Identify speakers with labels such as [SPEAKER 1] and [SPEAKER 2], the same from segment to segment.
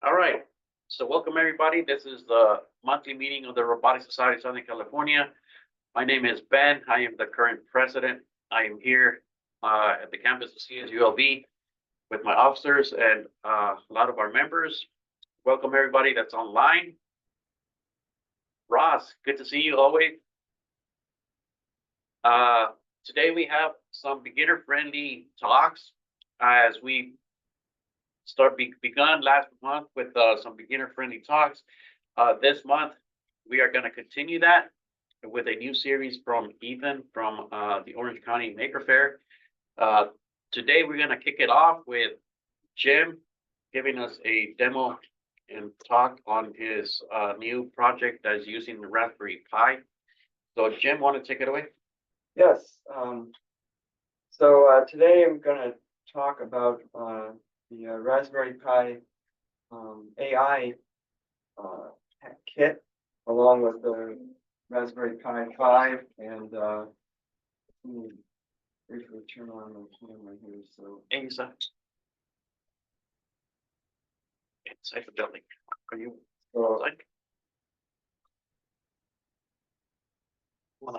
[SPEAKER 1] All right. So welcome everybody. This is the monthly meeting of the Robotics Society of Southern California. My name is Ben. I am the current president. I am here at the campus of CSULB with my officers and a lot of our members. Welcome everybody that's online. Ross, good to see you always. Today we have some beginner-friendly talks as we begun last month with some beginner-friendly talks. This month we are going to continue that with a new series from Ethan from the Orange County Maker Fair. Today we're going to kick it off with Jim giving us a demo and talk on his new project that is using the Raspberry Pi. So Jim, want to take it away?
[SPEAKER 2] Yes. Today I'm going to talk about the Raspberry Pi AI kit, along with the Raspberry Pi 5, and let me briefly turn on the camera here. So
[SPEAKER 1] Inside the building. Are you like?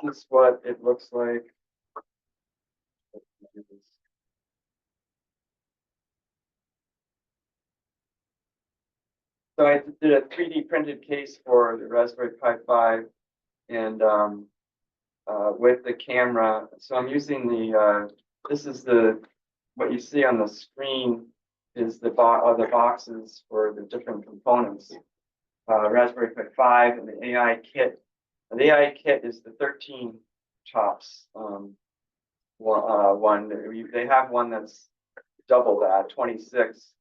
[SPEAKER 2] This is what it looks like. So I did a 3D printed case for the Raspberry Pi 5, and with the camera. So I'm using the this is what you see on the screen is the boxes for the different components. Raspberry Pi 5 and the AI kit. And the AI kit is the 13 tops. They have one that's double that, 26.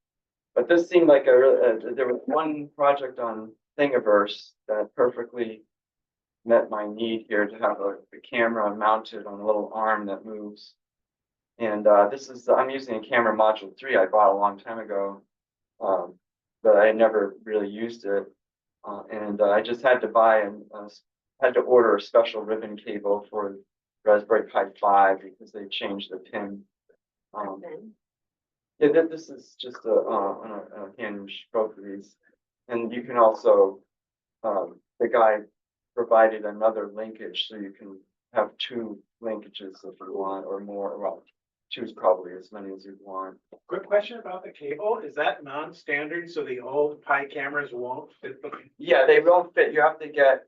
[SPEAKER 2] But this seemed like there was one project on Thingiverse that perfectly met my need here to have the camera mounted on a little arm that moves. And I'm using a camera module 3 I bought a long time ago, but I never really used it. I just had to had to order a special ribbon cable for Raspberry Pi 5 because they changed the pin. Yeah, this is just a hinge, both of these. And you can also, the guy provided another linkage, so you can have two linkages if you want, or more. Well, two is probably as many as you want.
[SPEAKER 3] Quick question about the cable. Is that non-standard, so the old Pi cameras won't fit the...
[SPEAKER 2] Yeah, they won't fit. You have to get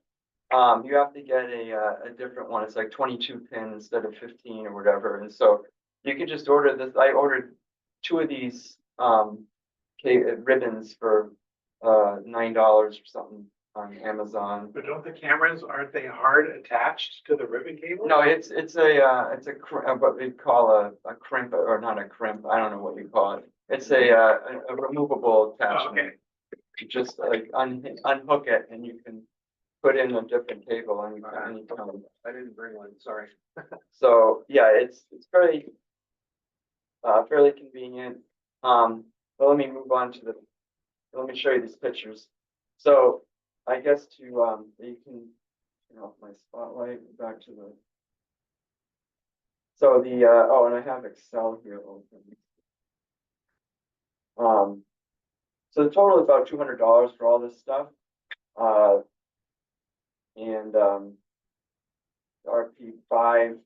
[SPEAKER 2] a different one. It's like 22 pin instead of 15 or whatever. And so you can just order this. I ordered two of these ribbons for $9 or something on Amazon.
[SPEAKER 3] But don't the cameras, aren't they hard attached to the ribbon cable?
[SPEAKER 2] No, it's what we call a crimp, or not a crimp. I don't know what you call it. It's a removable attachment.
[SPEAKER 3] Oh, okay.
[SPEAKER 2] You just like unhook it, and you can put in a different cable anytime.
[SPEAKER 3] I didn't bring one. Sorry.
[SPEAKER 2] So yeah, it's fairly convenient. But let me move on to let me show you these pictures. So I guess you can turn off my spotlight, back to the, so the, oh, and I have Excel here open. So the total is about $200 for all this stuff. RP5,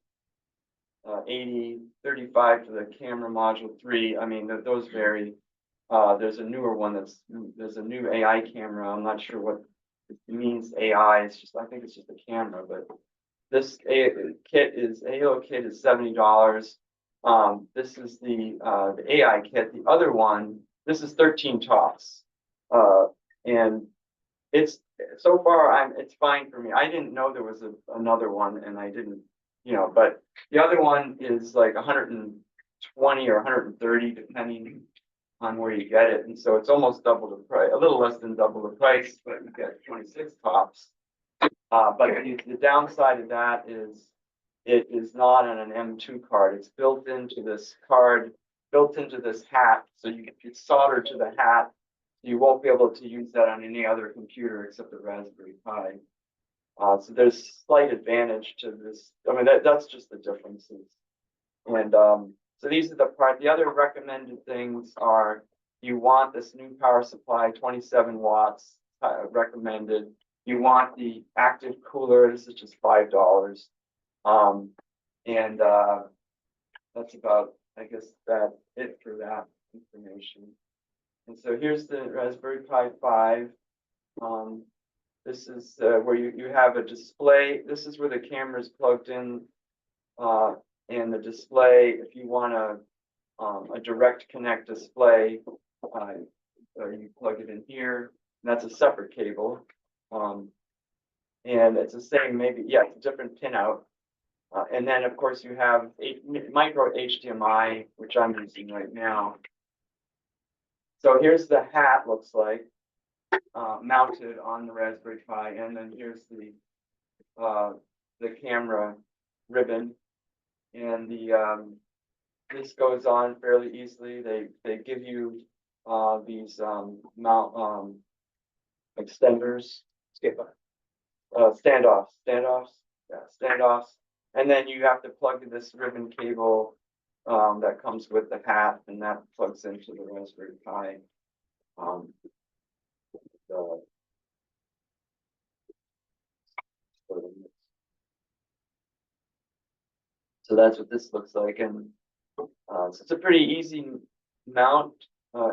[SPEAKER 2] 80, 35 for the camera module 3. I mean, those vary. There's a newer one there's a new AI camera. I'm not sure what it means AI. It's just, I think it's just a camera, but this Halo kit is $70. This is the AI kit. The other one, this is 13 tops. And it's so far it's fine for me. I didn't know there was another one, and I didn't, but the other one is like 120 or 130 depending on where you get it. And so it's almost double the price, a little less than double the price, but you get 26 tops. But the downside of that is it is not on an M2 card. It's built into this card, built into this hat. So it's soldered to the hat. You won't be able to use that on any other computer except the Raspberry Pi. So there's slight advantage to this. I mean, that's just the differences. And so these are the other recommended things are You want this new power supply, 27 watts, recommended. You want the active cooler, this is just $5. And that's about, I guess, it for that information. And so here's the Raspberry Pi 5. This is where you have a display. This is where the camera is plugged in, and the display, if you want a direct connect display, you plug it in here. And that's a separate cable. And it's the same, maybe, yeah, it's a different pinout. And then, of course, you have micro HDMI, which I'm using right now. So here's the hat, looks like, mounted on the Raspberry Pi, and then here's the camera ribbon, and this goes on fairly easily. They give you these mount extenders, standoffs, yeah, standoffs. And then you have to plug in this ribbon cable that comes with the hat, and that plugs into the Raspberry Pi. So that's what this looks like, and so it's a pretty easy mount,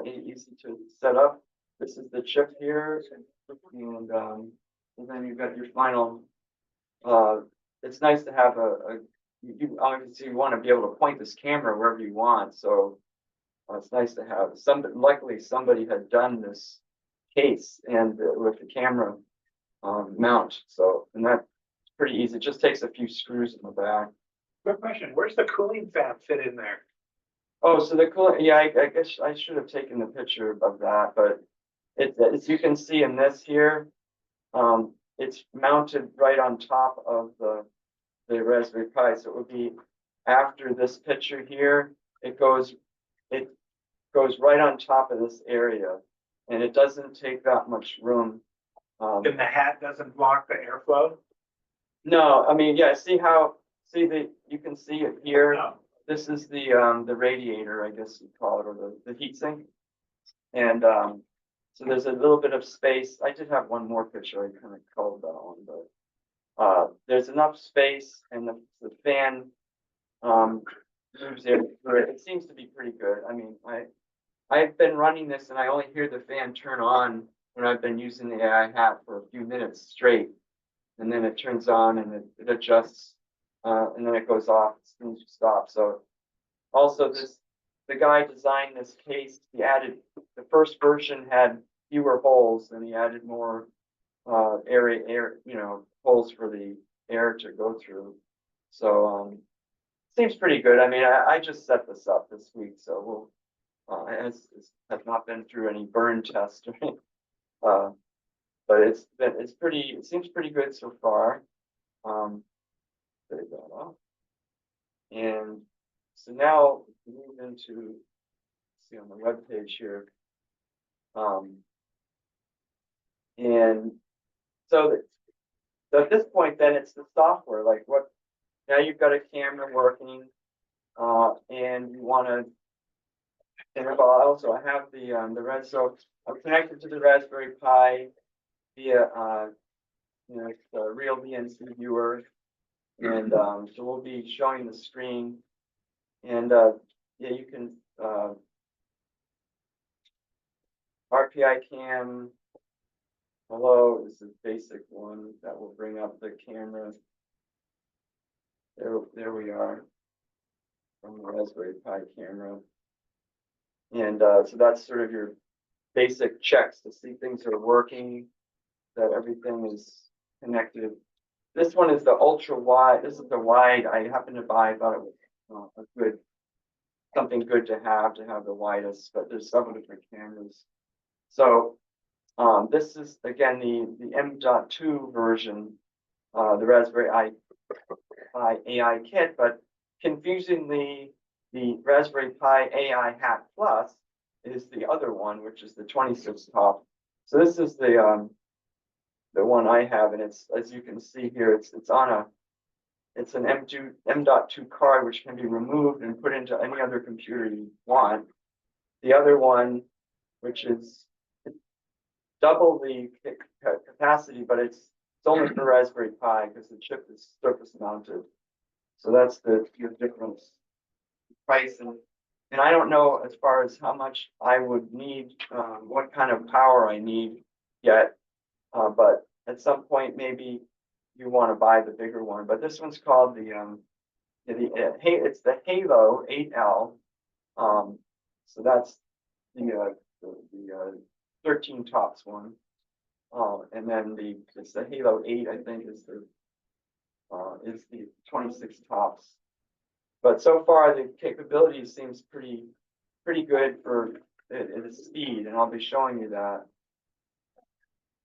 [SPEAKER 2] easy to set up. This is the chip here, and then you've got your final. It's nice to have you obviously want to be able to point this camera wherever you want, so it's nice to have luckily somebody had done this case and with the camera mount, so, and that's pretty easy. It just takes a few screws in the back.
[SPEAKER 3] Quick question, where's the cooling fan fit in there?
[SPEAKER 2] Oh, so the cooling, yeah, I guess I should have taken the picture of that, but as you can see in this here, it's mounted right on top of the Raspberry Pi. So it would be after this picture here, it goes right on top of this area, and it doesn't take that much room.
[SPEAKER 3] And the hat doesn't block the airflow?
[SPEAKER 2] No, I mean, yeah, you can see it here.
[SPEAKER 3] No.
[SPEAKER 2] This is the radiator, I guess you call it, or the heat sink. And so there's a little bit of space. I did have one more picture, I kind of called that one, but there's enough space, and the fan moves there. It seems to be pretty good. I mean, I've been running this, and I only hear the fan turn on when I've been using the AI hat for a few minutes straight, and then it turns on and it adjusts, and then it goes off as soon as you stop. So also the guy designed this case. He added, the first version had fewer holes, and he added more air, holes for the air to go through. So seems pretty good. I mean, I just set this up this week, so we'll it has not been through any burn test, but it seems pretty good so far. There you go. And so now we move into, see on the web page here. And so at this point, then it's the software. Like now you've got a camera working, and you want to. And also I have the so I'm connected to the Raspberry Pi via it's a real VNC viewer, and so we'll be showing the screen, and yeah, you can RPI cam. Hello is the basic one that will bring up the camera. There we are from the Raspberry Pi camera. And so that's sort of your basic checks to see things are working, that everything is connected. This one is the ultra wide. This is the wide. I happened to buy. I thought it was something good to have the widest, but there's several different cameras. So this is again the M.2 version, the Raspberry Pi AI kit, but confusingly, the Raspberry Pi AI Hat Plus is the other one, which is the 26 top. So this is the one I have, and it's, as you can see here, it's an M.2 card, which can be removed and put into any other computer you want. The other one which is double the capacity, but it's only for Raspberry Pi because the chip is surface mounted. So that's the difference. Price and I don't know as far as how much I would need, what kind of power I need yet. But at some point, maybe you want to buy the bigger one. But this one's called it's the Halo 8L. So that's the 13 tops one. And then it's the Halo 8, I think, is the 26 tops. But so far the capability seems pretty good for its speed, and I'll be showing you that.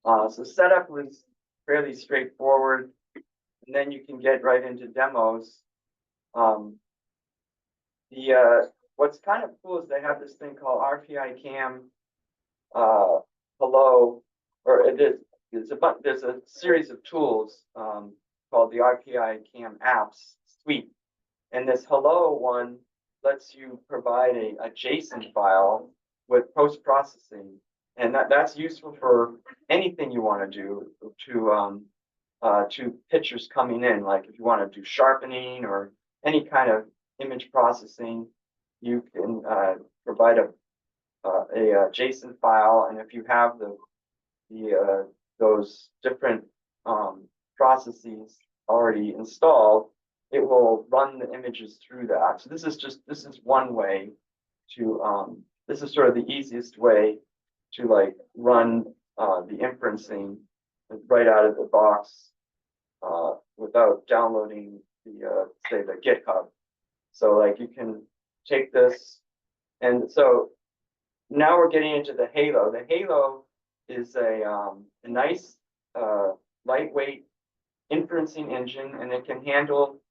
[SPEAKER 2] So setup was fairly straightforward, and then you can get right into demos. What's kind of cool is they have this thing called RPI Cam Hello, or there's a series of tools called the RPI Cam Apps Suite. And this Hello one lets you provide a JSON file with post-processing. And that's useful for anything you want to do to pictures coming in. Like if you want to do sharpening or any kind of image processing, you can provide a JSON file. And if you have those different processes already installed, it will run the images through that. So this is one way to this is sort of the easiest way to like run the inferencing right out of the box without downloading the say the GitHub. So like you can take this, and so now we're getting into the Halo. The Halo is a nice lightweight inferencing engine, and it can handle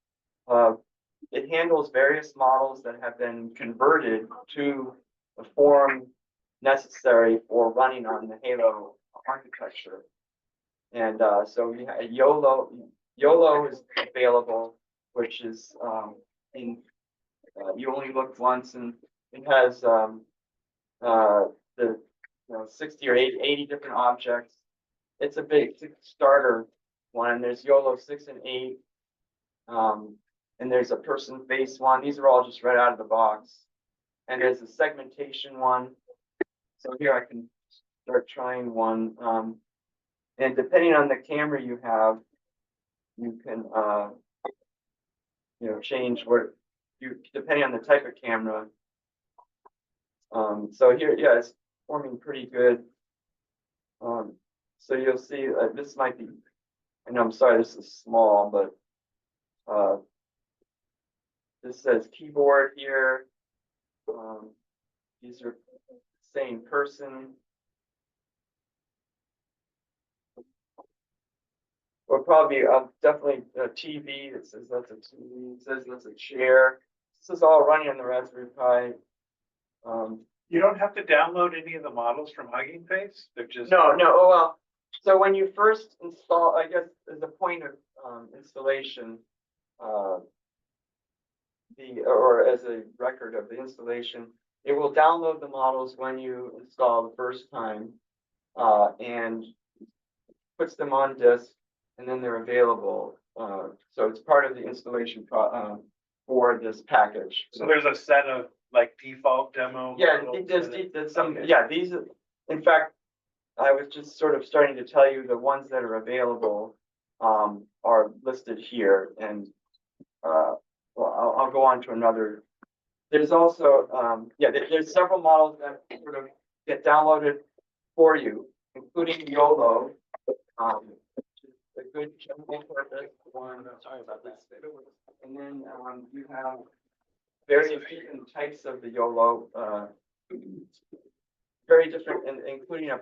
[SPEAKER 2] it handles various models that have been converted to the form necessary for running on the Halo architecture. And so we have YOLO is available, which is you only look once, and it has the 60 or 80 different objects. It's a big starter one, and there's YOLO 6 and 8. And there's a person face one. These are all just right out of the box. And there's a segmentation one. So here I can start trying one. And depending on the camera you have, you can change depending on the type of camera. So here, yeah, it's forming pretty good. So you'll see this might be, and I'm sorry, this is small, but this says keyboard here. These are same person. Or probably definitely a TV. It says that's a TV. It says that's a chair. This is all running on the Raspberry Pi.
[SPEAKER 3] You don't have to download any of the models from Hugging Face? They're just
[SPEAKER 2] No. Oh well. So when you first install, I guess as a point of installation, or as a record of the installation, it will download the models when you install the first time, and puts them on disk, and then they're available. So it's part of the installation for this package.
[SPEAKER 3] so there's a set of like default demo.
[SPEAKER 2] Yeah,
[SPEAKER 3] models
[SPEAKER 2] there's some.
[SPEAKER 3] Okay.
[SPEAKER 2] Yeah, these are. In fact, I was just sort of starting to tell you the ones that are available are listed here, and well, I'll go on to another. There's also there's several models that sort of get downloaded for you, including YOLO, a good general purpose one. Sorry about that. And then you have various different types of the YOLO, very different, and including a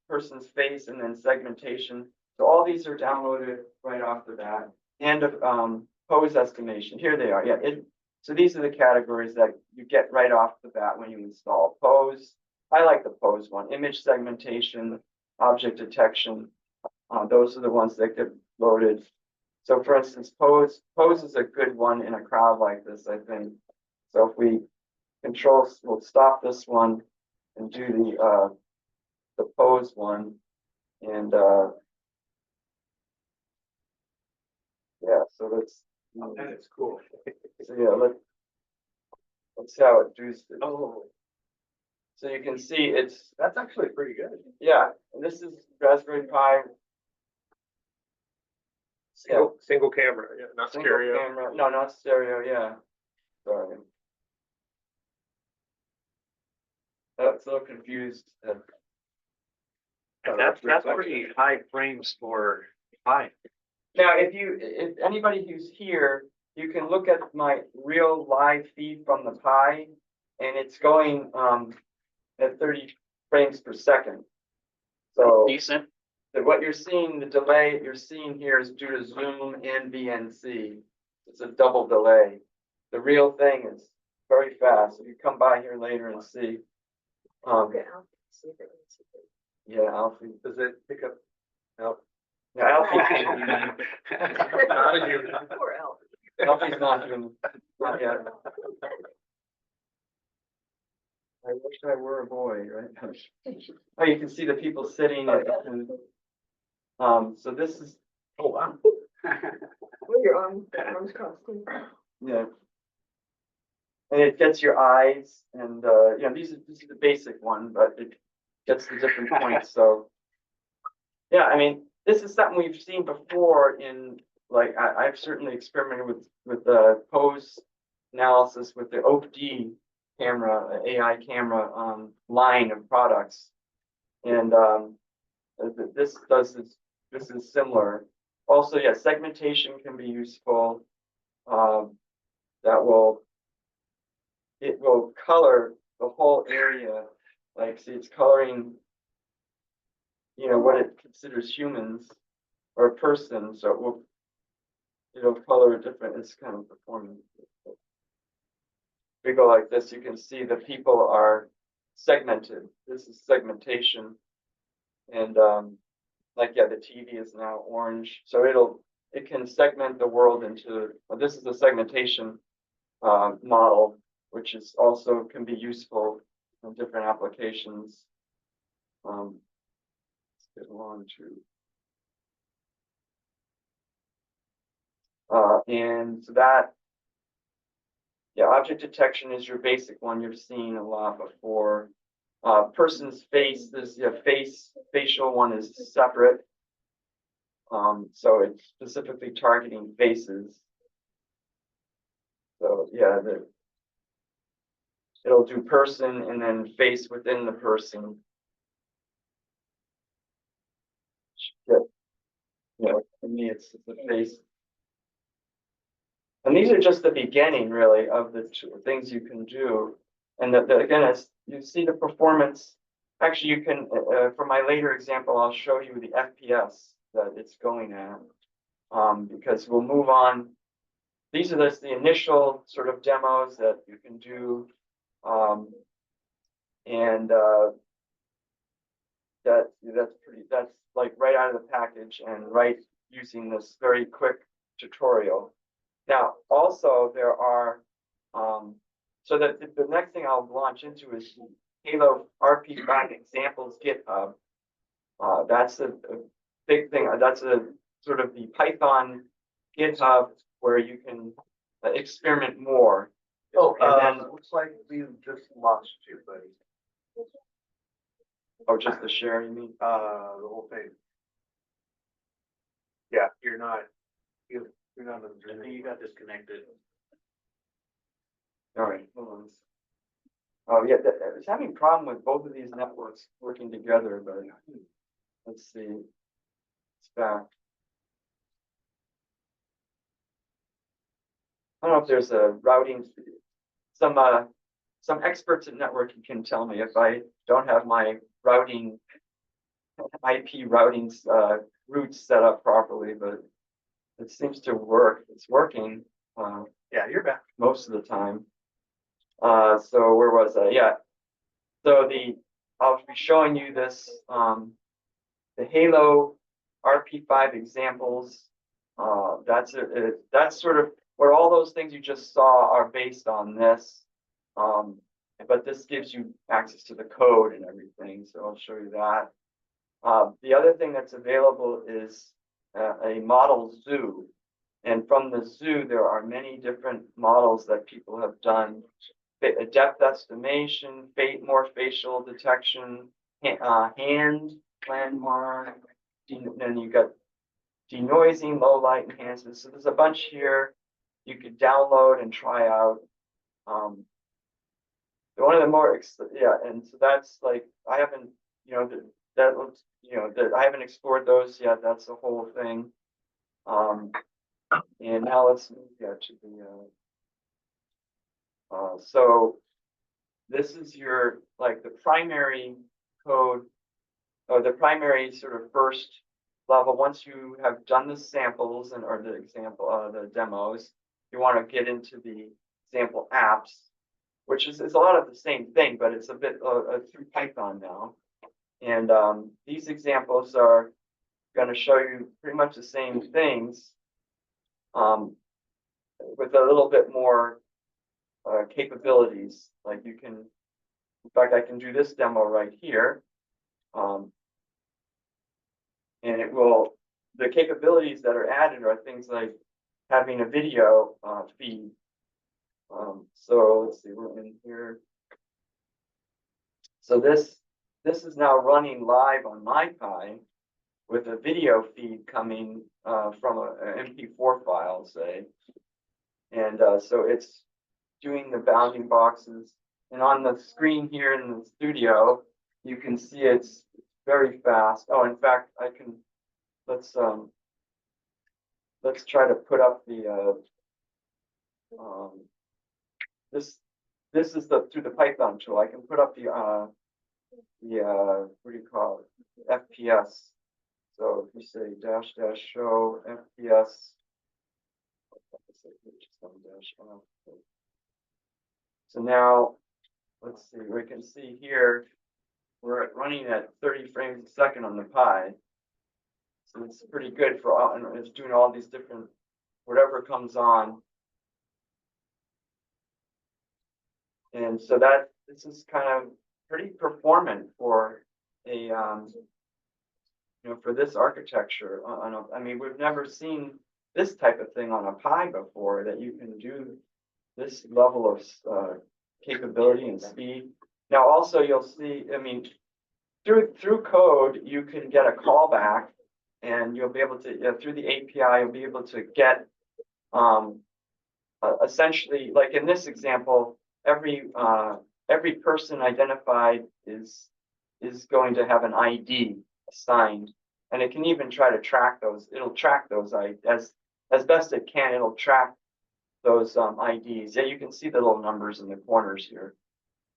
[SPEAKER 2] person's face, and then segmentation. So all these are downloaded right off the bat, and pose estimation. Here they are. Yeah. So these are the categories that you get right off the bat when you install pose. I like the pose one. Image segmentation, object detection. Those are the ones that get loaded. So for instance, pose is a good one in a crowd like this, I think. So if we'll stop this one, and do the pose one. And, yeah, so let's,
[SPEAKER 3] That is cool.
[SPEAKER 2] so yeah, let's see how it does this.
[SPEAKER 3] Oh,
[SPEAKER 2] So you can see it's,
[SPEAKER 3] that's actually pretty good.
[SPEAKER 2] yeah, and this is Raspberry Pi. Yeah,
[SPEAKER 4] Single camera, yeah, not
[SPEAKER 2] single
[SPEAKER 4] stereo.
[SPEAKER 2] camera, no, not stereo, yeah, sorry. That's so confused.
[SPEAKER 1] That's pretty high frames for high.
[SPEAKER 2] Now, if anybody who's here, you can look at my real live feed from the Pi, and it's going at 30 frames per second. So
[SPEAKER 1] Decent.
[SPEAKER 2] what you're seeing, the delay you're seeing here is due to Zoom and VNC. It's a double delay. The real thing is very fast. If you come by here later and see. Yeah, Alfie.
[SPEAKER 4] Does it pick up? No.
[SPEAKER 2] Yeah, Alfie.
[SPEAKER 4] Not a human.
[SPEAKER 5] Poor Elf.
[SPEAKER 2] Alfie's not human. Not yet. I wish I were a boy, right? Oh, you can see the people sitting and, so this is,
[SPEAKER 4] Oh, wow.
[SPEAKER 5] With your arms crossed.
[SPEAKER 2] yeah. And it gets your eyes and, you know, this is the basic one, but it gets the different points, so. Yeah, I mean, this is something we've seen before in, like, I've certainly experimented with the pose analysis with the OAK-D camera, AI camera, line of products. And, this is similar. Also, yeah, segmentation can be useful. It will color the whole area. Like, see, it's coloring, you know, what it considers humans or a person. So it'll color a different, it's kind of performing. If we go like this, you can see the people are segmented. This is segmentation. And, like, yeah, the TV is now orange. So it can segment the world into, well, this is a segmentation model, which is also can be useful in different applications. Let's get along to, and so that, yeah, object detection is your basic one you've seen a lot before. Person's face, this facial one is separate. So it's specifically targeting faces. So yeah, it'll do person and then face within the person. Yeah, you know, for me, it's the face. And these are just the beginning, really, of the things you can do. And again, as you see the performance, actually, you can, for my later example, I'll show you the FPS that it's going at, because we'll move on. These are just the initial sort of demos that you can do. And that's like right out of the package and right using this very quick tutorial. Now, also there are, so that the next thing I'll launch into is Halo RP5 examples GitHub. That's a big thing. That's a sort of the Python GitHub where you can experiment more.
[SPEAKER 3] Oh,
[SPEAKER 2] and then,
[SPEAKER 3] looks like we just lost you, buddy.
[SPEAKER 2] oh, just the share, you mean?
[SPEAKER 3] The whole thing. Yeah, you're not on the.
[SPEAKER 1] I think you got disconnected.
[SPEAKER 2] All right, hold on. Oh, yeah, I was having a problem with both of these networks working together, but let's see. It's back. I don't know if there's a routing. Some experts in networking can tell me if I don't have my routing, IP routing routes set up properly, but it seems to work. It's working.
[SPEAKER 3] Yeah, you're back.
[SPEAKER 2] Most of the time. So where was I? Yeah. So I'll be showing you this, the Halo RP5 examples. That's sort of where all those things you just saw are based on this. but this gives you access to the code and everything, so I'll show you that. The other thing that's available is a model zoo. And from the zoo, there are many different models that people have done. Depth estimation, more facial detection, hand landmark, then you got denoising, low light enhancement. So there's a bunch here you could download and try out. One of the more, and so that's like, I haven't, that looks, that I haven't explored those yet. That's the whole thing. And now let's move to the, so this is your, like the primary code, or the primary sort of first level. Once you have done the samples or the example, the demos, you want to get into the example apps, which is a lot of the same thing, but it's a bit through Python now. And these examples are going to show you pretty much the same things with a little bit more capabilities. Like you can, in fact, I can do this demo right here. And it will, the capabilities that are added are things like having a video feed. So let's see, we're in here. So this is now running live on my Pi with a video feed coming from an MP4 file, say. And so it's doing the bounding boxes. And on the screen here in the studio, you can see it's very fast. Oh, in fact, I can, let's try to put up the, this is through the Python tool. I can put up the what do you call it? FPS. So if you say -- show FPS. So now, let's see, we can see here, we're running at 30 frames a second on the Pi. So it's pretty good for all, and it's doing all these different, whatever comes on. And so this is kind of pretty performant for a, for this architecture. I mean, we've never seen this type of thing on a Pi before, that you can do this level of capability and speed. Now, also you'll see, I mean, through code, you can get a callback, and you'll be able to, through the API, you'll be able to get essentially, like in this example, every person identified is going to have an ID assigned, and it can even try to track those. It'll track those as best it can. It'll track those IDs. Yeah, you can see the little numbers in the corners here,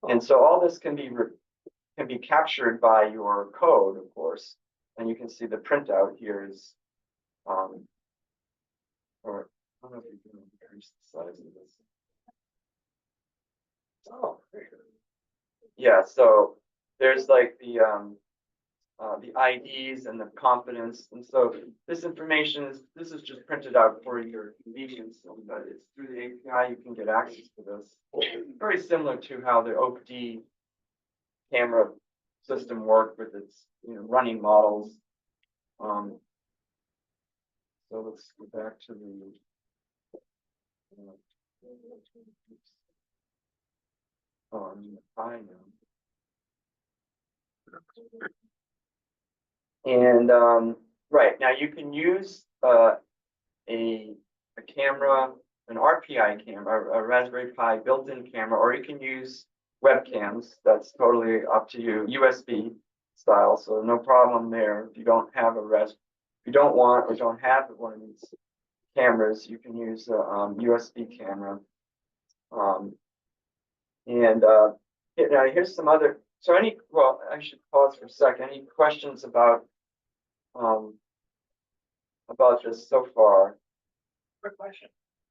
[SPEAKER 2] and so all this can be captured by your code, of course, and you can see the printout here is, or I don't know if you can increase the size of this. Oh, yeah. So there's like the IDs and the confidence, and so this information this is just printed out for your convenience, but it's through the API you can get access to this. Very similar to how the OAK-D camera system worked with its running models. So let's go back to the. I know. And right now you can use a camera, an RPI camera, a Raspberry Pi built-in camera, or you can use webcams. That's totally up to you, USB style. So no problem there. If you don't have if you don't want or don't have one of these cameras, you can use a USB camera. Now here's some other. So well, I should pause for a second. Any questions about this so far?
[SPEAKER 3] Quick question.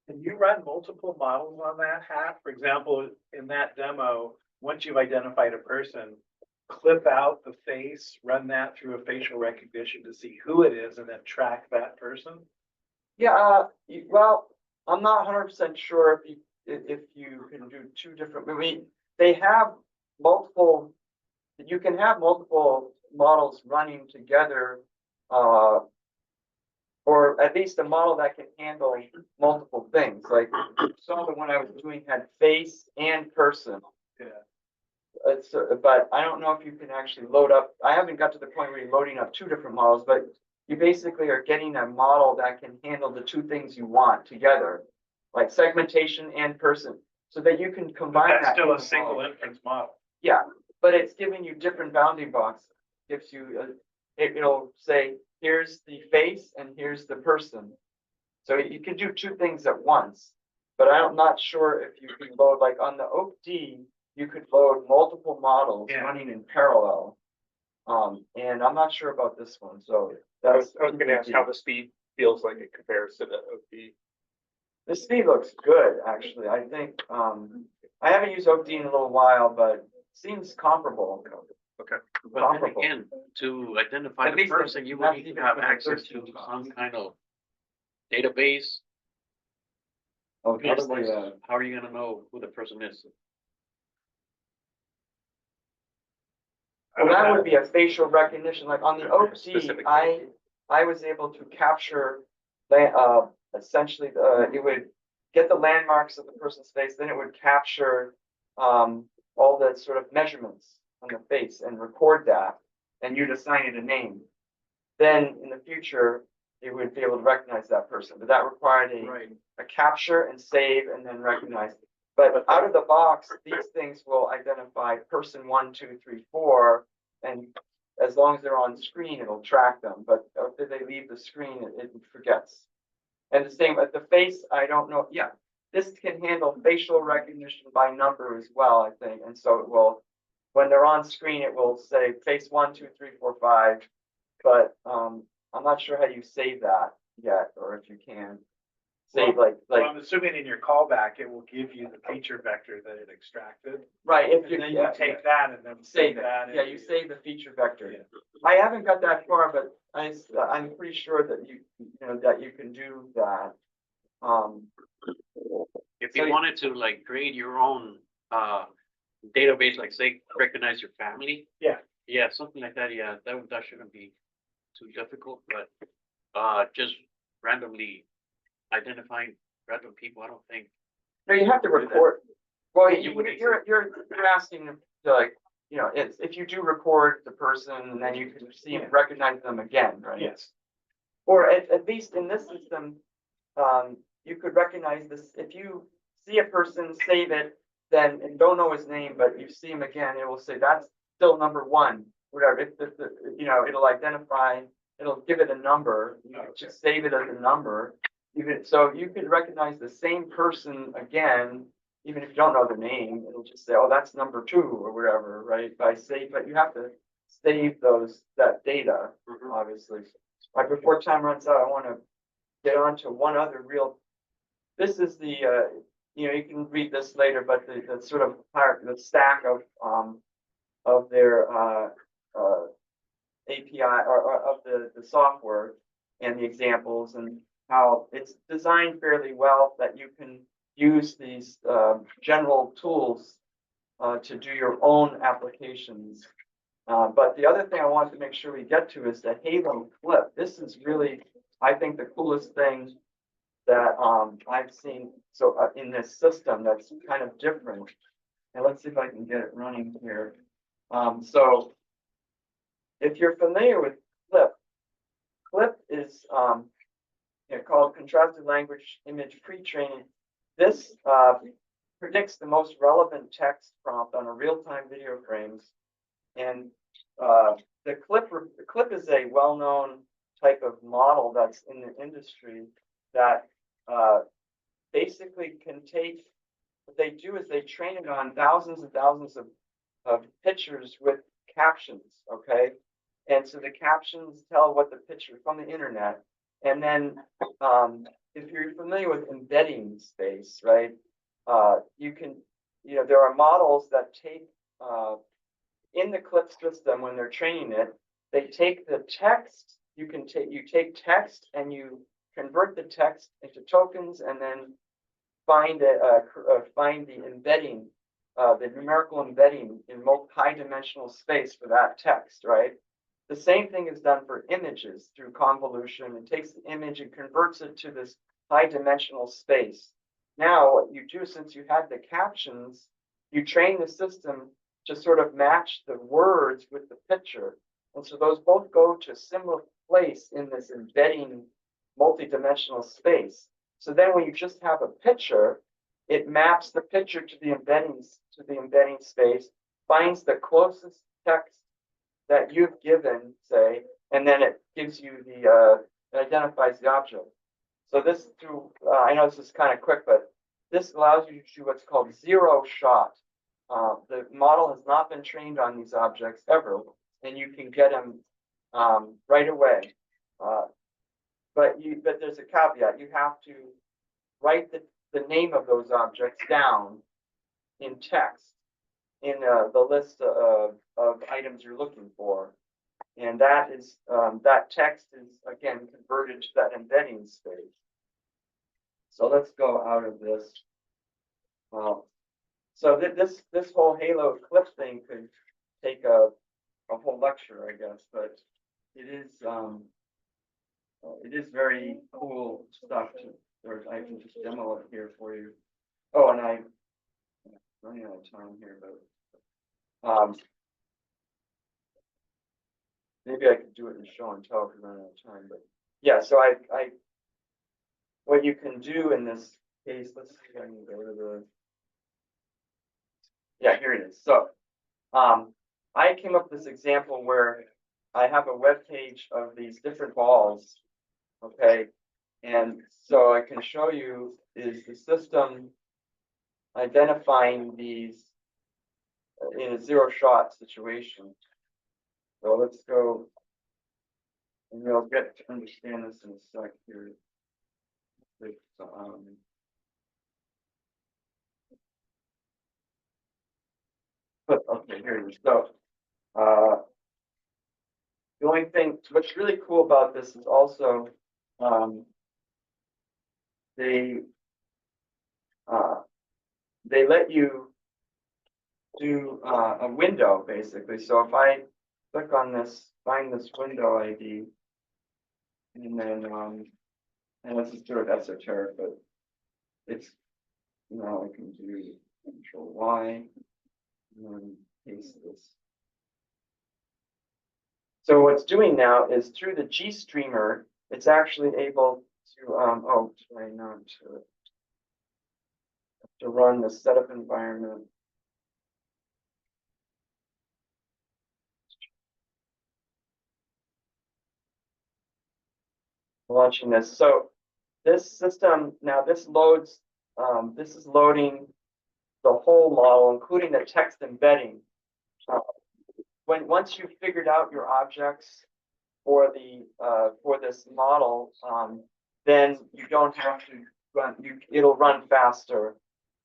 [SPEAKER 3] Can you run multiple models on that hat? For example, in that demo, once you've identified a person, clip out the face, run that through a facial recognition to see who it is, and then track that person?
[SPEAKER 2] Yeah, well, I'm not 100% sure if you can do two different. I mean, they have multiple, you can have multiple models running together, or at least a model that can handle multiple things, like some of the one I was doing had face and person.
[SPEAKER 3] Yeah.
[SPEAKER 2] But I don't know if you can actually load up, I haven't got to the point where you're loading up two different models, but you basically are getting a model that can handle the two things you want together, like segmentation and person, so that you can
[SPEAKER 3] But
[SPEAKER 2] combine
[SPEAKER 3] that's
[SPEAKER 2] that.
[SPEAKER 3] still
[SPEAKER 2] in
[SPEAKER 3] a
[SPEAKER 2] the
[SPEAKER 3] single
[SPEAKER 2] model.
[SPEAKER 3] inference model.
[SPEAKER 2] Yeah, but it's giving you different bounding boxes. Gives you, it'll say, here's the face and here's the person. So you can do two things at once, but I'm not sure if you can load, like on the OAK-D, you could load multiple models
[SPEAKER 3] Yeah.
[SPEAKER 2] running in parallel. And I'm not sure about this one, so
[SPEAKER 4] I
[SPEAKER 2] that's.
[SPEAKER 4] was gonna ask how the speed feels like it compares to the.
[SPEAKER 2] The speed looks good, actually. I think, I haven't used OAK-D in a little while, but seems comparable.
[SPEAKER 4] Okay.
[SPEAKER 1] But then
[SPEAKER 2] Comparable.
[SPEAKER 1] again, to identify
[SPEAKER 2] At
[SPEAKER 1] the
[SPEAKER 2] least
[SPEAKER 1] person, you would
[SPEAKER 2] that's
[SPEAKER 1] need to
[SPEAKER 2] even
[SPEAKER 1] have
[SPEAKER 2] for the
[SPEAKER 1] access to
[SPEAKER 2] 13
[SPEAKER 1] some
[SPEAKER 2] box.
[SPEAKER 1] kind of database.
[SPEAKER 2] Okay,
[SPEAKER 1] Otherwise,
[SPEAKER 2] the,
[SPEAKER 1] how are you gonna know who the person is?
[SPEAKER 2] well, that would be a facial recognition, like on the OAK-D,
[SPEAKER 4] Specific
[SPEAKER 2] I was able to capture, essentially, it would get the landmarks of the person's face, then it would capture, all the sort of measurements on the face and record that, and you'd assign it a name. Then in the future, it would be able to recognize that person, but that required a capture and save and then recognize. But out of the box, these things will identify person 1, 2, 3, 4, and as long as they're on screen, it'll track them. But if they leave the screen, it forgets. And the same with the face, I don't know. Yeah, this can handle facial recognition by number as well, I think. And so it will, when they're on screen, it will say face 1, 2, 3, 4, 5. But I'm not sure how you save that yet, or if you can save
[SPEAKER 3] Well,
[SPEAKER 2] like
[SPEAKER 3] I'm assuming in your callback, it will give you the feature vector that it extracted.
[SPEAKER 2] right. If
[SPEAKER 3] And then you take that and then
[SPEAKER 2] save
[SPEAKER 3] save
[SPEAKER 2] it.
[SPEAKER 3] that.
[SPEAKER 2] Yeah, you save the feature vector. I haven't got that far, but I'm pretty sure that you know that you can do that.
[SPEAKER 1] If
[SPEAKER 2] So
[SPEAKER 1] you
[SPEAKER 2] you-
[SPEAKER 1] wanted to like create your own database, like say recognize your family.
[SPEAKER 3] Yeah.
[SPEAKER 1] Yeah, something like that, yeah, that shouldn't be too difficult, but just randomly identifying random people, I don't think.
[SPEAKER 2] No, you have to record. Well,
[SPEAKER 1] You would
[SPEAKER 2] you're asking to, like, you know, if you do record the person and then you can see and recognize them again, right?
[SPEAKER 3] Yes.
[SPEAKER 2] Or at least in this system, you could recognize this, if you see a person, save it, then, and don't know his name, but you see him again, it will say that's still number 1, whatever, if you know, it'll identify, it'll give it a number, you can just save it as a number. Even, so you could recognize the same person again, even if you don't know the name, it'll just say, oh, that's number 2 or whatever, right? By save, but you have to save that data, obviously. Right, before time runs out, I want to get on to one other real, this is the, you know, you can read this later, but the sort of the stack of their API or of the software and the examples and how it's designed fairly well that you can use these general tools to do your own applications. But the other thing I wanted to make sure we get to is the Halo Flip. This is really, I think, the coolest thing that I've seen in this system that's kind of different. And let's see if I can get it running here. So if you're familiar with Flip, Flip is called contrasted language image pre-training. This predicts the most relevant text prompt on a real-time video frames. And the clip is a well-known type of model that's in the industry that basically can take, what they do is they train it on thousands and thousands of pictures with captions, okay? And so the captions tell what the picture from the internet. And then if you're familiar with embedding space, right? You can, you know, there are models that take in the clip system when they're training it, they take the text, you take text and you convert the text into tokens and then find the embedding the numerical embedding in high dimensional space for that text, right? The same thing is done for images through convolution. It takes the image and converts it to this high dimensional space. Now, what you do, since you had the captions, you train the system to sort of match the words with the picture. And so those both go to a similar place in this embedding multidimensional space. So then when you just have a picture, it maps the picture to the embedding space, finds the closest text that you've given, say, and then it gives you it identifies the object. So this through, I know this is kind of quick, but this allows you to do what's called zero shot. The model has not been trained on these objects ever, and you can get them right away. But there's a caveat. You have to write the name of those objects down in text in the list of items you're looking for. And that is that text is again converted to that embedding space. So let's go out of this. So this whole Halo clip thing could take a whole lecture, I guess, but it is very cool stuff. Or I can just demo it here for you. Oh, and I'm running out of time here, but maybe I could do it in show and tell because I'm running out of time. But yeah, so I what you can do in this case, let's see if I can go to the. Yeah, here it is. So I came up with this example where I have a web page of these different balls. Okay, and so I can show you is the system identifying these in a zero shot situation. So let's go, and you'll get to understand this in a sec here. But okay, here it is. So the only thing, what's really cool about this is also they let you do a window basically. So if I click on this, find this window ID, and then and this is sort of esoteric, but it's I can do Control Y and then paste this. So what's doing now is through the GStreamer, it's actually able to try not to run the setup environment. Launching this. So this system now this loads. This is loading the whole model, including the text embedding. Once you've figured out your objects for this model, then you don't have to run. It'll run faster.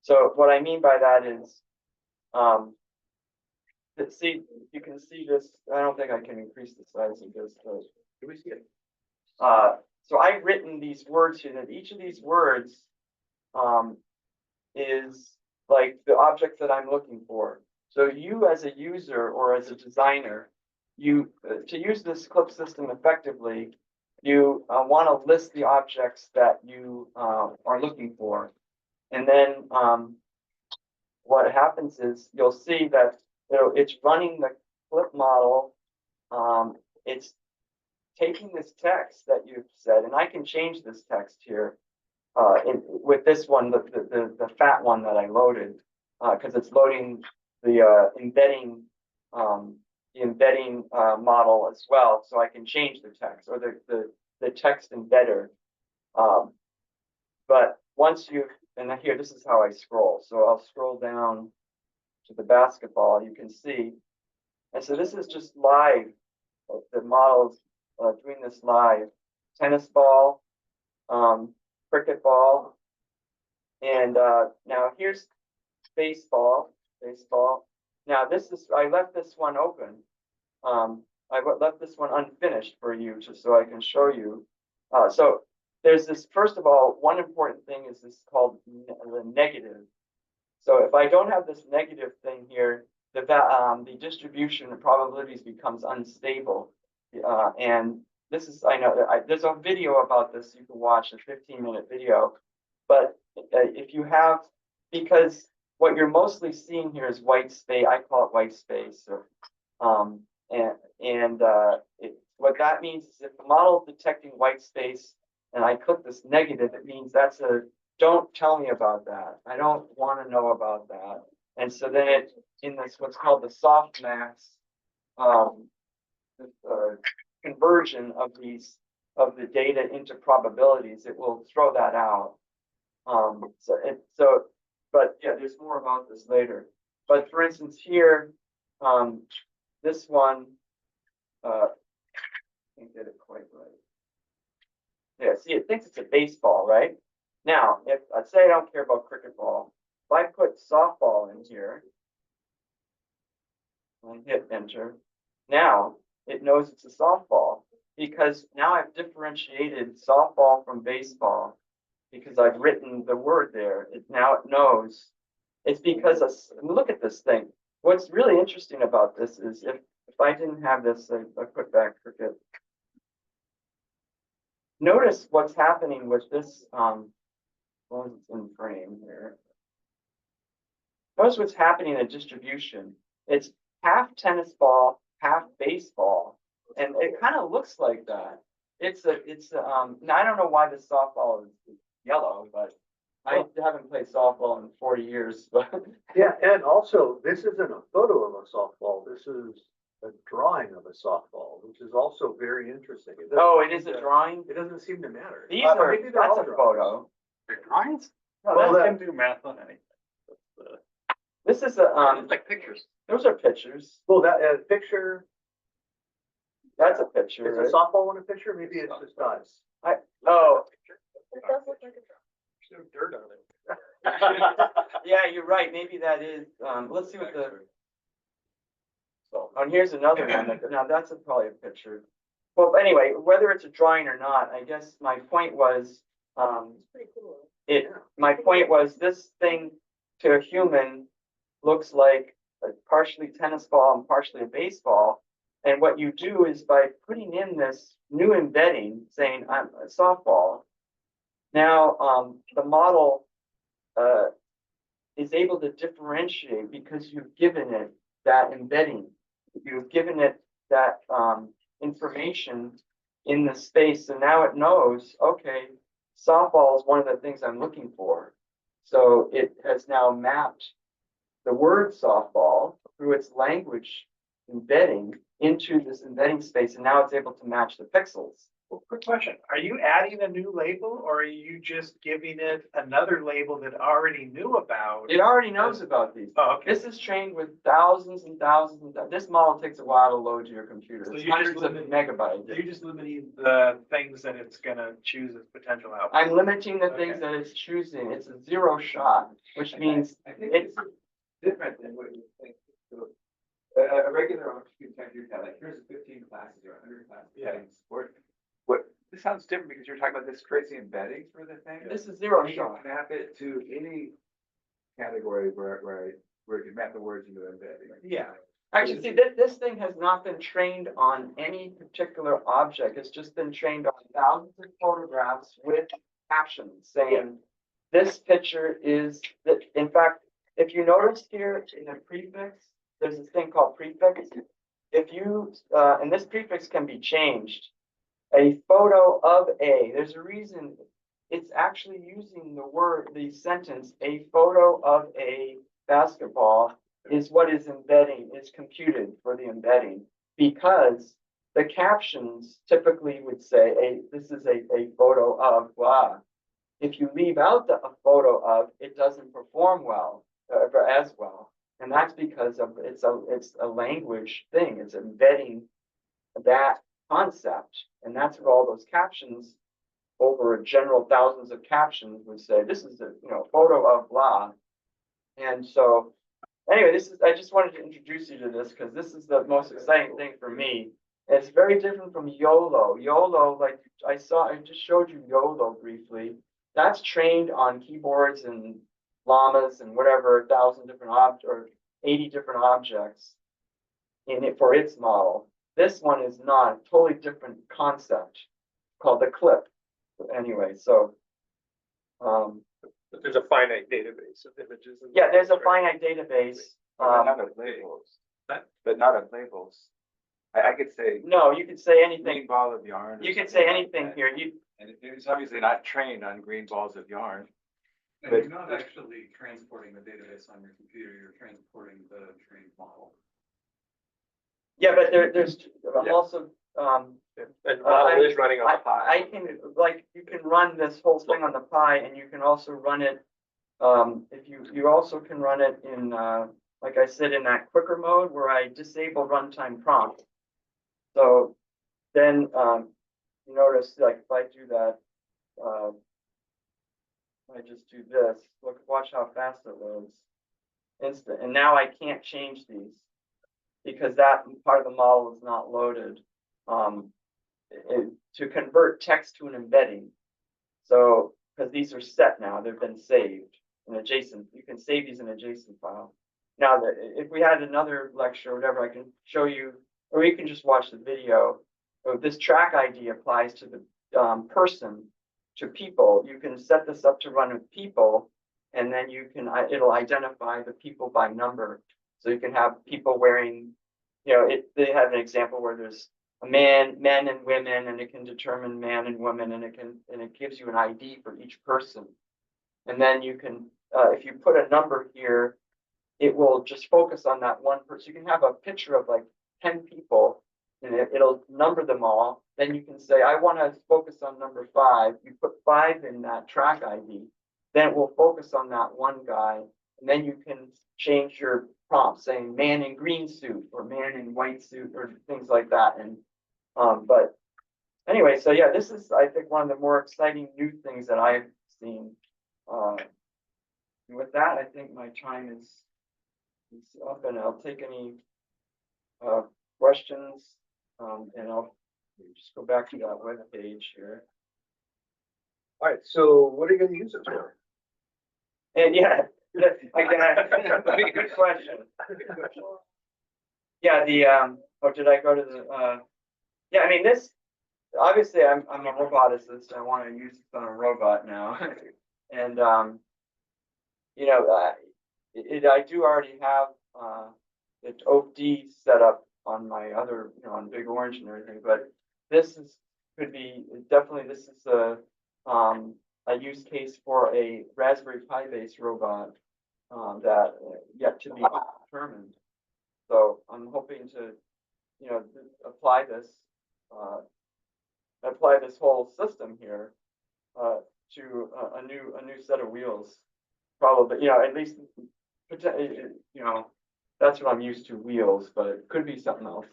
[SPEAKER 2] So what I mean by that is, see, you can see this. I don't think I can increase the size of this, but do we see it? So I've written these words here, that each of these words is like the object that I'm looking for. So you as a user or as a designer, you to use this clip system effectively, you want to list the objects that you are looking for. And then what happens is you'll see that it's running the clip model. It's taking this text that you've said, and I can change this text here with this one, the fat one that I loaded, because it's loading the embedding model as well, so I can change the text or the text embedder. But once you and here, this is how I scroll. So I'll scroll down to the basketball. You can see, and so this is just live. The model's doing this live. Tennis ball, cricket ball, and now here's baseball. Now this is, I left this one open. I left this one unfinished for you just so I can show you. So there's this, first of all, one important thing is this called the negative. So if I don't have this negative thing here, the distribution of probabilities becomes unstable. And this is, I know, there's a video about this you can watch, a 15-minute video. But if you have, because what you're mostly seeing here is white space, I call it white space. Or, what that means is if the model is detecting white space and I click this negative, it means that's a, don't tell me about that. I don't want to know about that. And so then it, in this, what's called the softmax conversion of the data into probabilities, it will throw that out. But yeah, there's more about this later. But for instance, here, this one, can't get it quite right. Yeah, see, it thinks it's a baseball, right? Now, if let's say I don't care about cricket ball, if I put softball in here and hit enter, now it knows it's a softball because now I've differentiated softball from baseball because I've written the word there. Now it knows. It's because look at this thing. What's really interesting about this is if I didn't have this, I put back cricket. Notice what's happening with this, well, it's in frame here. Notice what's happening in the distribution. It's half tennis ball, half baseball. And it kind of looks like that. Now I don't know why the softball is yellow, but I haven't played softball in 40 years. But
[SPEAKER 6] Yeah, and also, this isn't a photo of a softball, this is a drawing of a softball, which is also very interesting.
[SPEAKER 2] oh, it is a drawing?
[SPEAKER 6] It doesn't seem to matter.
[SPEAKER 2] These are,
[SPEAKER 6] Maybe they're
[SPEAKER 2] that's
[SPEAKER 6] all
[SPEAKER 2] a
[SPEAKER 6] drawings.
[SPEAKER 2] photo.
[SPEAKER 1] They're drawings?
[SPEAKER 2] No,
[SPEAKER 6] Well,
[SPEAKER 2] that's-
[SPEAKER 4] Can do math on anything.
[SPEAKER 2] this is a,
[SPEAKER 1] It's like pictures.
[SPEAKER 2] those are pictures.
[SPEAKER 6] Well, that picture,
[SPEAKER 2] That's a picture,
[SPEAKER 6] is
[SPEAKER 2] right?
[SPEAKER 6] a softball in a picture? Maybe it's just us.
[SPEAKER 2] Oh,
[SPEAKER 5] It does look like a drawing.
[SPEAKER 4] There's no dirt on it.
[SPEAKER 2] yeah, you're right. Maybe that is, let's see what the, and here's another one. Now that's probably a picture. Well, anyway, whether it's a drawing or not, I guess my point was,
[SPEAKER 5] It's pretty cool.
[SPEAKER 2] my point was this thing to a human looks like a partially tennis ball and partially a baseball. And what you do is by putting in this new embedding saying I'm a softball. Now, the model, is able to differentiate because you've given it that embedding. You've given it that, information in the space. And now it knows, okay, softball is one of the things I'm looking for. So it has now mapped the word softball through its language embedding into this embedding space. And now it's able to match the pixels.
[SPEAKER 3] Well, quick question. Are you adding a new label or are you just giving it another label that already knew about?
[SPEAKER 2] It already knows about these.
[SPEAKER 3] Oh, okay.
[SPEAKER 2] This is trained with thousands and thousands this model takes a while to load to your computer.
[SPEAKER 3] So
[SPEAKER 2] It's
[SPEAKER 3] you're just
[SPEAKER 2] hundreds of
[SPEAKER 3] limiting-
[SPEAKER 2] megabytes.
[SPEAKER 3] You're just limiting the things that it's gonna choose as potential outputs.
[SPEAKER 2] I'm limiting the things
[SPEAKER 3] Okay.
[SPEAKER 2] that it's choosing. It's a zero shot, which means
[SPEAKER 7] I think
[SPEAKER 2] it's
[SPEAKER 7] it's different than what you think. So, a regular architecture test, like here's 15 classes or 100 classes.
[SPEAKER 3] Yeah.
[SPEAKER 7] Support. What, this sounds different because you're talking about this crazy embedding for the thing.
[SPEAKER 2] this is zero
[SPEAKER 7] You
[SPEAKER 2] shot.
[SPEAKER 7] can map it to any category where you can map the words into embedding.
[SPEAKER 3] Yeah.
[SPEAKER 2] Actually, see, this thing has not been trained on any particular object. It's just been trained on thousands of photographs with captions saying, this picture is, that. In fact, if you notice here in the prefix, there's this thing called prefix. If you, and this prefix can be changed, a photo of a, there's a reason it's actually using the word, the sentence, a photo of a basketball is what is embedding, is computed for the embedding, because the captions typically would say, this is a photo of blah. If you leave out a photo of, it doesn't perform well, as well. And that's because of it's a language thing. It's embedding that concept. And that's what all those captions over a general thousands of captions would say, this is a photo of blah. And so anyway, I just wanted to introduce you to this because this is the most exciting thing for me. It's very different from YOLO. YOLO, like I just showed you YOLO briefly. That's trained on keyboards and llamas and whatever, 1,000 different or 80 different objects in it for its model. This one is not, a totally different concept called the clip. Anyway, so,
[SPEAKER 4] But there's a finite database of images.
[SPEAKER 2] yeah, there's a finite database.
[SPEAKER 7] But not of labels, but not of labels. I could say
[SPEAKER 2] No, you could say anything.
[SPEAKER 7] green ball of yarn. or
[SPEAKER 2] You could
[SPEAKER 7] something
[SPEAKER 2] say
[SPEAKER 7] like
[SPEAKER 2] anything
[SPEAKER 7] that.
[SPEAKER 2] here.
[SPEAKER 7] And it's obviously not trained on green balls of yarn.
[SPEAKER 8] And
[SPEAKER 7] But-
[SPEAKER 8] you're not actually transporting the database on your computer, you're transporting the trained model.
[SPEAKER 2] Yeah, but there's also,
[SPEAKER 4] And model is running on
[SPEAKER 2] I
[SPEAKER 4] the Pi.
[SPEAKER 2] can, like, you can run this whole thing on the Pi, and you can also run it, if you also can run it in, like I said, in that quicker mode where I disable runtime prompt. So then, you notice, like, if I do that, I just do this, look, watch how fast it loads. Instant, and now I can't change these because that part of the model is not loaded. To convert text to an embedding. So, because these are set now, they've been saved in adjacent, you can save these in a JSON file. Now, if we had another lecture or whatever, I can show you, or you can just watch the video. So this track ID applies to the person, to people. You can set this up to run with people, and then you can, it'll identify the people by number. So you can have people wearing, they have an example where there's a men and women, and it can determine man and woman, and it gives you an ID for each person. And then you can, if you put a number here, it will just focus on that one person. You can have a picture of like 10 people, and it'll number them all. Then you can say, I want to focus on number 5. You put 5 in that track ID, then it will focus on that one guy. And then you can change your prompt saying man in green suit or man in white suit or things like that. And but anyway, so yeah, this is, I think, one of the more exciting new things that I've seen. And with that, I think my time is up, and I'll take any questions, and I'll just go back to that web page here.
[SPEAKER 6] All right, so what are you gonna use it for?
[SPEAKER 2] And yeah, good question. Yeah, oh, did I go to the, yeah, I mean, this, obviously, I'm a roboticist. I want to use it on a robot now. And, I do already have, the OFD set up on my other, on Big Orange and everything, but this could be, definitely, this is a use case for a Raspberry Pi based robot, that yet to be determined. So I'm hoping to, apply this whole system here to a new set of wheels. Probably, at least, that's what I'm used to, wheels, but it could be something else.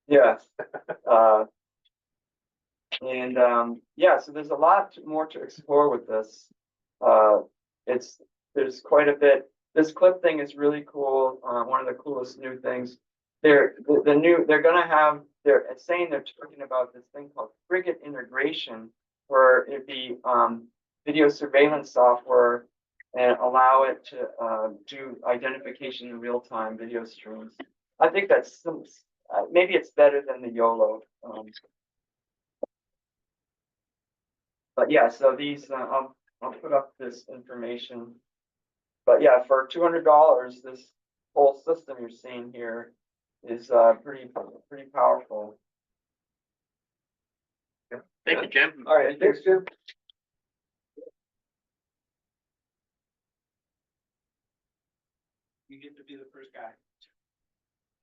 [SPEAKER 2] Yeah. So there's a lot more to explore with this. There's quite a bit. This clip thing is really cool. One of the coolest new things. They're saying they're talking about this thing called frigate integration, where it'd be video surveillance software and allow it to do identification in real time video streams. I think that's maybe it's better than the YOLO. But yeah, so these I'll put up this information. But yeah, for $200, this whole system you're seeing here is pretty powerful.
[SPEAKER 1] Thank you, Jim.
[SPEAKER 2] All right,
[SPEAKER 6] Thanks, Jim.
[SPEAKER 3] You get to be the first guy.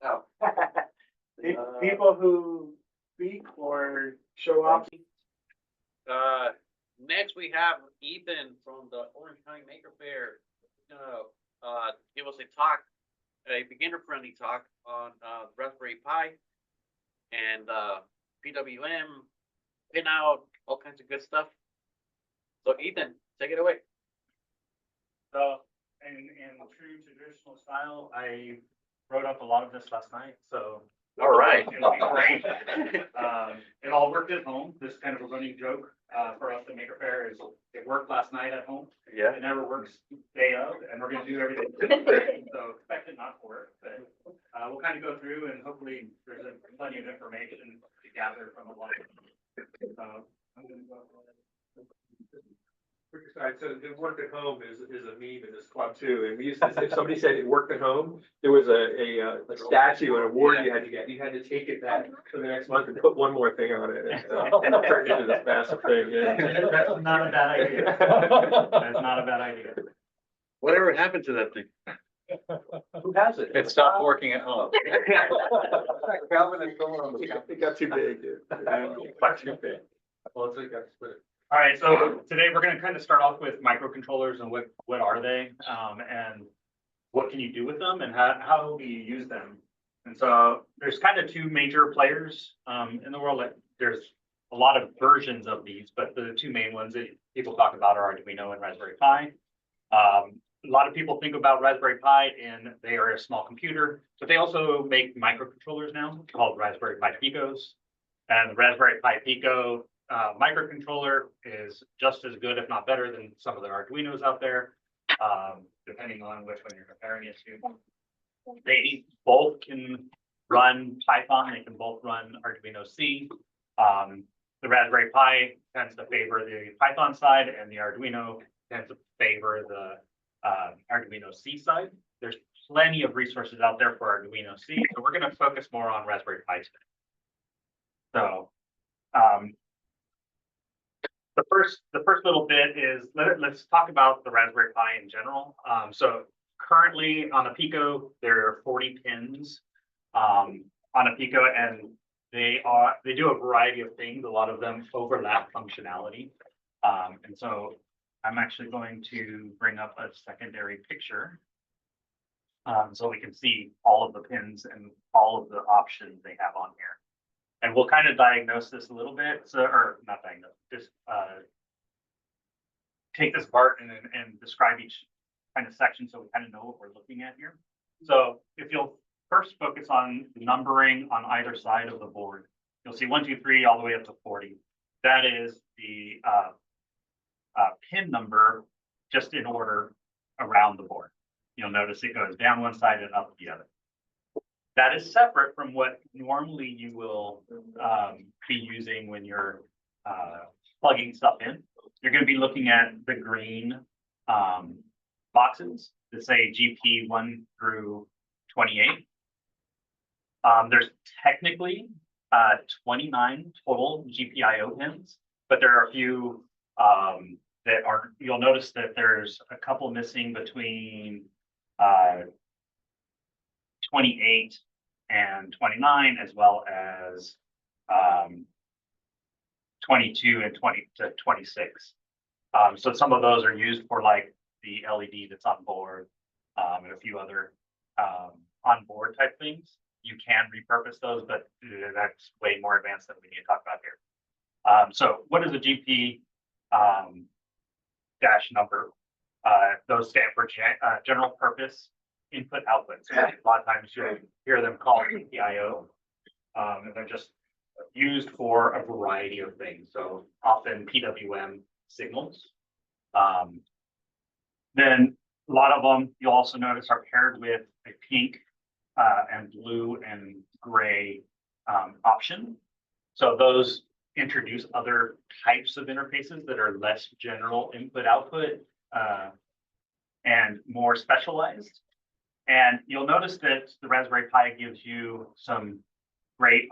[SPEAKER 2] Oh.
[SPEAKER 3] People who speak or show off.
[SPEAKER 1] Next we have Ethan from the Orange County Maker Fair. He's gonna give us a beginner-friendly talk on Raspberry Pi and PWM, pinout, all kinds of good stuff. So Ethan, take it away.
[SPEAKER 9] So, in true traditional style, I wrote up a lot of this last night. So
[SPEAKER 1] All right.
[SPEAKER 8] It'll be great. It all worked at home. This is kind of a running joke, for us at Maker Faire is it worked last night at home.
[SPEAKER 1] Yeah.
[SPEAKER 8] It never works day of, and we're gonna do everything. So expect it not to work, but, we'll kind of go through and hopefully there's plenty of information to gather from a lot of. I'm gonna go.
[SPEAKER 4] Quick aside, so the work at home is a meme in this club too, and we used to, if somebody said it worked at home, there was a statue, an award you had to get, you had to take it back for the next month and put one more thing on it, and turn it into this massive thing, yeah.
[SPEAKER 8] That's not a bad idea. That's not a bad idea.
[SPEAKER 1] Whatever happened to that thing?
[SPEAKER 6] Who has it?
[SPEAKER 1] It stopped working at home.
[SPEAKER 7] Calvin and Phil on the.
[SPEAKER 4] It got too big, dude. Got too big.
[SPEAKER 7] Well, it's like got split.
[SPEAKER 8] All right, so today we're gonna kind of start off with microcontrollers and what are they? And what can you do with them and how do you use them? And so there's kind of two major players in the world. Like there's a lot of versions of these, but the two main ones that people talk about are Arduino and Raspberry Pi. A lot of people think about Raspberry Pi and they are a small computer, but they also make microcontrollers now called Raspberry Pi Picos. And the Raspberry Pi Pico microcontroller is just as good, if not better, than some of the Arduinos out there, depending on which one you're comparing it to. They both can run Python. They can both run Arduino C. The Raspberry Pi tends to favor the Python side, and the Arduino tends to favor the Arduino C side. There's plenty of resources out there for Arduino C, so we're going to focus more on Raspberry Pi today. So the first little bit is let's talk about the Raspberry Pi in general. So currently on a Pico, there are 40 pins on a Pico, and they do a variety of things. A lot of them overlap functionality. And so I'm actually going to bring up a secondary picture so we can see all of the pins and all of the options they have on here. And we'll kind of diagnose this a little bit, so, or not diagnose, just take this apart and describe each kind of section so we kind of know what we're looking at here. So if you'll first focus on the numbering on either side of the board, you'll see 1, 2, 3 all the way up to 40. That is the pin number just in order around the board. You'll notice it goes down one side and up the other. That is separate from what normally you will be using when you're plugging stuff in. You're going to be looking at the green boxes that say GP 1 through 28. There's technically 29 total GPIO pins, but there are a few that are, you'll notice that there's a couple missing between 28 and 29, as well as 22 and 20 to 26. So some of those are used for like the LED that's on board and a few other on board type things. You can repurpose those, but that's way more advanced than we need to talk about here. So what is a GP dash number? Those stand for general purpose input output. So a lot of times you'll hear them called GPIO, and they're just used for a variety of things. So often PWM signals. Then a lot of them you'll also notice are paired with a pink and blue and gray option. So those introduce other types of interfaces that are less general input output and more specialized. And you'll notice that the Raspberry Pi gives you some great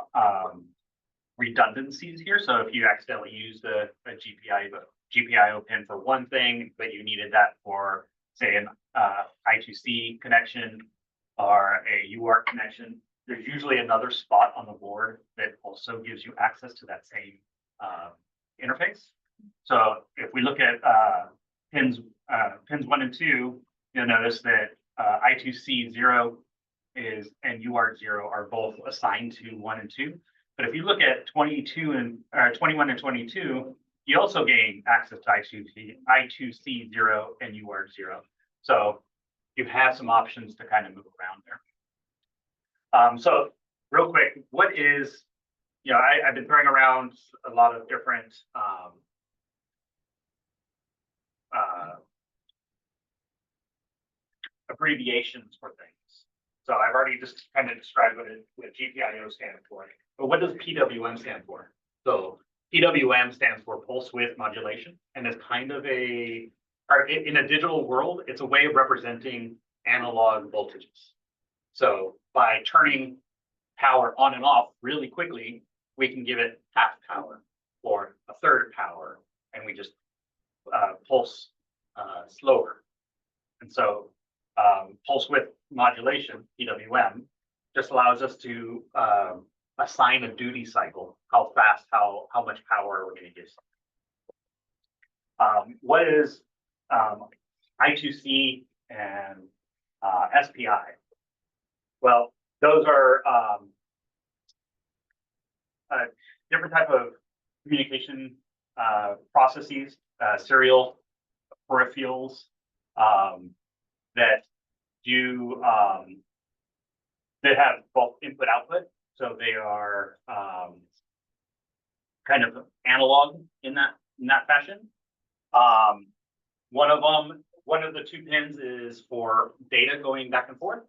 [SPEAKER 8] redundancies here. So if you accidentally used a GPIO pin for one thing, but you needed that for, say, an I2C connection or a UART connection, there's usually another spot on the board that also gives you access to that same interface. So if we look at pins 1 and 2, you'll notice that I2C 0 is and UART 0 are both assigned to 1 and 2. But if you look at 21 and 22, you also gain access to I2C 0 and UART 0. So you have some options to kind of move around there. So real quick, what is, I've been throwing around a lot of different, abbreviations for things. So I've already just kind of described what GPIO stands for, but what does PWM stand for? So PWM stands for pulse width modulation, and it's kind of in a digital world, it's a way of representing analog voltages. So by turning power on and off really quickly, we can give it half power or a third power, and we just pulse slower. And so pulse width modulation, PWM, just allows us to assign a duty cycle, how fast, how much power we're going to give something. What is I2C and SPI? Well, those are different type of communication processes, serial peripherals that do that have both input output. So they are kind of analog in that fashion. One of the two pins is for data going back and forth.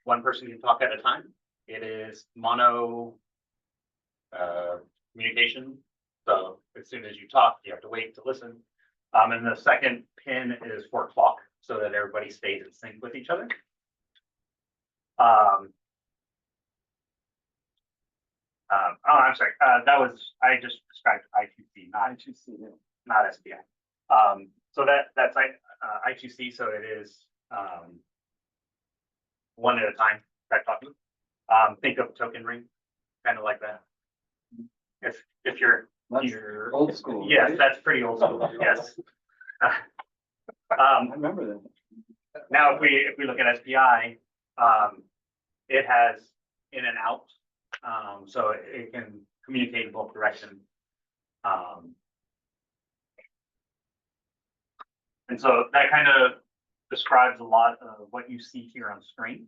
[SPEAKER 8] One person can talk at a time. It is mono communication. So as soon as you talk, you have to wait to listen. And the second pin is for clock, so that everybody stays in sync with each other. I'm sorry. I just described I2C, not SPI. So that's I2C. So it is one at a time. That talking. Think of token ring, kind of like that. If you're
[SPEAKER 2] old school.
[SPEAKER 8] Yes,
[SPEAKER 2] right?
[SPEAKER 8] that's pretty old school. Yes.
[SPEAKER 2] I remember that.
[SPEAKER 8] Now, if we look at SPI, it has in and out, so it can communicate in both directions. And so that kind of describes a lot of what you see here on screen.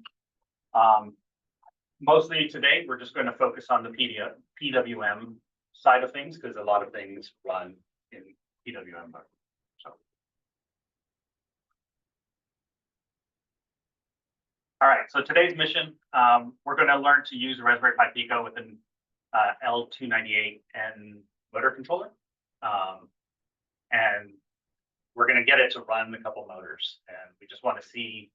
[SPEAKER 8] Mostly today, we're just going to focus on the PWM side of things because a lot of things run in PWM mode. All right, so today's mission, we're going to learn to use a Raspberry Pi Pico with an L298N motor controller. And we're going to get it to run a couple motors. And we just want to see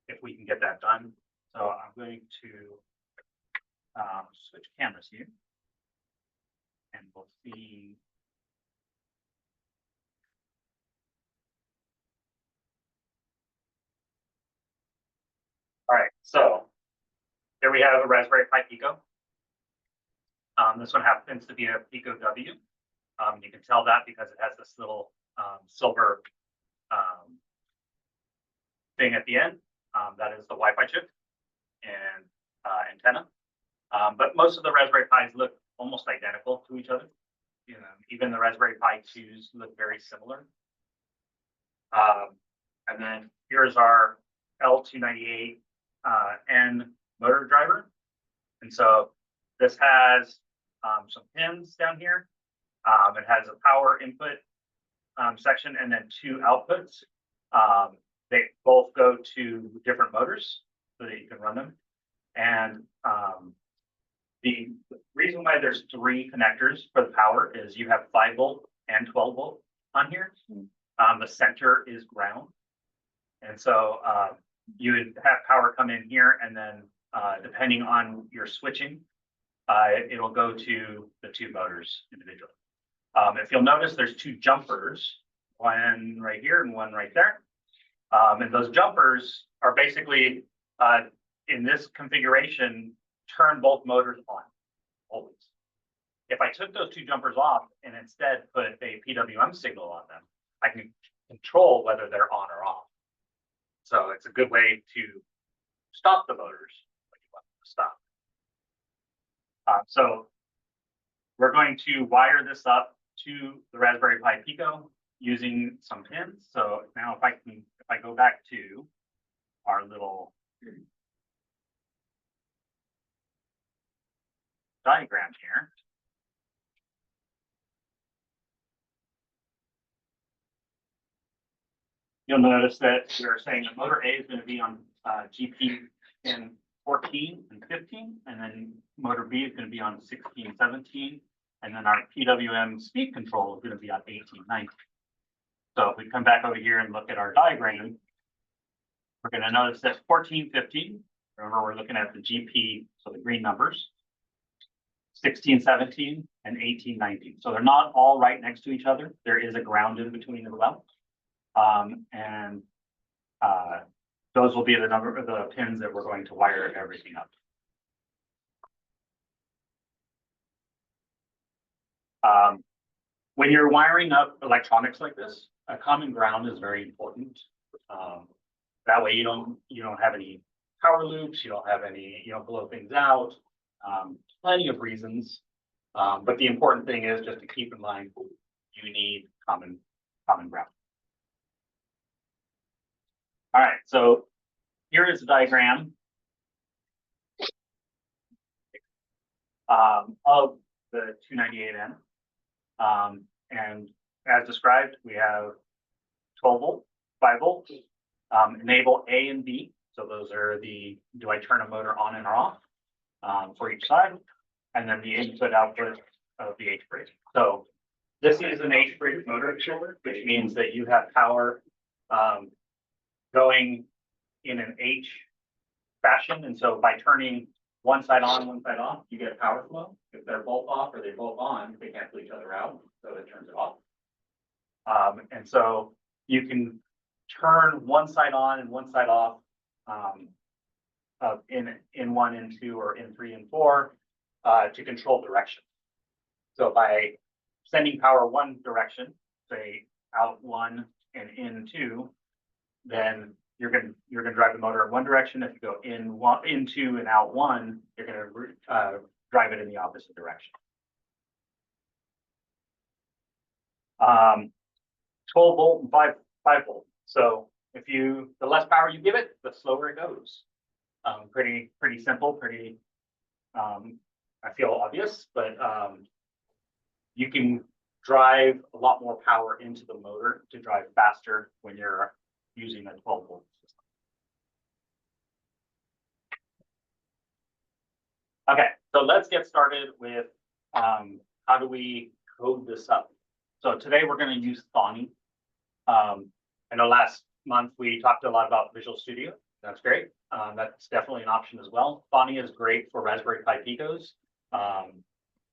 [SPEAKER 8] if we can get that done. So I'm going to switch cameras here. And we'll see. All right, so here we have a Raspberry Pi Pico. This one happens to be a Pico W. You can tell that because it has this little silver thing at the end. That is the Wi-Fi chip and antenna. But most of the Raspberry Pis look almost identical to each other. Even the Raspberry Pi 2s look very similar. And then here's our L298N motor driver. And so this has some pins down here. It has a power input section and then two outputs. They both go to different motors so that you can run them. And the reason why there's three connectors for the power is you have 5-volt and 12-volt on here. The center is ground. And so you would have power come in here, and then depending on your switching, it'll go to the two motors individually. If you'll notice, there's two jumpers, one right here and one right there. And those jumpers are basically, in this configuration, turn both motors on, always. If I took those two jumpers off and instead put a PWM signal on them, I can control whether they're on or off. So it's a good way to stop the motors when you want them to stop. So we're going to wire this up to the Raspberry Pi Pico using some pins. So now if I go back to our little diagram here. You'll notice that we're saying that motor A is going to be on GP in 14 and 15, and then motor B is going to be on 16, 17, and then our PWM speed control is going to be on 18, 19. So if we come back over here and look at our diagram, we're going to notice that 14, 15, remember we're looking at the GP, so the green numbers, 16, 17, and 18, 19. So they're not all right next to each other. There is a ground in between as well. Those will be the number of the pins that we're going to wire everything up. When you're wiring up electronics like this, a common ground is very important. That way you don't have any power loops, you don't have any, you don't blow things out. Plenty of reasons. But the important thing is just to keep in mind you need common ground. All right, so here is a diagram of the 298N. And as described, we have 12 volt, 5 volt, enable A and B. So those are the, do I turn a motor on and off for each side? And then the input output of the H bridge. So this is an H bridge motor, which means that you have power going in an H fashion. And so by turning one side on, one side off, you get power flow. If they're both off or they're both on, they cancel each other out. So it turns it off. And so you can turn one side on and one side off in 1, in 2, or in 3 and 4 to control direction. So by sending power one direction, say out 1 and in 2, then you're gonna drive the motor in one direction. If you go in 2 and out 1, you're gonna drive it in the opposite direction. 12 volt and 5 volt. So if the less power you give it, the slower it goes. Pretty simple, pretty I feel obvious, but you can drive a lot more power into the motor to drive faster when you're using a 12 volt system. Okay, so let's get started with how do we code this up. So today we're going to use Thonny. I know last month we talked a lot about Visual Studio. That's great. That's definitely an option as well. Thonny is great for Raspberry Pi Picos.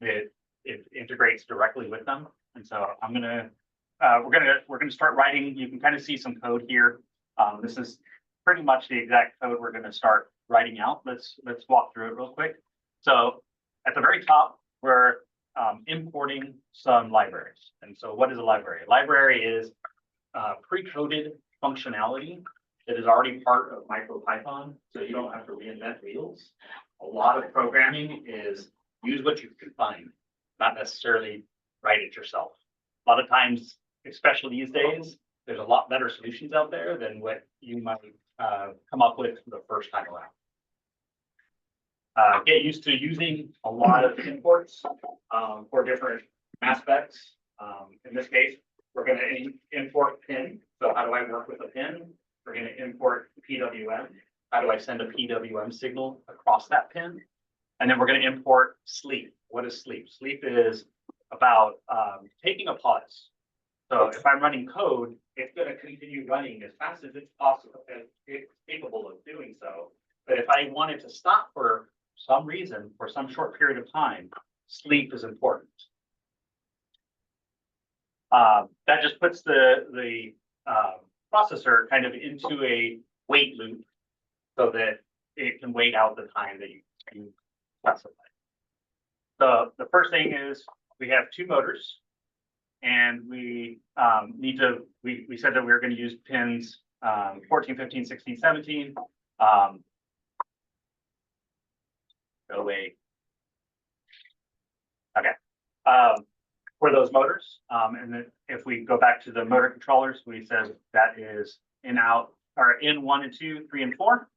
[SPEAKER 8] It integrates directly with them, and so we're gonna start writing. You can kind of see some code here. This is pretty much the exact code we're going to start writing out. Let's walk through it real quick. So at the very top, we're importing some libraries. And so what is a library? A library is pre-coded functionality that is already part of MicroPython, so you don't have to reinvent wheels. A lot of programming is use what you can find, not necessarily write it yourself. A lot of times, especially these days, there's a lot better solutions out there than what you might come up with the first time around. Get used to using a lot of imports for different aspects. In this case, we're going to import pin. So how do I work with a pin? We're going to import PWM. How do I send a PWM signal across that pin? And then we're going to import sleep. What is sleep? Sleep is about taking a pause. So if I'm running code, it's going to continue running as fast as it's possible, as it's capable of doing so. But if I want it to stop for some reason, for some short period of time, sleep is important. That just puts the processor kind of into a wait loop so that it can wait out the time that you specify. So the first thing is we have two motors, and we we said that we were going to use pins 14, 15, 16, 17. Go away. Okay. For those motors, and then if we go back to the motor controllers, we said that is in, out, or in 1 and 2, 3 and 4.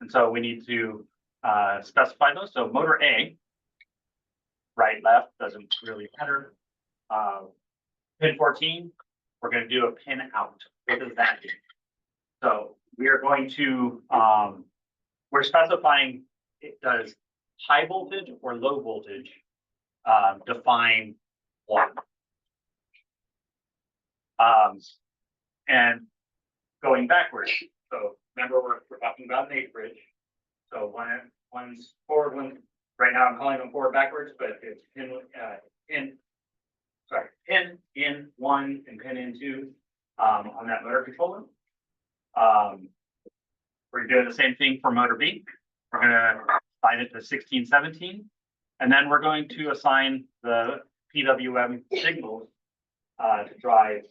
[SPEAKER 8] And so we need to specify those. So motor A right, left, doesn't really matter. Pin 14, we're gonna do a pin out. What does that mean? So we are going to, we're specifying, it does high voltage or low voltage define what? And going backwards, so remember we're talking about an 8 bridge. So one's forward, one, right now I'm calling them forward backwards, but it's pin in 1 and pin in 2 on that motor controller. We're doing the same thing for motor B. We're gonna assign it to 16, 17, and then we're going to assign the PWM signals to drive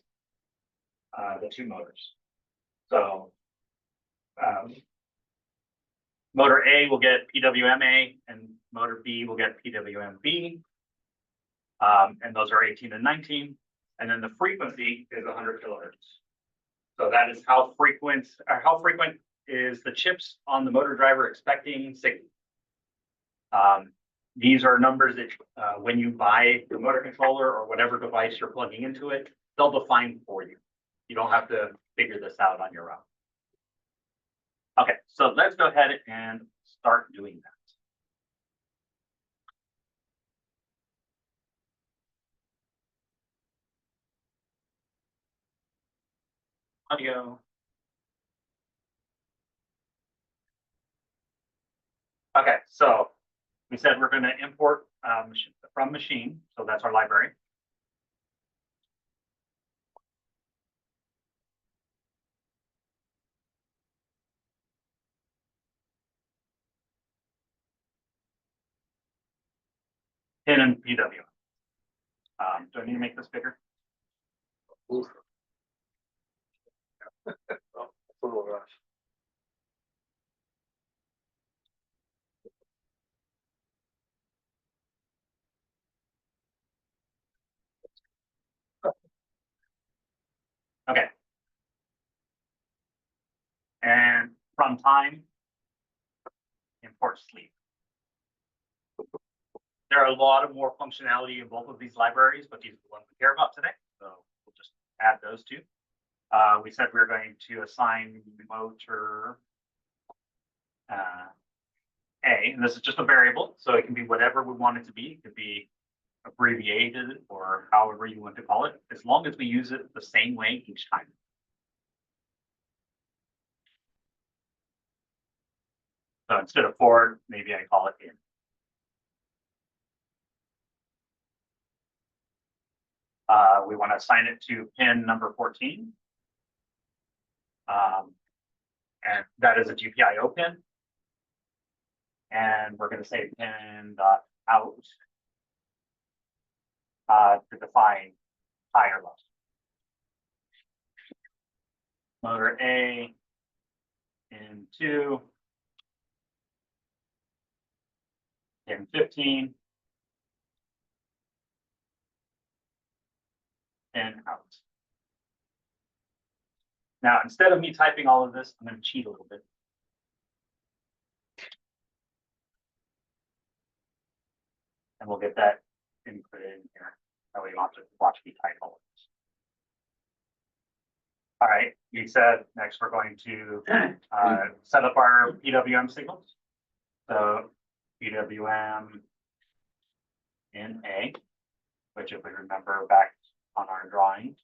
[SPEAKER 8] the 2 motors. So motor A will get PWMA and motor B will get PWMB. And those are 18 and 19. And then the frequency is 100 kilohertz. So that is how frequent is the chips on the motor driver expecting signal. These are numbers that when you buy the motor controller or whatever device you're plugging into it, they'll define for you. You don't have to figure this out on your own. Okay, so let's go ahead and start doing that. Audio. Okay, so we said we're going to import from machine, so that's our library. Pin and PWM. Do I need to make this bigger?
[SPEAKER 6] Oh, it's a little rush.
[SPEAKER 8] Okay. And from time, import sleep. There are a lot of more functionality in both of these libraries, but these are the ones we care about today. So we'll just add those two. We said we were going to assign motor A, and this is just a variable, so it can be whatever we want it to be. It could be abbreviated or however you want to call it, as long as we use it the same way each time. So instead of forward, maybe I call it in. We want to assign it to pin number 14. And that is a GPIO pin. And we're going to say pin dot out to define higher level. Motor A in 2, pin 15, and out. Now, instead of me typing all of this, I'm going to cheat a little bit. And we'll get that inputted in here. That way you don't have to watch me type all of this. All right, you said next we're going to set up our PWM signals. So PWM in A, which if we remember back on our drawing,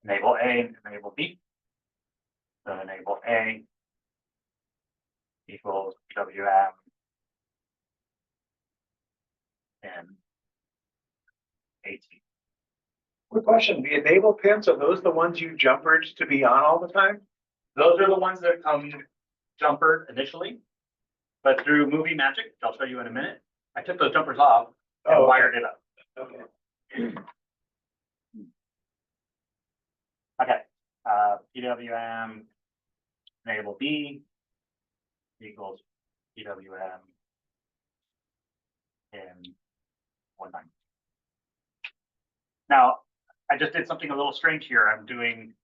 [SPEAKER 8] enable A, enable B. So enable A equals PWM in 18.
[SPEAKER 3] Quick question, the enable pins, are those the ones you jumpered to be on all the time?
[SPEAKER 8] Those are the ones that come jumpered initially, but through movie magic, which I'll show you in a minute, I took those jumpers off and
[SPEAKER 3] Oh, okay.
[SPEAKER 8] wired it up.
[SPEAKER 3] Okay.
[SPEAKER 8] Okay, PWM enable B equals PWM in 190. Now, I just did something a little strange here. I'm doing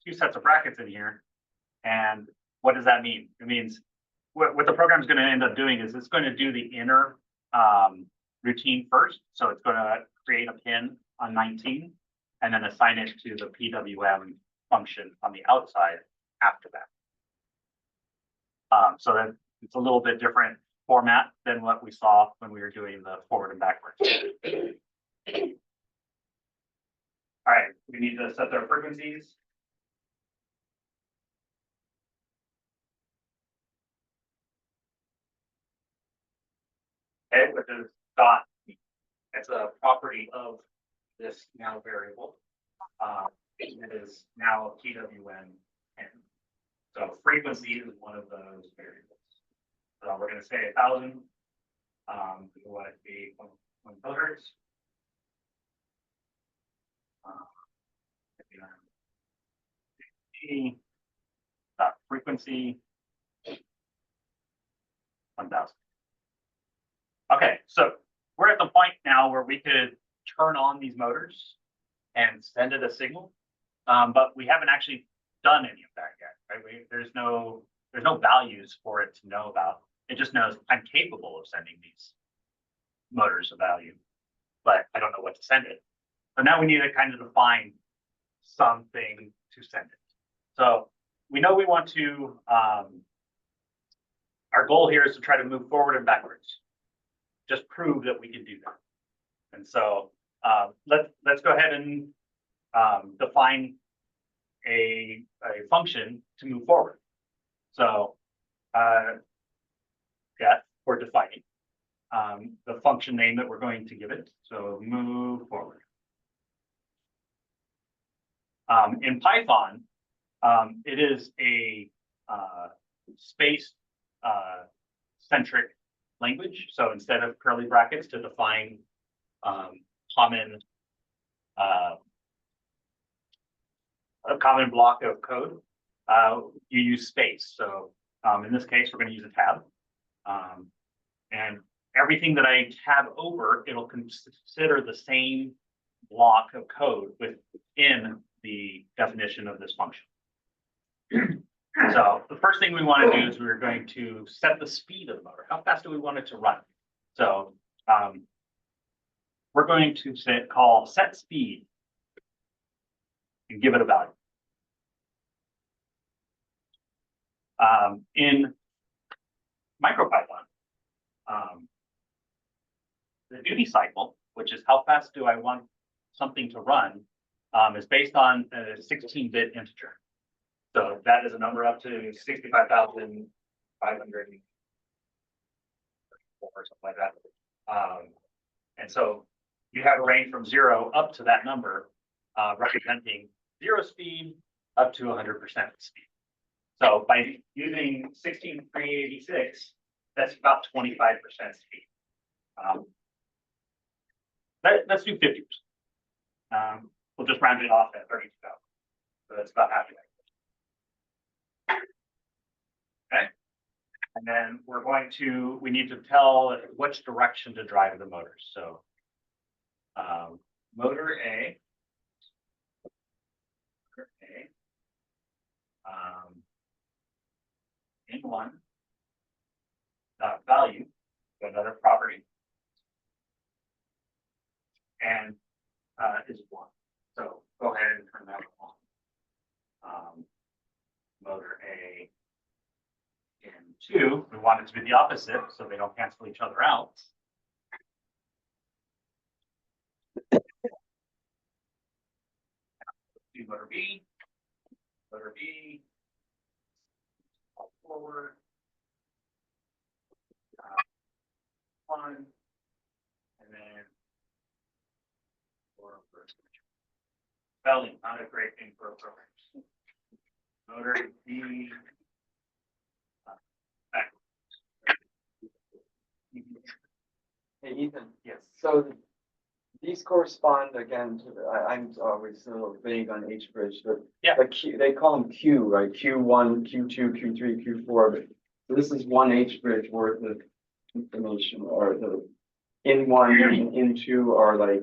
[SPEAKER 8] 2 sets of brackets in here. And what does that mean? It means what the program's gonna end up doing is it's gonna do the inner, routine first. So it's gonna create a pin on 19 and then assign it to the PWM function on the outside after that. So that it's a little bit different format than what we saw when we were doing the forward and backwards. All right, we need to set their frequencies. Okay, which is dot. It's a property of this now variable. It is now a PWM pin. So frequency is one of those variables. So we're going to say 1,000. We want it to be 1 kilohertz. Frequency 1,000. Okay, so we're at the point now where we could turn on these motors and send it a signal, but we haven't actually done any of that yet, right? There's no values for it to know about. It just knows I'm capable of sending these motors a value, but I don't know what to send it. So now we need to kind of define something to send it. So we know we want to, our goal here is to try to move forward and backwards. Just prove that we can do that. And so let's go ahead and define a function to move forward. So yeah, we're defining the function name that we're going to give it. So move forward. In Python, it is a space centric language. So instead of curly brackets to define common a common block of code, you use space. So in this case, we're going to use a tab. And everything that I tab over, it'll consider the same block of code within the definition of this function. So the first thing we want to do is we're going to set the speed of the motor. How fast do we want it to run? So we're going to call set speed and give it a value. In MicroPython, the duty cycle, which is how fast do I want something to run, is based on a 16-bit integer. So that is a number up to 65,500 or something like that. And so you have a range from 0 up to that number, representing 0 speed up to 100% speed. So by using 16,386, that's about 25% speed. Let's do 50%. We'll just round it off at 32,000. So that's about half of that. Okay. And then we need to tell which direction to drive the motor. So motor A, in one value, another property, and is 1. So go ahead and turn that on. Motor A in 2, we want it to be the opposite so they don't cancel each other out. Do motor B, forward, 1, and then spelling, not a great thing for a program. Motor B,
[SPEAKER 2] Hey, Ethan.
[SPEAKER 8] yes.
[SPEAKER 2] So these correspond again to, I'm always a little vague on H-bridge, but
[SPEAKER 8] Yeah.
[SPEAKER 2] like they call them Q, right? Q1, Q2, Q3, Q4, but this is one H-bridge worth of information, or the in 1 and in 2 are like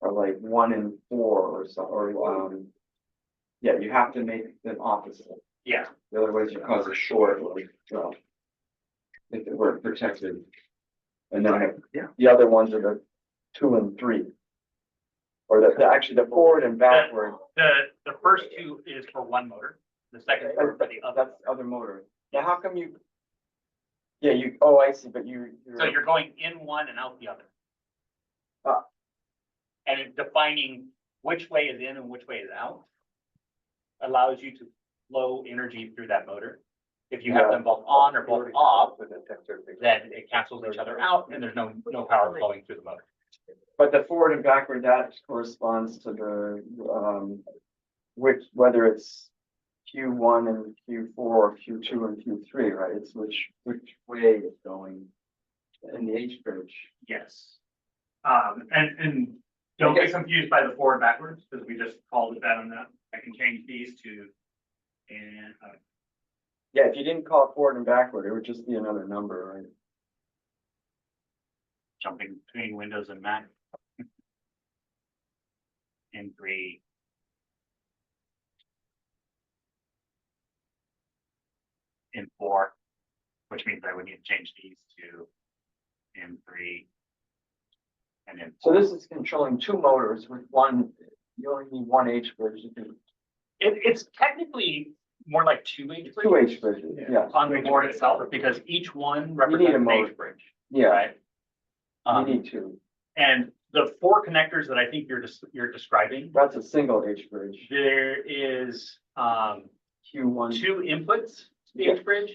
[SPEAKER 2] 1 and 4 or so, or yeah, you have to make them opposite.
[SPEAKER 8] Yeah.
[SPEAKER 2] Otherwise you cause a short, like, well, if it were protected. And then the other ones are the 2 and 3. Or actually the forward and backward,
[SPEAKER 8] The first two is for one motor, the second for the other.
[SPEAKER 2] that's other motor. Now, how come you? Yeah, oh, I see, but
[SPEAKER 8] So you're going in one and out the other.
[SPEAKER 2] Ah.
[SPEAKER 8] And defining which way is in and which way is out allows you to flow energy through that motor. If you have
[SPEAKER 2] Yeah.
[SPEAKER 8] them both on or both off,
[SPEAKER 6] With the tensor thing.
[SPEAKER 8] then it cancels each other out and there's no power flowing through the motor.
[SPEAKER 2] But the forward and backward, that corresponds to the, whether it's Q1 and Q4 or Q2 and Q3, right? It's which way it's going in the H bridge.
[SPEAKER 8] Yes. And don't get confused by the forward and backwards, because we just called it that on that. I can change these to, and,
[SPEAKER 2] Yeah, if you didn't call it forward and backward, it would just be another number, right?
[SPEAKER 8] jumping between Windows and Mac. In 3. In 4, which means I would need to change these to in 3. And then
[SPEAKER 2] So this is controlling 2 motors with one, you only need 1 H bridge.
[SPEAKER 8] it's technically more like 2 H
[SPEAKER 2] 2 H bridges, yeah.
[SPEAKER 8] on the board itself, because each one
[SPEAKER 2] need a
[SPEAKER 8] represents an
[SPEAKER 2] motor.
[SPEAKER 8] H bridge,
[SPEAKER 2] Yeah,
[SPEAKER 8] right?
[SPEAKER 2] you need 2.
[SPEAKER 8] And the 4 connectors that I think you're describing,
[SPEAKER 2] That's a single H bridge.
[SPEAKER 8] there is
[SPEAKER 2] Q1.
[SPEAKER 8] 2 inputs to the
[SPEAKER 2] Yeah.
[SPEAKER 8] H bridge.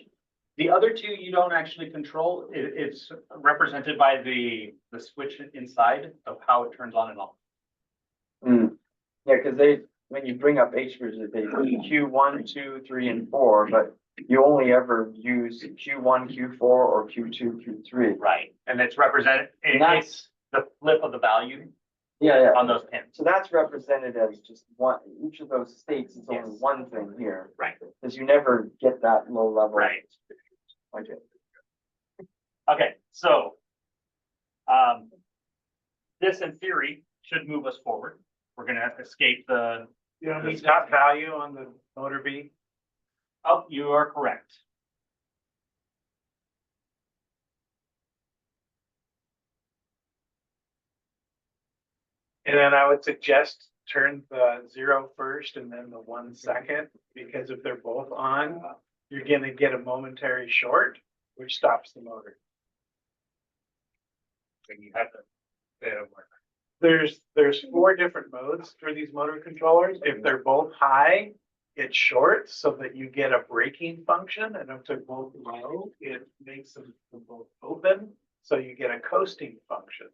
[SPEAKER 8] The other 2 you don't actually control. It's represented by the switch inside of how it turns on and off.
[SPEAKER 2] Yeah, because when you bring up H bridges, they put Q1, 2, 3, and 4, but you only ever use Q1, Q4, or Q2, Q3.
[SPEAKER 8] Right. And it's represented,
[SPEAKER 2] And that's,
[SPEAKER 8] it's the flip of the value
[SPEAKER 2] yeah.
[SPEAKER 8] on those pins.
[SPEAKER 2] So that's represented as just one, each of those states is only
[SPEAKER 8] Yes.
[SPEAKER 2] one thing here.
[SPEAKER 8] Right.
[SPEAKER 2] Because you never get that low level.
[SPEAKER 8] Right.
[SPEAKER 2] Okay.
[SPEAKER 8] Okay, so this in theory should move us forward. We're gonna escape the,
[SPEAKER 3] You don't need dot value on the motor B.
[SPEAKER 8] oh, you are correct.
[SPEAKER 3] And then I would suggest turn the 0 first and then the 1 second, because if they're both on, you're gonna get a momentary short, which stops the motor.
[SPEAKER 8] So you have to bit of work.
[SPEAKER 3] There's 4 different modes for these motor controllers. If they're both high, it shorts so that you get a braking function, and if they're both low, it makes them both open, so you get a coasting function.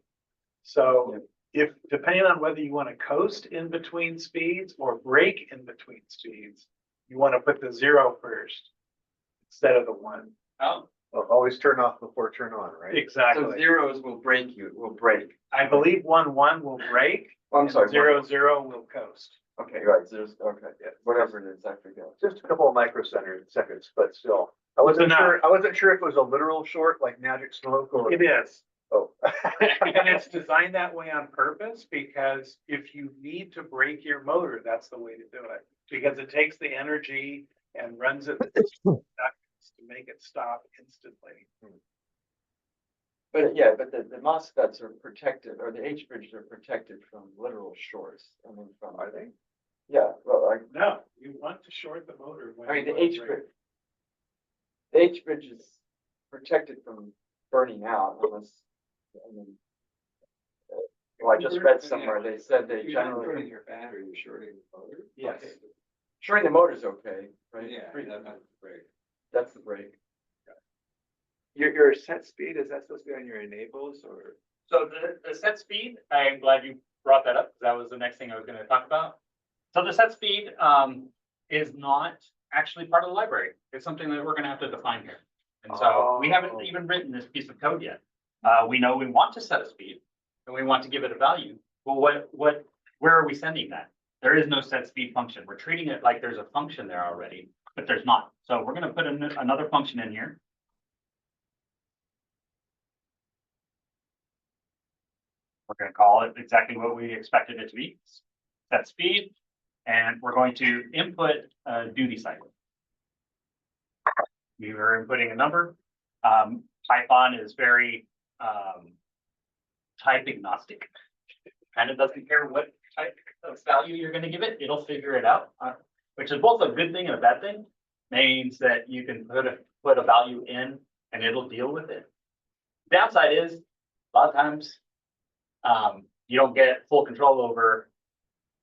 [SPEAKER 3] So if, depending on whether you want to coast in between speeds or brake in between speeds, you want to put the 0 first instead of the 1.
[SPEAKER 8] Oh,
[SPEAKER 6] Well, always turn off before turn on, right?
[SPEAKER 2] So
[SPEAKER 3] Exactly.
[SPEAKER 2] zeros will break you, will break.
[SPEAKER 3] I believe 1 will brake.
[SPEAKER 2] Oh, I'm
[SPEAKER 3] and
[SPEAKER 2] sorry.
[SPEAKER 3] 0 will coast.
[SPEAKER 2] Okay, right, zeros, okay, yeah, whatever it is, I forget.
[SPEAKER 6] Just a couple of microseconds, but still. I wasn't
[SPEAKER 3] Enough.
[SPEAKER 6] sure if it was a literal short like magic smoke or.
[SPEAKER 3] It is.
[SPEAKER 6] Oh.
[SPEAKER 3] And it's designed that way on purpose, because if you need to break your motor, that's the way to do it. Because it takes the energy and runs it to make it stop instantly.
[SPEAKER 2] But yeah, but the MOSFETs are protected, or the H bridges are protected from literal shorts. I mean, from.
[SPEAKER 6] Are they?
[SPEAKER 2] Yeah, well,
[SPEAKER 3] No, you want to short the motor. when
[SPEAKER 2] I mean,
[SPEAKER 3] you
[SPEAKER 2] the
[SPEAKER 3] want to
[SPEAKER 2] H
[SPEAKER 3] brake.
[SPEAKER 2] bridge. The H bridge is protected from burning out unless, I mean. Well, I just read somewhere, they said they
[SPEAKER 7] You're not
[SPEAKER 2] generally,
[SPEAKER 7] shorting your battery, you're shorting the motor.
[SPEAKER 3] Yes.
[SPEAKER 7] Okay.
[SPEAKER 2] shorting the motor's okay, right?
[SPEAKER 7] Yeah, that's great.
[SPEAKER 2] That's the break.
[SPEAKER 7] Your set speed, is that supposed to be on your enables or?
[SPEAKER 8] so the set speed, I'm glad you brought that up, because that was the next thing I was gonna talk about. So the set speed is not actually part of the library. It's something that we're gonna have to define here. And so we haven't even written this piece of code yet. We know we want to set a speed and we want to give it a value. Well, where are we sending that? There is no set speed function. We're treating it like there's a function there already, but there's not. So we're gonna put another function in here. We're gonna call it exactly what we expected it to be, set speed, and we're going to input a duty cycle. We are inputting a number, Python is very, type agnostic. Kind of doesn't care what type of value you're gonna give it, it'll figure it out, which is both a good thing and a bad thing. Means that you can put a value in and it'll deal with it. Downside is, a lot of times, you don't get full control over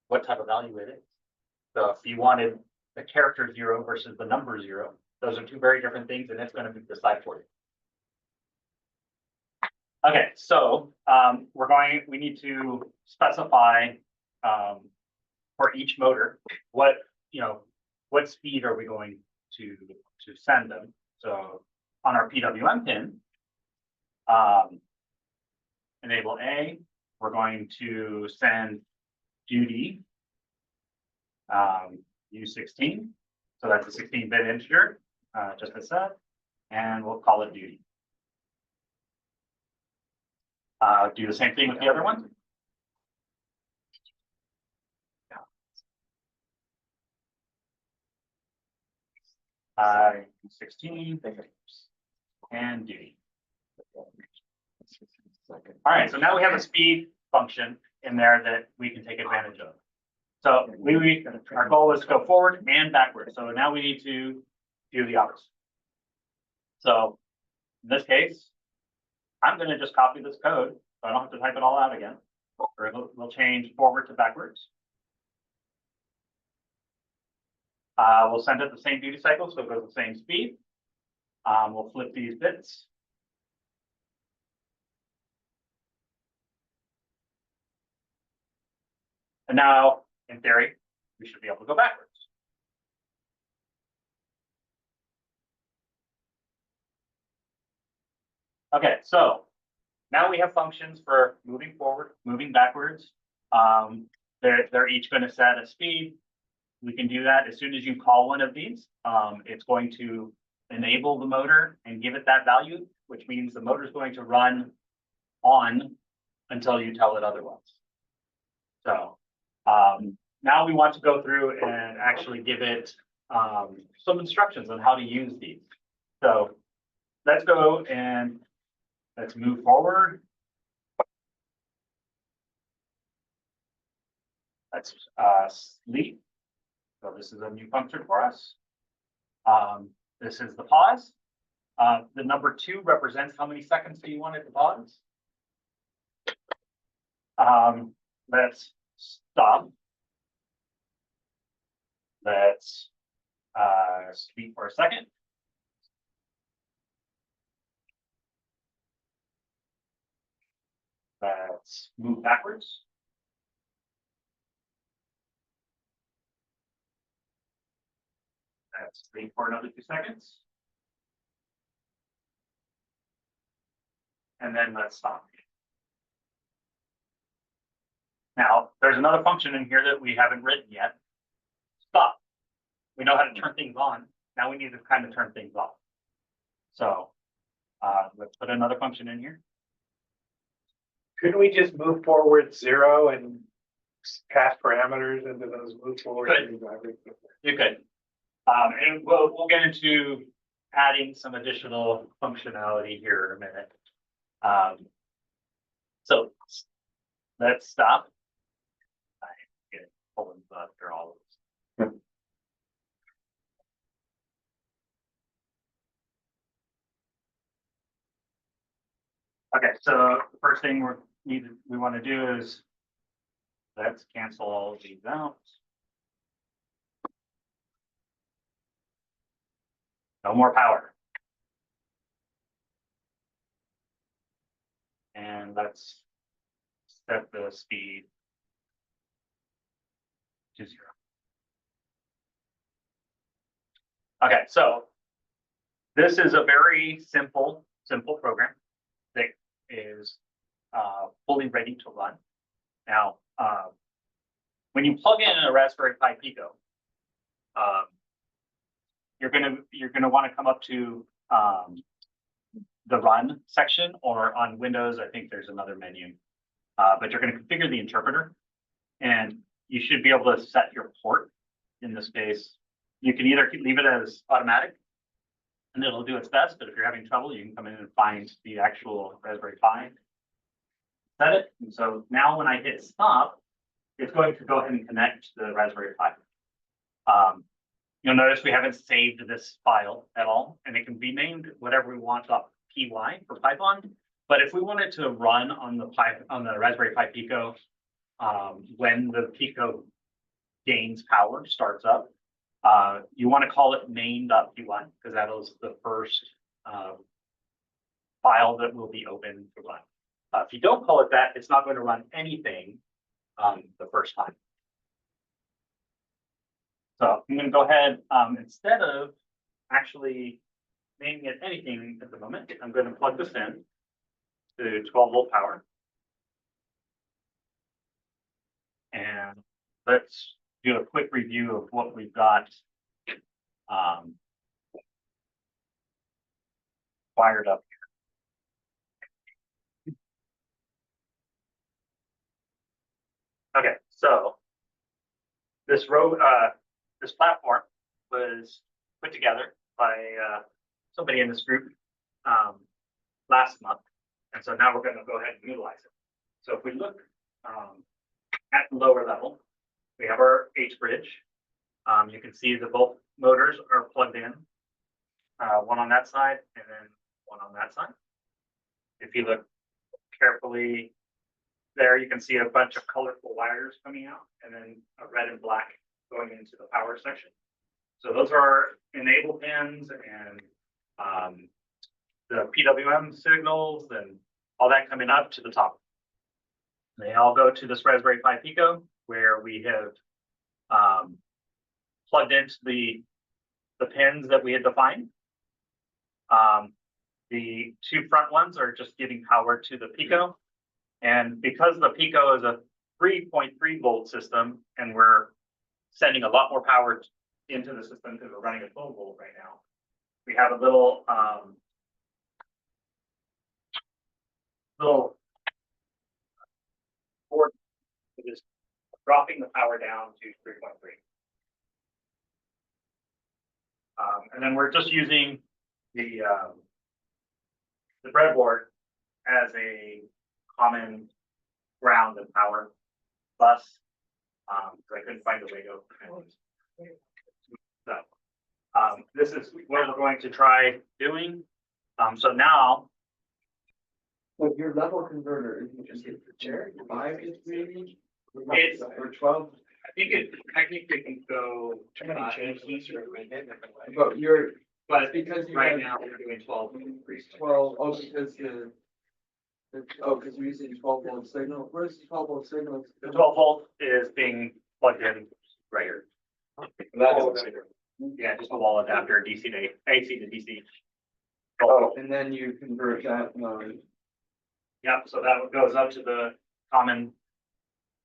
[SPEAKER 8] what type of value it is. So if you wanted the character 0 versus the number 0, those are two very different things and it's gonna decide for you. Okay, so, we need to specify, for each motor, what speed are we going to send them? So on our PWM pin, enable A, we're going to send duty, U16. So that's a 16-bit integer, just as said, and we'll call it duty. Do the same thing with the other one. 16 and duty. All right, so now we have a speed function in there that we can take advantage of. So our goal is to go forward and backward. So now we need to do the opposite. So in this case, I'm going to just copy this code, so I don't have to type it all out again. Or we'll change forward to backwards. We'll send it the same duty cycle, so it goes the same speed. We'll flip these bits. And now, in theory, we should be able to go backwards. Okay, so now we have functions for moving forward, moving backwards. They're each going to set a speed. We can do that as soon as you call one of these. It's going to enable the motor and give it that value, which means the motor is going to run on until you tell it otherwise. So now we want to go through and actually give it some instructions on how to use these. So let's go and let's move forward. Let's sleep. So this is a new function for us. This is the pause. The number 2 represents how many seconds do you want it to pause. Let's stop. Let's sleep for a second. Let's move backwards. Let's sleep for another 2 seconds. And then let's stop. Now, there's another function in here that we haven't written yet. Stop. We know how to turn things on. Now we need to kind of turn things off. So let's put another function in here.
[SPEAKER 3] Couldn't we just move forward 0 and pass parameters into those move forward?
[SPEAKER 8] You could. And we'll get into adding some additional functionality here in a minute. So let's stop. I get pulling after all of this. Okay, so the first thing we want to do is let's cancel all of these out. No more power. And let's set the speed to 0. Okay, so this is a very simple program that is fully ready to run. Now, when you plug in a Raspberry Pi Pico, you're gonna want to come up to the run section, or on Windows, I think there's another menu. But you're going to configure the interpreter, and you should be able to set your port. In this case, you can either leave it as automatic, and it'll do its best, but if you're having trouble, you can come in and find the actual Raspberry Pi. Set it, and so now when I hit stop, it's going to go ahead and connect to the Raspberry Pi. You'll notice we haven't saved this file at all, and it can be named whatever we want, .py for Python. But if we wanted to run on the Raspberry Pi Pico, when the Pico gains power, starts up, you want to call it main.py because that is the first file that will be open to run. If you don't call it that, it's not going to run anything the first time. So I'm going to go ahead, instead of actually naming it anything at the moment, I'm going to plug this in to 12-volt power. And let's do a quick review of what we've got wired up here. Okay, so this this platform was put together by somebody in this group last month, and so now we're going to go ahead and utilize it. So if we look at the lower level, we have our H bridge. You can see that both motors are plugged in, one on that side and then one on that side. If you look carefully there, you can see a bunch of colorful wires coming out and then a red and black going into the power section. So those are enable pins and the PWM signals and all that coming up to the top. They all go to this Raspberry Pi Pico where we have plugged into the pins that we had defined. The two front ones are just giving power to the Pico. And because the Pico is a 3.3 volt system and we're sending a lot more power into the system because we're running a 12 volt right now, we have a little board that is dropping the power down to 3.3. And then we're just using the breadboard as a common ground and power bus. I couldn't find a way to open it. So this is what we're going to try doing. So now,
[SPEAKER 2] So your level converter, is it just hit the chair, 5 is 3,
[SPEAKER 8] It's-
[SPEAKER 2] or 12?
[SPEAKER 8] I think it technically can go.
[SPEAKER 3] Too many changes or we did it.
[SPEAKER 2] But you're,
[SPEAKER 8] But
[SPEAKER 2] because you
[SPEAKER 8] right
[SPEAKER 2] have
[SPEAKER 8] now we're doing 12.
[SPEAKER 2] 12, oh, because because you're using 12-volt signal, where's the 12-volt signal?
[SPEAKER 8] The 12 volt is being plugged in right here. Yeah, just a wall adapter, DC to AC to DC.
[SPEAKER 2] Oh, and then you convert that,
[SPEAKER 8] Yep, so that goes up to the common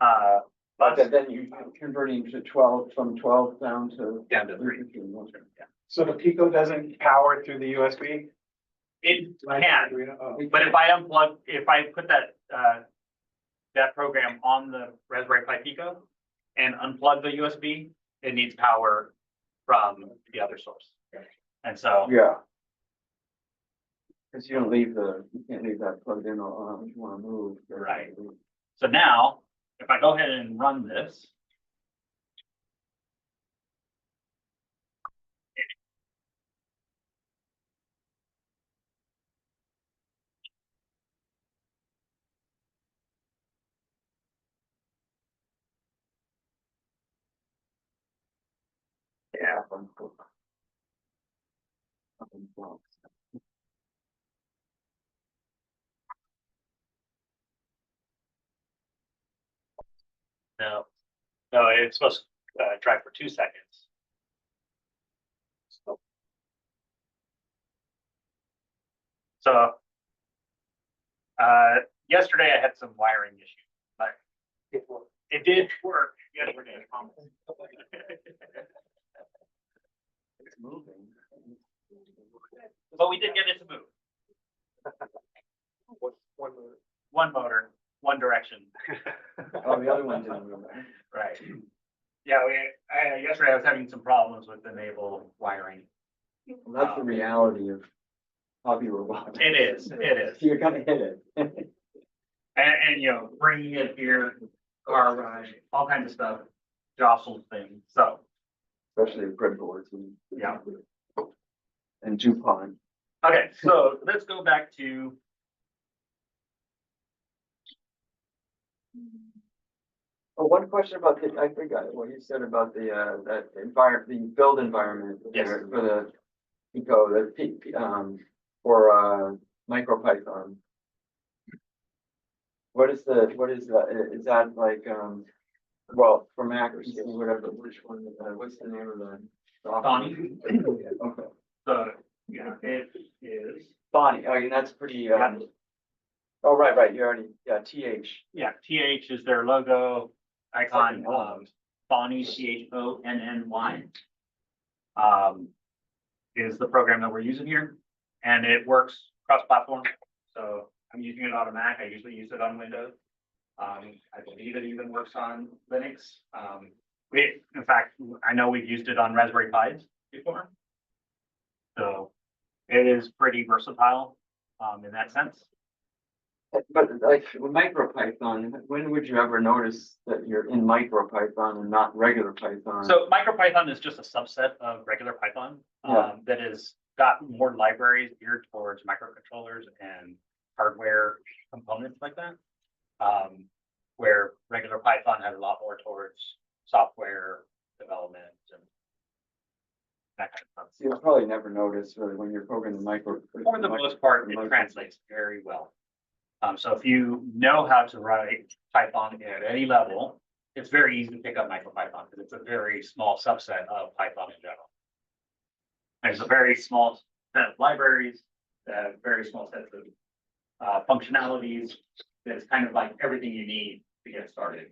[SPEAKER 8] bus.
[SPEAKER 2] okay, then you converting to 12, from 12 down to.
[SPEAKER 8] Down to 3.
[SPEAKER 2] Okay.
[SPEAKER 3] So the Pico doesn't power through the USB?
[SPEAKER 8] It can,
[SPEAKER 3] Oh.
[SPEAKER 8] but if I unplug, if I put that that program on the Raspberry Pi Pico and unplug the USB, it needs power from the other source. And so,
[SPEAKER 2] Yeah. Cause you don't leave you can't leave that plugged in if you wanna move.
[SPEAKER 8] Right. so now, if I go ahead and run this,
[SPEAKER 2] Yeah.
[SPEAKER 8] no, it's supposed to try for 2 seconds. So, yesterday I had some wiring issues, but it did work yesterday.
[SPEAKER 2] It's moving.
[SPEAKER 8] But we did get it to move. One motor, one direction.
[SPEAKER 2] Oh, the other one didn't move.
[SPEAKER 8] Right. Yeah, yesterday I was having some problems with the enable wiring.
[SPEAKER 2] Well, that's the reality of hobby robots.
[SPEAKER 8] It is, it is.
[SPEAKER 2] You're gonna hit it.
[SPEAKER 8] And, you know, bringing it here, car ride, all kinds of stuff, jostles things, so,
[SPEAKER 2] Especially breadboards and.
[SPEAKER 8] yeah.
[SPEAKER 2] And DuPont.
[SPEAKER 8] Okay, so let's go back to,
[SPEAKER 2] Oh, one question about the, I forgot what you said about the, that the build environment
[SPEAKER 8] Yes.
[SPEAKER 2] there for the Pico, for, MicroPython. What is that, is that like, well, for Mac or PC, whatever, which one, what's the name of the? software?
[SPEAKER 8] Bonnie.
[SPEAKER 2] Okay,
[SPEAKER 8] so, yeah, it is,
[SPEAKER 2] Bonnie, oh, and that's pretty,
[SPEAKER 8] Yeah.
[SPEAKER 2] oh, right, you already, yeah, TH.
[SPEAKER 8] yeah, TH is their logo icon,
[SPEAKER 2] Second.
[SPEAKER 8] Bonnie, CHONNY. Is the program that we're using here, and it works cross-platform, so I'm using it on a Mac, I usually use it on Windows. I believe it even works on Linux. In fact, I know we've used it on Raspberry Pis before. So it is pretty versatile, in that sense.
[SPEAKER 2] But like with MicroPython, when would you ever notice that you're in MicroPython and not regular Python?
[SPEAKER 8] So MicroPython is just a subset of regular Python,
[SPEAKER 2] Yeah.
[SPEAKER 8] that has got more libraries geared towards microcontrollers and hardware components like that. Where regular Python has a lot more towards software development and that kind of stuff.
[SPEAKER 2] So you'll probably never notice really when you're programming micro.
[SPEAKER 8] For the most part, it translates very well. So if you know how to write Python at any level, it's very easy to pick up MicroPython because it's a very small subset of Python in general. There's a very small set of libraries, very small sets of functionalities. That's kind of like everything you need to get started.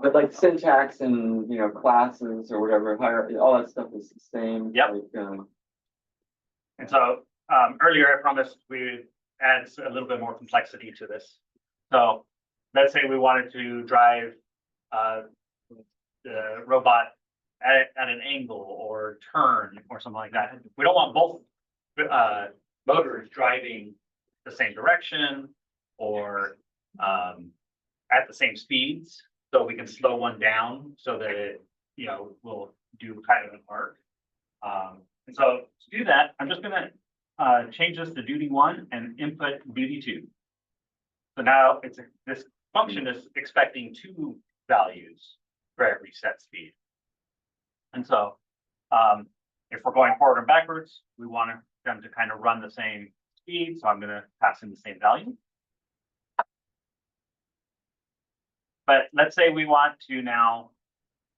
[SPEAKER 2] But like syntax and, you know, classes or whatever, all that stuff is the same.
[SPEAKER 8] Yep.
[SPEAKER 2] Like,
[SPEAKER 8] And so earlier I promised we would add a little bit more complexity to this. So let's say we wanted to drive the robot at an angle or turn or something like that. We don't want both motors driving the same direction or at the same speeds. So we can slow one down so that it, you know, will do kind of an arc. And so to do that, I'm just gonna change this to duty 1 and input duty 2. So now this function is expecting 2 values for every set speed. And so if we're going forward and backwards, we want them to kind of run the same speed. So I'm gonna pass in the same value. But let's say we want to now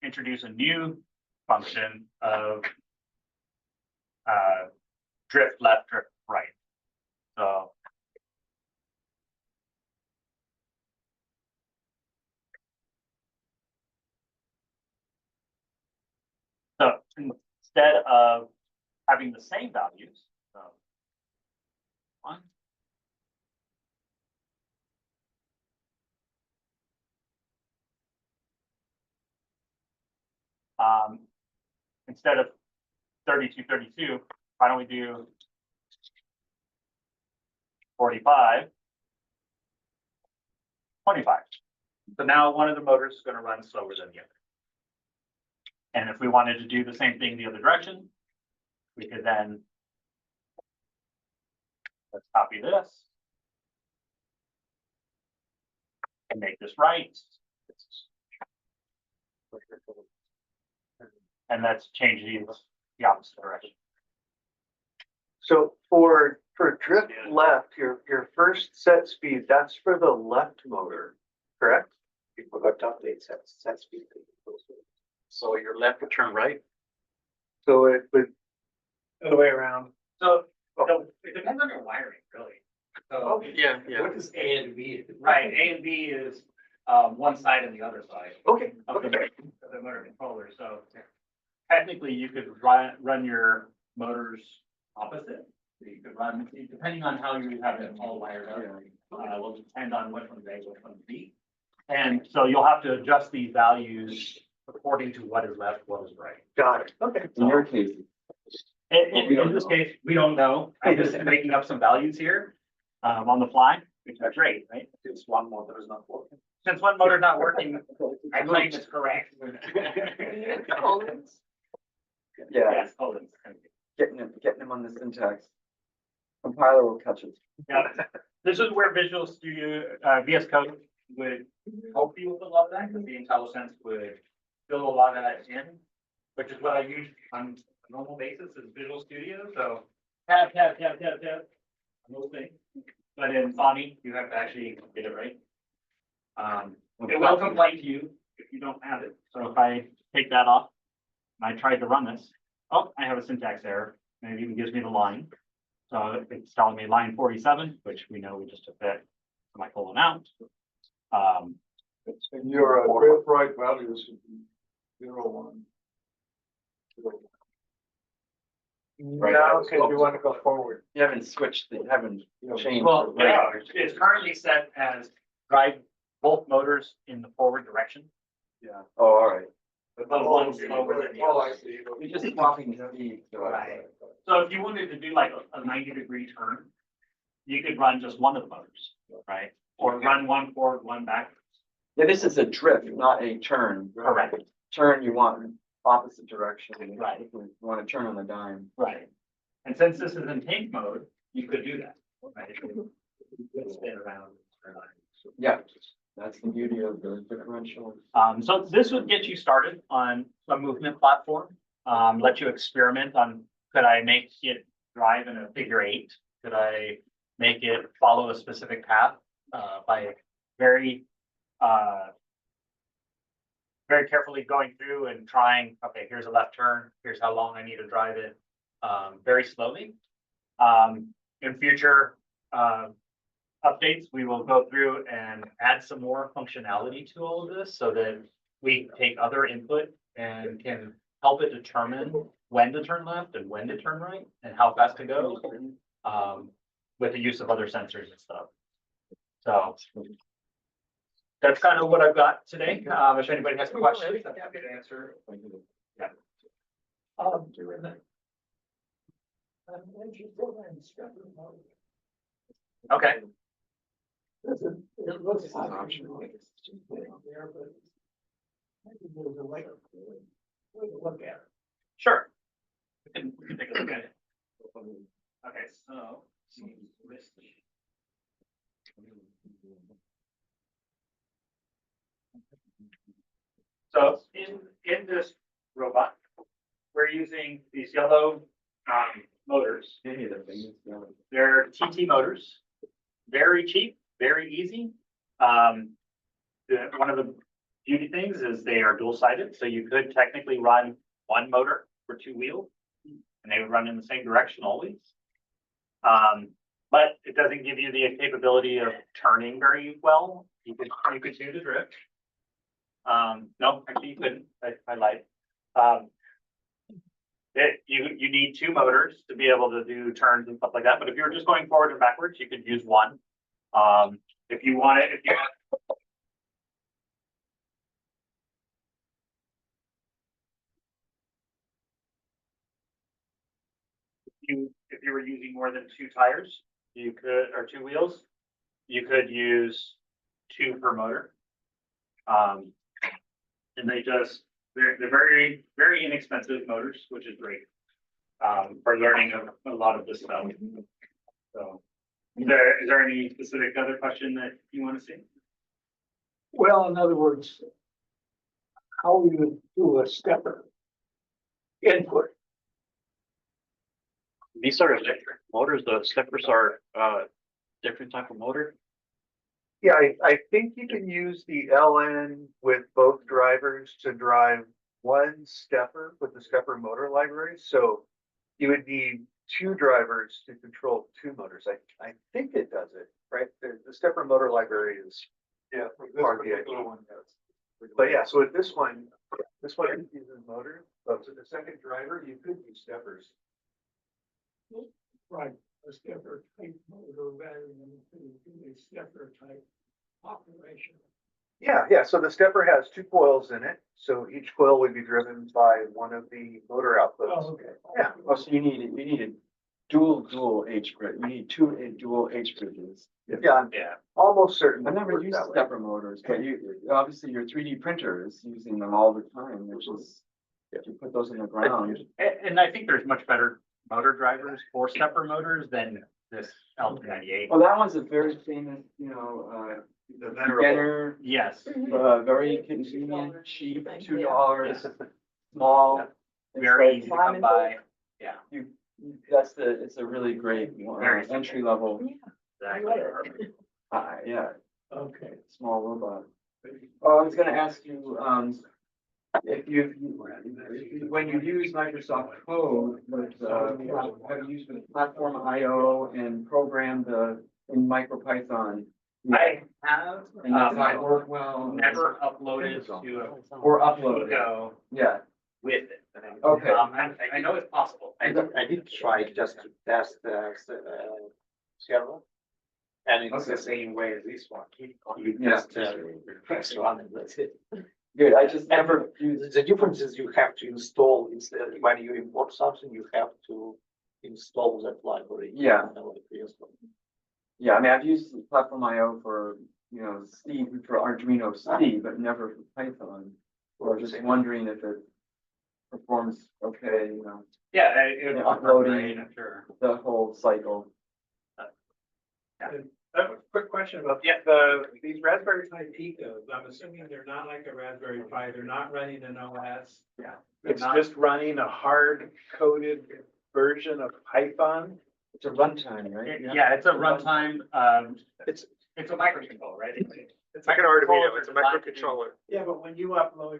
[SPEAKER 8] introduce a new function of drift left, drift right. So instead of having the same values, so 1, instead of 32, 32, why don't we do 45, 25. So now one of the motors is going to run slower than the other. And if we wanted to do the same thing the other direction, we could then, let's copy this and make this right. And let's change these the opposite direction.
[SPEAKER 6] So for drift left, your first set speed, that's for the left motor, correct?
[SPEAKER 3] You forgot to update set speed.
[SPEAKER 1] So your left would turn right?
[SPEAKER 6] So it would,
[SPEAKER 3] Other way around.
[SPEAKER 8] So it depends on your wiring, really. So
[SPEAKER 1] Yeah,
[SPEAKER 4] What does A and B?
[SPEAKER 8] right, A and B is one side and the other side
[SPEAKER 6] okay,
[SPEAKER 8] of the
[SPEAKER 6] okay.
[SPEAKER 8] motor controller. So technically, you could run your motors opposite. So you could run, depending on how you have it all wired up, will depend on which one's A, which one's B. And so you'll have to adjust these values according to what is left, what is right.
[SPEAKER 6] Got it, okay.
[SPEAKER 2] In your case,
[SPEAKER 8] In this case, we don't know. I'm just making up some values here, on the fly, which is great, right?
[SPEAKER 3] It's one more that is not working.
[SPEAKER 8] Since one motor's not working, I claim it's correct.
[SPEAKER 2] Yeah,
[SPEAKER 8] Yes, hold it.
[SPEAKER 2] getting him on the syntax. Compiler will catch it.
[SPEAKER 8] Yeah, this is where Visual Studio, VS Code would help you with a lot of that, because the IntelliSense would fill a lot of that in, which is what I use on a normal basis is Visual Studio, so tab, those things. But in Sony, you have to actually get it right. It will complain to you if you don't have it, so if I take that off, and I tried to run this, oh, I have a syntax error, and it even gives me the line. So it's telling me line 47, which we know we just took that semicolon out.
[SPEAKER 6] And your drift right values should be 0, 1. Now, because you want to go forward.
[SPEAKER 2] You haven't switched, you haven't changed.
[SPEAKER 8] Well,
[SPEAKER 2] the
[SPEAKER 8] yeah,
[SPEAKER 2] rate.
[SPEAKER 8] it's currently set as drive both motors in the forward direction.
[SPEAKER 2] Yeah, oh, all right.
[SPEAKER 8] But one's slower than the other.
[SPEAKER 2] You're just swapping speed.
[SPEAKER 8] Right. So if you wanted to do like a 90-degree turn, you could run just one of the motors, right? Or run one forward, one backwards.
[SPEAKER 2] Yeah, this is a drift, not a turn.
[SPEAKER 8] Correct.
[SPEAKER 2] Turn, you want opposite direction.
[SPEAKER 8] Right.
[SPEAKER 2] If you want to turn on the dime.
[SPEAKER 8] Right. And since this is in tank mode, you could do that, right? You could spin around.
[SPEAKER 2] Yeah, that's the beauty of the differential.
[SPEAKER 8] So this would get you started on a movement platform, let you experiment on, could I make it drive in a figure 8? Could I make it follow a specific path, by very carefully going through and trying, okay, here's a left turn, here's how long I need to drive it, very slowly. In future, updates, we will go through and add some more functionality to all of this so that we take other input and can help it determine when to turn left and when to turn right and how fast to go, with the use of other sensors and stuff. So that's kind of what I've got today. If anybody has questions, I'm happy to answer. Yeah. Okay.
[SPEAKER 6] It looks optional. Look at it.
[SPEAKER 8] Sure. We can take a look at it. Okay, so. So in this robot, we're using these yellow motors. They're TT motors, very cheap, very easy. One of the beauty things is they are dual-sided, so you could technically run one motor for 2 wheels, and they would run in the same direction always. But it doesn't give you the capability of turning very well. You could do the drift. No, actually you couldn't. I lied. You need 2 motors to be able to do turns and stuff like that. But if you're just going forward and backwards, you could use one. If you want it, if you were using more than 2 tires, you could, or 2 wheels, you could use 2 per motor. And they're very, very inexpensive motors, which is great, for learning a lot of this stuff. So is there any specific other question that you want to see?
[SPEAKER 6] Well, in other words, how we would do a stepper input.
[SPEAKER 1] These are electric motors, the steppers are different type of motor.
[SPEAKER 6] Yeah, I think you can use the LN with both drivers to drive one stepper with the stepper motor library. So you would need 2 drivers to control 2 motors. I think it does it, right? The stepper motor library is part of the idea. But yeah, so with this one uses motor, but with the second driver, you could use steppers. Right, a stepper type motor rather than a stepper type operation. Yeah, so the stepper has 2 coils in it, so each coil would be driven by one of the motor outputs.
[SPEAKER 3] okay.
[SPEAKER 6] Yeah,
[SPEAKER 2] Oh, so you need a dual H grid, you need two dual H bridges.
[SPEAKER 6] yeah, I'm
[SPEAKER 8] Yeah.
[SPEAKER 6] almost certain.
[SPEAKER 2] I've never
[SPEAKER 6] it works
[SPEAKER 2] used
[SPEAKER 6] that way.
[SPEAKER 2] stepper motors, but obviously your 3D printer is using them all the time, which is, if you put those in the ground.
[SPEAKER 8] And I think there's much better motor drivers for stepper motors than this L98.
[SPEAKER 2] Well, that one's a very famous,
[SPEAKER 6] The venerable.
[SPEAKER 2] beginner,
[SPEAKER 8] Yes,
[SPEAKER 2] very convenient, cheap, $2, small. It's
[SPEAKER 8] very
[SPEAKER 2] like
[SPEAKER 8] easy to come by. Yeah.
[SPEAKER 2] It's a really great
[SPEAKER 8] Very simple.
[SPEAKER 2] entry level,
[SPEAKER 8] Exactly.
[SPEAKER 2] yeah,
[SPEAKER 3] Okay.
[SPEAKER 2] small robot. Oh, I was gonna ask you, if when you use Microsoft Code, have you used the platform IO and programmed in MicroPython?
[SPEAKER 8] I have,
[SPEAKER 2] And does that work well?
[SPEAKER 8] never uploaded to
[SPEAKER 2] Or
[SPEAKER 8] a
[SPEAKER 2] uploaded,
[SPEAKER 8] Pico
[SPEAKER 2] yeah,
[SPEAKER 8] with it.
[SPEAKER 2] okay.
[SPEAKER 8] I know it's possible.
[SPEAKER 9] I did try just to test the server. And it's
[SPEAKER 2] Okay.
[SPEAKER 9] the same way as this one. You
[SPEAKER 2] Yeah.
[SPEAKER 9] just press run and that's it.
[SPEAKER 2] Good, I just never used,
[SPEAKER 9] The difference is you have to install, instead, when you import something, you have to install that library.
[SPEAKER 2] Yeah.
[SPEAKER 9] Like this one.
[SPEAKER 2] yeah, I mean, I've used platform IO for, C, for Arduino C, but never for Python. Or just wondering if it performs okay,
[SPEAKER 8] Yeah, it
[SPEAKER 2] Yeah,
[SPEAKER 8] was
[SPEAKER 2] uploading.
[SPEAKER 8] great, I'm sure.
[SPEAKER 2] the whole cycle.
[SPEAKER 3] I have a quick question about these Raspberry Pi Picos. I'm assuming they're not like a Raspberry Pi. They're not running an OS.
[SPEAKER 8] Yeah.
[SPEAKER 3] It's just running a hard coded version of Python.
[SPEAKER 2] It's a runtime, right?
[SPEAKER 8] Yeah, it's a runtime, it's a microcontroller, right?
[SPEAKER 4] It's like an Arduino, it's a microcontroller.
[SPEAKER 3] Yeah, but when you upload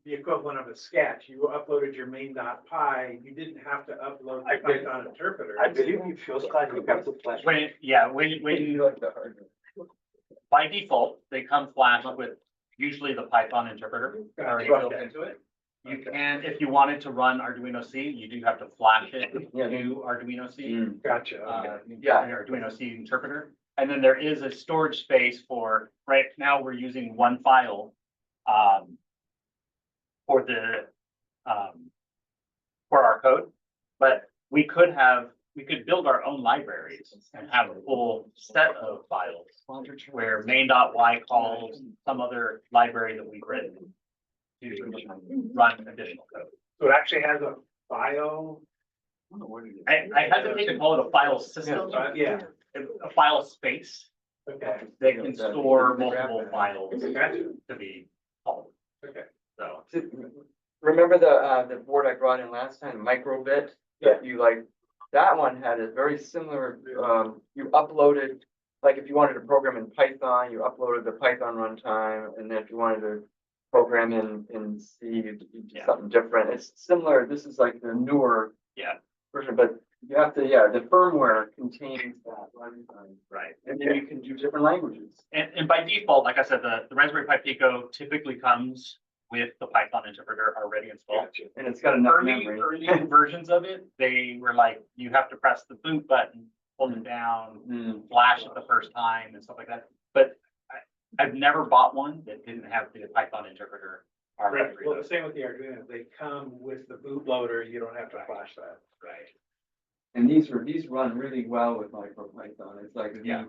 [SPEAKER 3] the equivalent of a sketch, you uploaded your main.py, you didn't have to upload the Python interpreter.
[SPEAKER 9] I believe you first time you have to flash.
[SPEAKER 8] When
[SPEAKER 2] You like the hardware.
[SPEAKER 8] by default, they come flashed with usually the Python interpreter already built into it. You can, if you wanted to run Arduino C, you do have to flash it
[SPEAKER 2] Yeah.
[SPEAKER 8] to Arduino C.
[SPEAKER 3] Gotcha.
[SPEAKER 2] Yeah.
[SPEAKER 8] Arduino C interpreter. And then there is a storage space for, right now, we're using one file, for the, for our code. But we could build our own libraries and have a full set of files where main.y calls some other library that we've written to run additional code.
[SPEAKER 3] So it actually has a file.
[SPEAKER 8] I hesitate to call it a file system.
[SPEAKER 3] Yeah,
[SPEAKER 8] A file space
[SPEAKER 3] okay.
[SPEAKER 8] that can store multiple files
[SPEAKER 3] Gotcha.
[SPEAKER 8] to be called.
[SPEAKER 3] Okay.
[SPEAKER 8] So,
[SPEAKER 2] Remember the board I brought in last time, Microbit?
[SPEAKER 3] Yeah.
[SPEAKER 2] That one had a very similar, you uploaded, like if you wanted to program in Python, you uploaded the Python runtime, and then if you wanted to program in C, you do
[SPEAKER 8] Yeah.
[SPEAKER 2] something different. It's similar, this is like the newer
[SPEAKER 8] yeah,
[SPEAKER 2] version, but you have to, the firmware contains that runtime.
[SPEAKER 8] right.
[SPEAKER 2] And then you can do different languages.
[SPEAKER 8] And by default, like I said, the Raspberry Pi Pico typically comes with the Python interpreter already installed.
[SPEAKER 2] And it's got enough
[SPEAKER 8] Early
[SPEAKER 2] memory.
[SPEAKER 8] versions of it, they were like, you have to press the boot button, hold it down,
[SPEAKER 2] Mm.
[SPEAKER 8] flash it the first time and stuff like that. But I've never bought one that didn't have the Python interpreter
[SPEAKER 3] Right,
[SPEAKER 8] already.
[SPEAKER 3] well, the same with the Arduino, they come with the bootloader, you don't have to flash that.
[SPEAKER 8] Right.
[SPEAKER 2] And these run really well with MicroPython. It's like,
[SPEAKER 8] Yeah.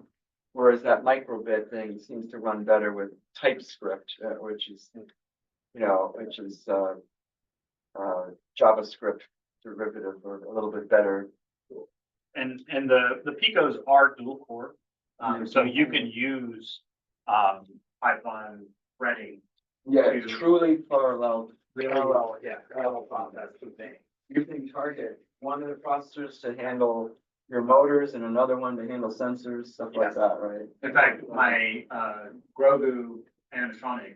[SPEAKER 2] whereas that microbit thing seems to run better with TypeScript, which is JavaScript derivative or a little bit better.
[SPEAKER 8] And the Picos are dual core, so you can use Python threading.
[SPEAKER 2] Yeah, it's truly parallel.
[SPEAKER 8] Parallel, yeah, parallel process to thing.
[SPEAKER 2] You can target one of the processors to handle your motors and another one to handle sensors, stuff like that, right?
[SPEAKER 8] In fact, my Grogu animatronic,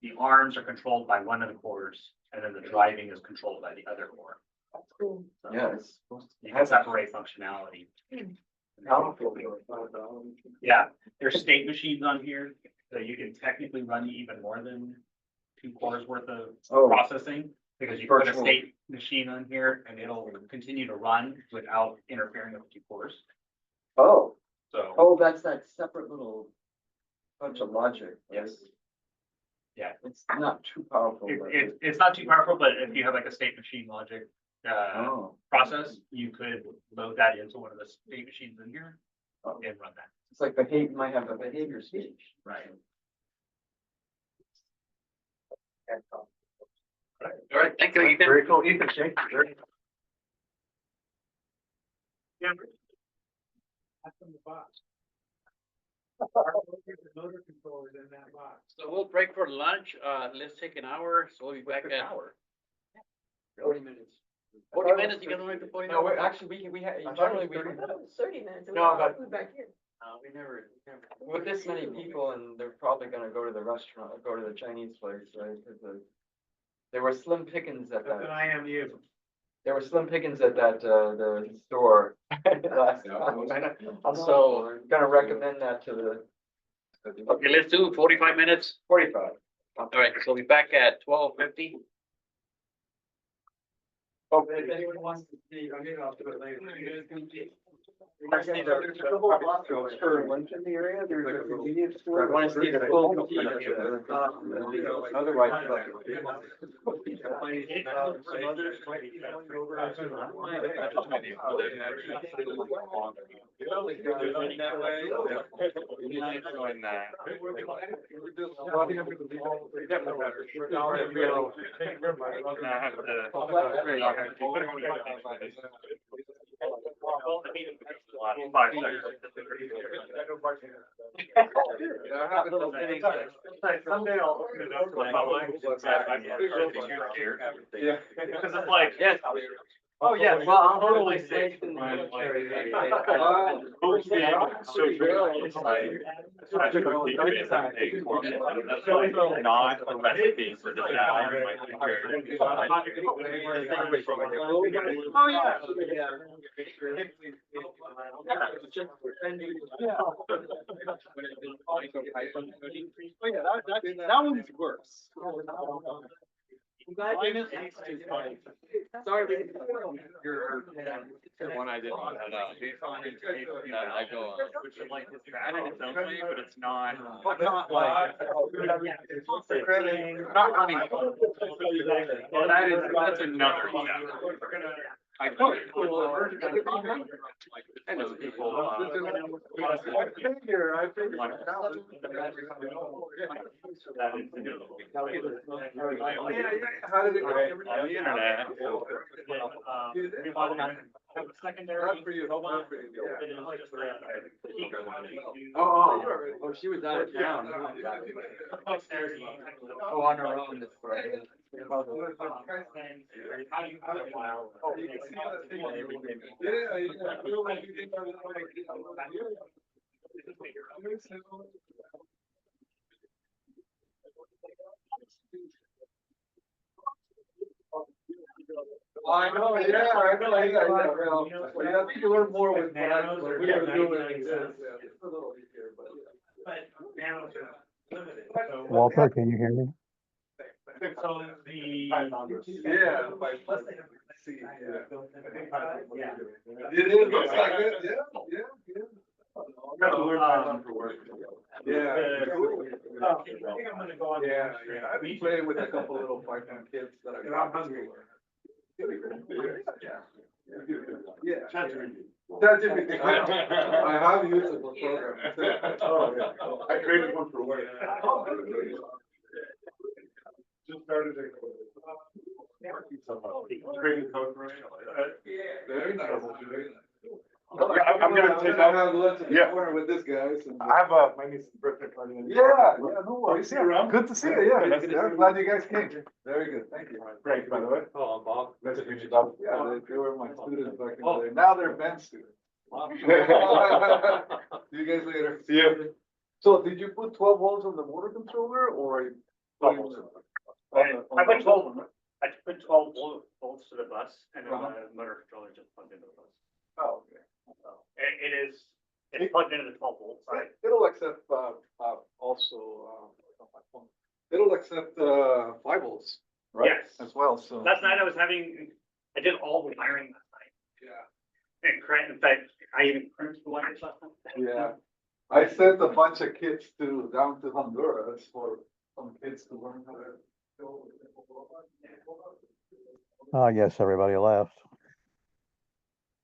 [SPEAKER 8] the arms are controlled by one of the cores, and then the driving is controlled by the other core.
[SPEAKER 5] That's cool.
[SPEAKER 8] So
[SPEAKER 2] Yeah, it's
[SPEAKER 8] you can separate functionality.
[SPEAKER 2] powerful.
[SPEAKER 8] Yeah, there's state machines on here, so you can technically run even more than 2 cores worth of
[SPEAKER 2] Oh.
[SPEAKER 8] processing. Because you put a
[SPEAKER 2] Virtual.
[SPEAKER 8] state machine on here and it'll continue to run without interfering with 2 cores.
[SPEAKER 2] Oh,
[SPEAKER 8] So,
[SPEAKER 2] oh, that's that separate little. bunch of logic.
[SPEAKER 1] Yes. Yeah.
[SPEAKER 2] It's not too powerful. but
[SPEAKER 8] It's not too powerful, but if you have like a state machine logic,
[SPEAKER 2] Oh,
[SPEAKER 8] process, you could load that into one of the state machines in here and run that.
[SPEAKER 2] it's like behavior, might have a behavior speech.
[SPEAKER 8] Right.
[SPEAKER 1] All right, thank you, Ethan.
[SPEAKER 6] Very cool, Ethan, thank you. Very-
[SPEAKER 3] That's in the box. Motor controllers in that box.
[SPEAKER 1] So we'll break for lunch. Let's take an hour. So we'll be back at 40 minutes. 40 minutes, you gonna make the 40
[SPEAKER 2] No,
[SPEAKER 1] minutes?
[SPEAKER 2] actually, we have,
[SPEAKER 6] I thought it
[SPEAKER 2] generally,
[SPEAKER 6] was
[SPEAKER 2] we,
[SPEAKER 6] 30 minutes.
[SPEAKER 5] 30 minutes. and we
[SPEAKER 2] No,
[SPEAKER 5] got
[SPEAKER 2] but-
[SPEAKER 5] food back here.
[SPEAKER 1] We never.
[SPEAKER 2] with this many people, and they're probably gonna go to the restaurant, go to the Chinese place, right? Because there were slim pickings at
[SPEAKER 3] That's an
[SPEAKER 2] that,
[SPEAKER 3] IMU.
[SPEAKER 2] there were slim pickings at that, the store last time. I'm so gonna recommend that to the
[SPEAKER 1] Okay, let's do 45 minutes.
[SPEAKER 2] 45.
[SPEAKER 1] All right, so we'll be back at 12:50.
[SPEAKER 2] Oh, if anyone wants to see, I mean, I'll do it later.
[SPEAKER 6] For lunch in the area, there's a convenience store.
[SPEAKER 2] I want to see the full. Otherwise.
[SPEAKER 8] Someday I'll open it up to the public.
[SPEAKER 4] Yeah.
[SPEAKER 8] Because it's like,
[SPEAKER 1] Yes.
[SPEAKER 8] oh, yeah, well, I'm totally safe.
[SPEAKER 2] It's
[SPEAKER 8] not a recipe for the
[SPEAKER 3] Oh, yeah. That one's worse.
[SPEAKER 5] Sorry, we
[SPEAKER 8] Your one I did not have. I go on. Which is like, it's bad in its own way, but it's not. Not like. Not running. Well, that's another. I know. I know people.
[SPEAKER 4] How did it go?
[SPEAKER 8] On the internet. Secondary.
[SPEAKER 4] For you.
[SPEAKER 2] Oh, she was out of town. Oh, on her own.
[SPEAKER 4] I know, yeah, I know, well, we have to learn more with what we are doing. It's a little easier, but.
[SPEAKER 10] Walter, can you hear me?
[SPEAKER 8] So the.
[SPEAKER 4] Yeah. See, yeah. It is, looks like it, yeah.
[SPEAKER 8] Got to learn Python for work.
[SPEAKER 4] Yeah.
[SPEAKER 8] I think I'm gonna go on.
[SPEAKER 4] Yeah, I've been playing with a couple little Python kids that are.
[SPEAKER 8] I'm hungry.
[SPEAKER 4] Yeah. ChatGPT. I have used it for programs.
[SPEAKER 8] Oh, yeah. I created one for work.
[SPEAKER 4] Just started it.
[SPEAKER 8] Creating code for it.
[SPEAKER 4] Very nice.
[SPEAKER 6] I'm gonna take
[SPEAKER 4] I
[SPEAKER 6] off.
[SPEAKER 4] have lunch in the
[SPEAKER 6] Yeah.
[SPEAKER 4] corner with this guys.
[SPEAKER 6] I have my niece's birthday party.
[SPEAKER 4] Yeah, no worries.
[SPEAKER 6] Good to see you, yeah. I'm glad you guys came.
[SPEAKER 4] Very good, thank you.
[SPEAKER 6] Great, by the way.
[SPEAKER 4] Oh, I'm Bob.
[SPEAKER 6] Nice to meet you, Bob.
[SPEAKER 4] Yeah, they were my students back in the day. Now they're band students. See you guys later.
[SPEAKER 6] See you.
[SPEAKER 4] So did you put 12 volts on the motor controller or?
[SPEAKER 8] I put 12, I put 12 volts to the bus and then the motor controller just plugged into the bus.
[SPEAKER 4] Oh, okay.
[SPEAKER 8] So it's plugged into the 12 volt side.
[SPEAKER 4] It'll accept, also, it'll accept, 5 volts, right?
[SPEAKER 8] Yes.
[SPEAKER 4] As well, so.
[SPEAKER 8] Last night I did all the wiring last night.
[SPEAKER 4] Yeah.
[SPEAKER 8] And in fact, I even crimped the wires last night.
[SPEAKER 4] Yeah.
[SPEAKER 7] I sent a bunch of kids down to Honduras for some kids to learn how to. build a simple robot.
[SPEAKER 10] I guess everybody left.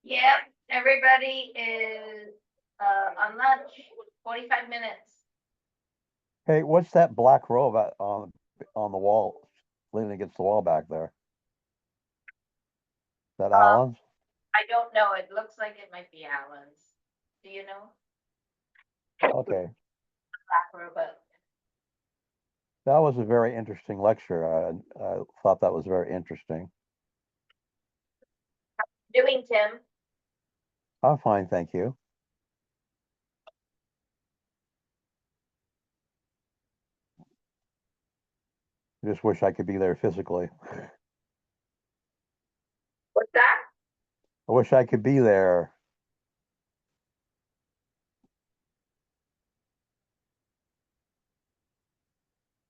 [SPEAKER 5] Yep, everybody is, on lunch, 45 minutes.
[SPEAKER 10] Hey, what's that black robot on the wall, leaning against the wall back there? Is that Alan's?
[SPEAKER 5] I don't know, it looks like it might be Alan's. Do you know?
[SPEAKER 10] Okay,
[SPEAKER 5] Black robot.
[SPEAKER 10] that was a very interesting lecture. I thought that was very interesting.
[SPEAKER 5] Doing, Tim?
[SPEAKER 10] I'm fine, thank you. Just wish I could be there physically.
[SPEAKER 5] What's that?
[SPEAKER 10] I wish I could be there.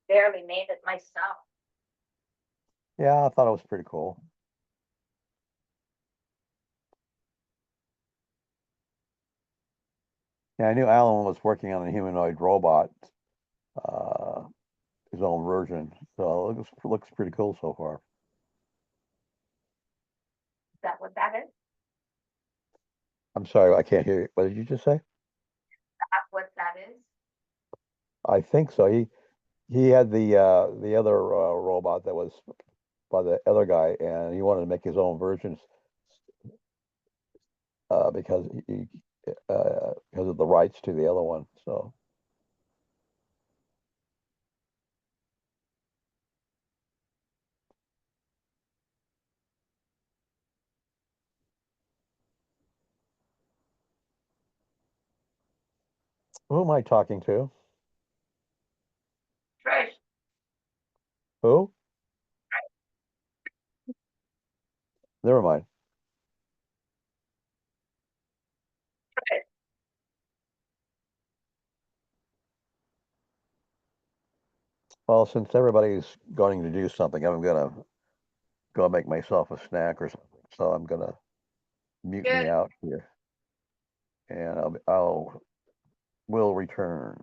[SPEAKER 5] Barely made it myself.
[SPEAKER 10] Yeah, I thought it was pretty cool. Yeah, I knew Alan was working on a humanoid robot, uh, his own version. So it looks pretty cool so far.
[SPEAKER 5] Is that what that is?
[SPEAKER 10] I'm sorry, I can't hear you. What did you just say?
[SPEAKER 5] That's what that is?
[SPEAKER 10] I think so. He had the other robot that was by the other guy, and he wanted to make his own versions because of the rights to the other one. So who am I talking to?
[SPEAKER 5] Trish,
[SPEAKER 10] Who? Never mind. Well, since everybody's going to do something, I'm gonna go make myself a snack or something. So I'm gonna mute me
[SPEAKER 5] good.
[SPEAKER 10] out here, and will return.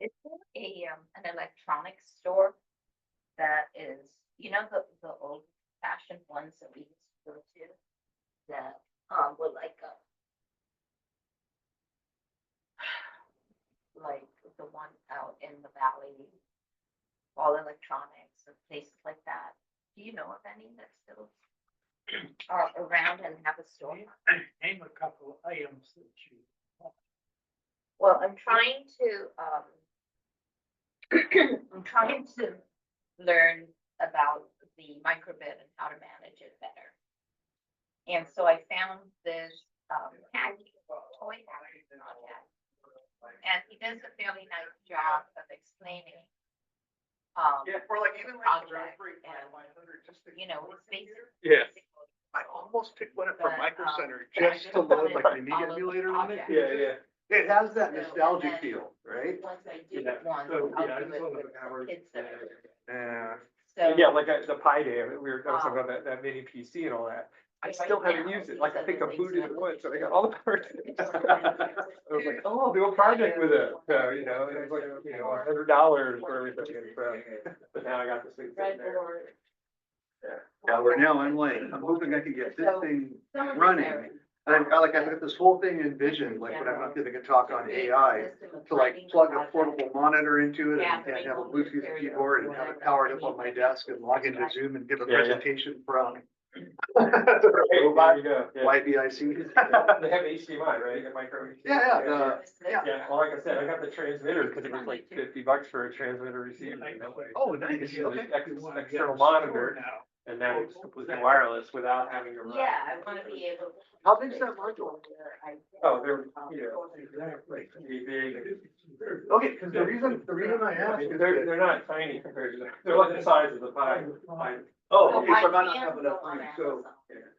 [SPEAKER 5] Is there an electronics store that is, the old fashioned ones that we used to go to? That, were like the one out in the valley, all electronics and places like that. Do you know of any that still are around and have a store?
[SPEAKER 3] Name a couple of items that you.
[SPEAKER 5] Well, I'm trying to, I'm trying to learn about the microbit and how to manage it better. And so I found this, toy hacker podcast. And he does a fairly nice job of explaining.
[SPEAKER 6] Yeah, for like even like the Raspberry Pi 500, just to.
[SPEAKER 5] It's basic.
[SPEAKER 4] Yeah.
[SPEAKER 6] I almost picked one up from
[SPEAKER 5] But,
[SPEAKER 6] Micro Center
[SPEAKER 5] but I
[SPEAKER 6] just
[SPEAKER 5] just
[SPEAKER 6] to load
[SPEAKER 5] wanted
[SPEAKER 6] like
[SPEAKER 5] to
[SPEAKER 6] the Amiga
[SPEAKER 5] follow the
[SPEAKER 6] emulator on it.
[SPEAKER 5] project.
[SPEAKER 4] Yeah.
[SPEAKER 6] It has that
[SPEAKER 5] So,
[SPEAKER 6] nostalgic
[SPEAKER 5] and then-
[SPEAKER 6] feel, right?
[SPEAKER 5] Once I do
[SPEAKER 4] Yeah.
[SPEAKER 5] it once,
[SPEAKER 4] So,
[SPEAKER 5] I'll
[SPEAKER 4] yeah, I
[SPEAKER 5] do
[SPEAKER 4] just
[SPEAKER 5] it
[SPEAKER 4] wanted
[SPEAKER 5] with
[SPEAKER 4] to have
[SPEAKER 5] the kids that are.
[SPEAKER 6] Yeah.
[SPEAKER 5] So.
[SPEAKER 4] Yeah, like the Pi Day, I was talking about that mini PC and all that. I
[SPEAKER 5] Right
[SPEAKER 4] still haven't
[SPEAKER 5] now,
[SPEAKER 4] used it,
[SPEAKER 5] these
[SPEAKER 4] like I
[SPEAKER 5] are
[SPEAKER 4] think
[SPEAKER 5] the
[SPEAKER 4] I
[SPEAKER 5] things
[SPEAKER 4] booted
[SPEAKER 5] that
[SPEAKER 4] it
[SPEAKER 5] I'm
[SPEAKER 4] once, so I
[SPEAKER 5] looking
[SPEAKER 4] got all the parts. I was like, oh, I'll do a project with it, so, and it was like, $100 for everything, and so, but now I got this thing sitting there.
[SPEAKER 5] Breadboard.
[SPEAKER 6] Yeah, where now I'm like, I'm hoping I can get this
[SPEAKER 5] So,
[SPEAKER 6] thing
[SPEAKER 5] some of the
[SPEAKER 6] running.
[SPEAKER 5] areas.
[SPEAKER 6] And I got this whole thing envisioned, like when I'm not giving a talk on AI, to like plug a portable monitor into it and have a Bluetooth keyboard and have it powered up on my desk and log into Zoom and give a
[SPEAKER 4] Yeah, yeah.
[SPEAKER 6] presentation from.
[SPEAKER 4] Hey, there you go. Yeah.
[SPEAKER 6] YBIC.
[SPEAKER 4] They have HDMI, right? A micro.
[SPEAKER 6] Yeah,
[SPEAKER 5] Yeah.
[SPEAKER 4] Yeah, well, like I said, I got the transmitter because it was like $50 for a transmitter receiver.
[SPEAKER 6] Oh, nice,
[SPEAKER 4] It's just
[SPEAKER 6] okay.
[SPEAKER 4] external monitor, and now it's completely wireless without having to run.
[SPEAKER 5] Yeah, I wanna be able.
[SPEAKER 6] How big's that module?
[SPEAKER 4] Oh, they're, big.
[SPEAKER 6] Okay, because the reason I asked is
[SPEAKER 4] They're
[SPEAKER 6] that.
[SPEAKER 4] not tiny compared to, they're like the size of the Pi.
[SPEAKER 6] Oh, okay, so I might not
[SPEAKER 5] I
[SPEAKER 6] have
[SPEAKER 5] can
[SPEAKER 6] enough
[SPEAKER 5] go on
[SPEAKER 6] room, so
[SPEAKER 5] Amazon.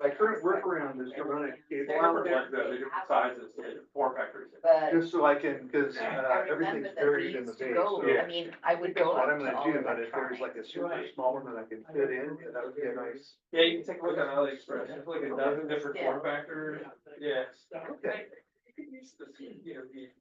[SPEAKER 6] my current workaround is to run a
[SPEAKER 4] They're
[SPEAKER 6] cable out there.
[SPEAKER 4] they're different sizes, form factors.
[SPEAKER 5] But
[SPEAKER 6] Just so I can, because
[SPEAKER 5] I remember
[SPEAKER 6] everything's
[SPEAKER 5] that
[SPEAKER 6] buried
[SPEAKER 5] we
[SPEAKER 6] in the
[SPEAKER 5] used to
[SPEAKER 6] base,
[SPEAKER 5] go,
[SPEAKER 6] so.
[SPEAKER 5] I mean, I would
[SPEAKER 6] That's
[SPEAKER 5] go
[SPEAKER 6] what
[SPEAKER 5] up
[SPEAKER 6] I'm
[SPEAKER 5] to
[SPEAKER 6] gonna
[SPEAKER 5] all
[SPEAKER 6] do, but if there's like a super
[SPEAKER 5] electronics.
[SPEAKER 6] small one that I can fit in, that would be a nice.
[SPEAKER 4] Yeah, you can take a look on AliExpress, there's like a dozen different form factors, yeah.
[SPEAKER 6] Okay.
[SPEAKER 4] You can use the, the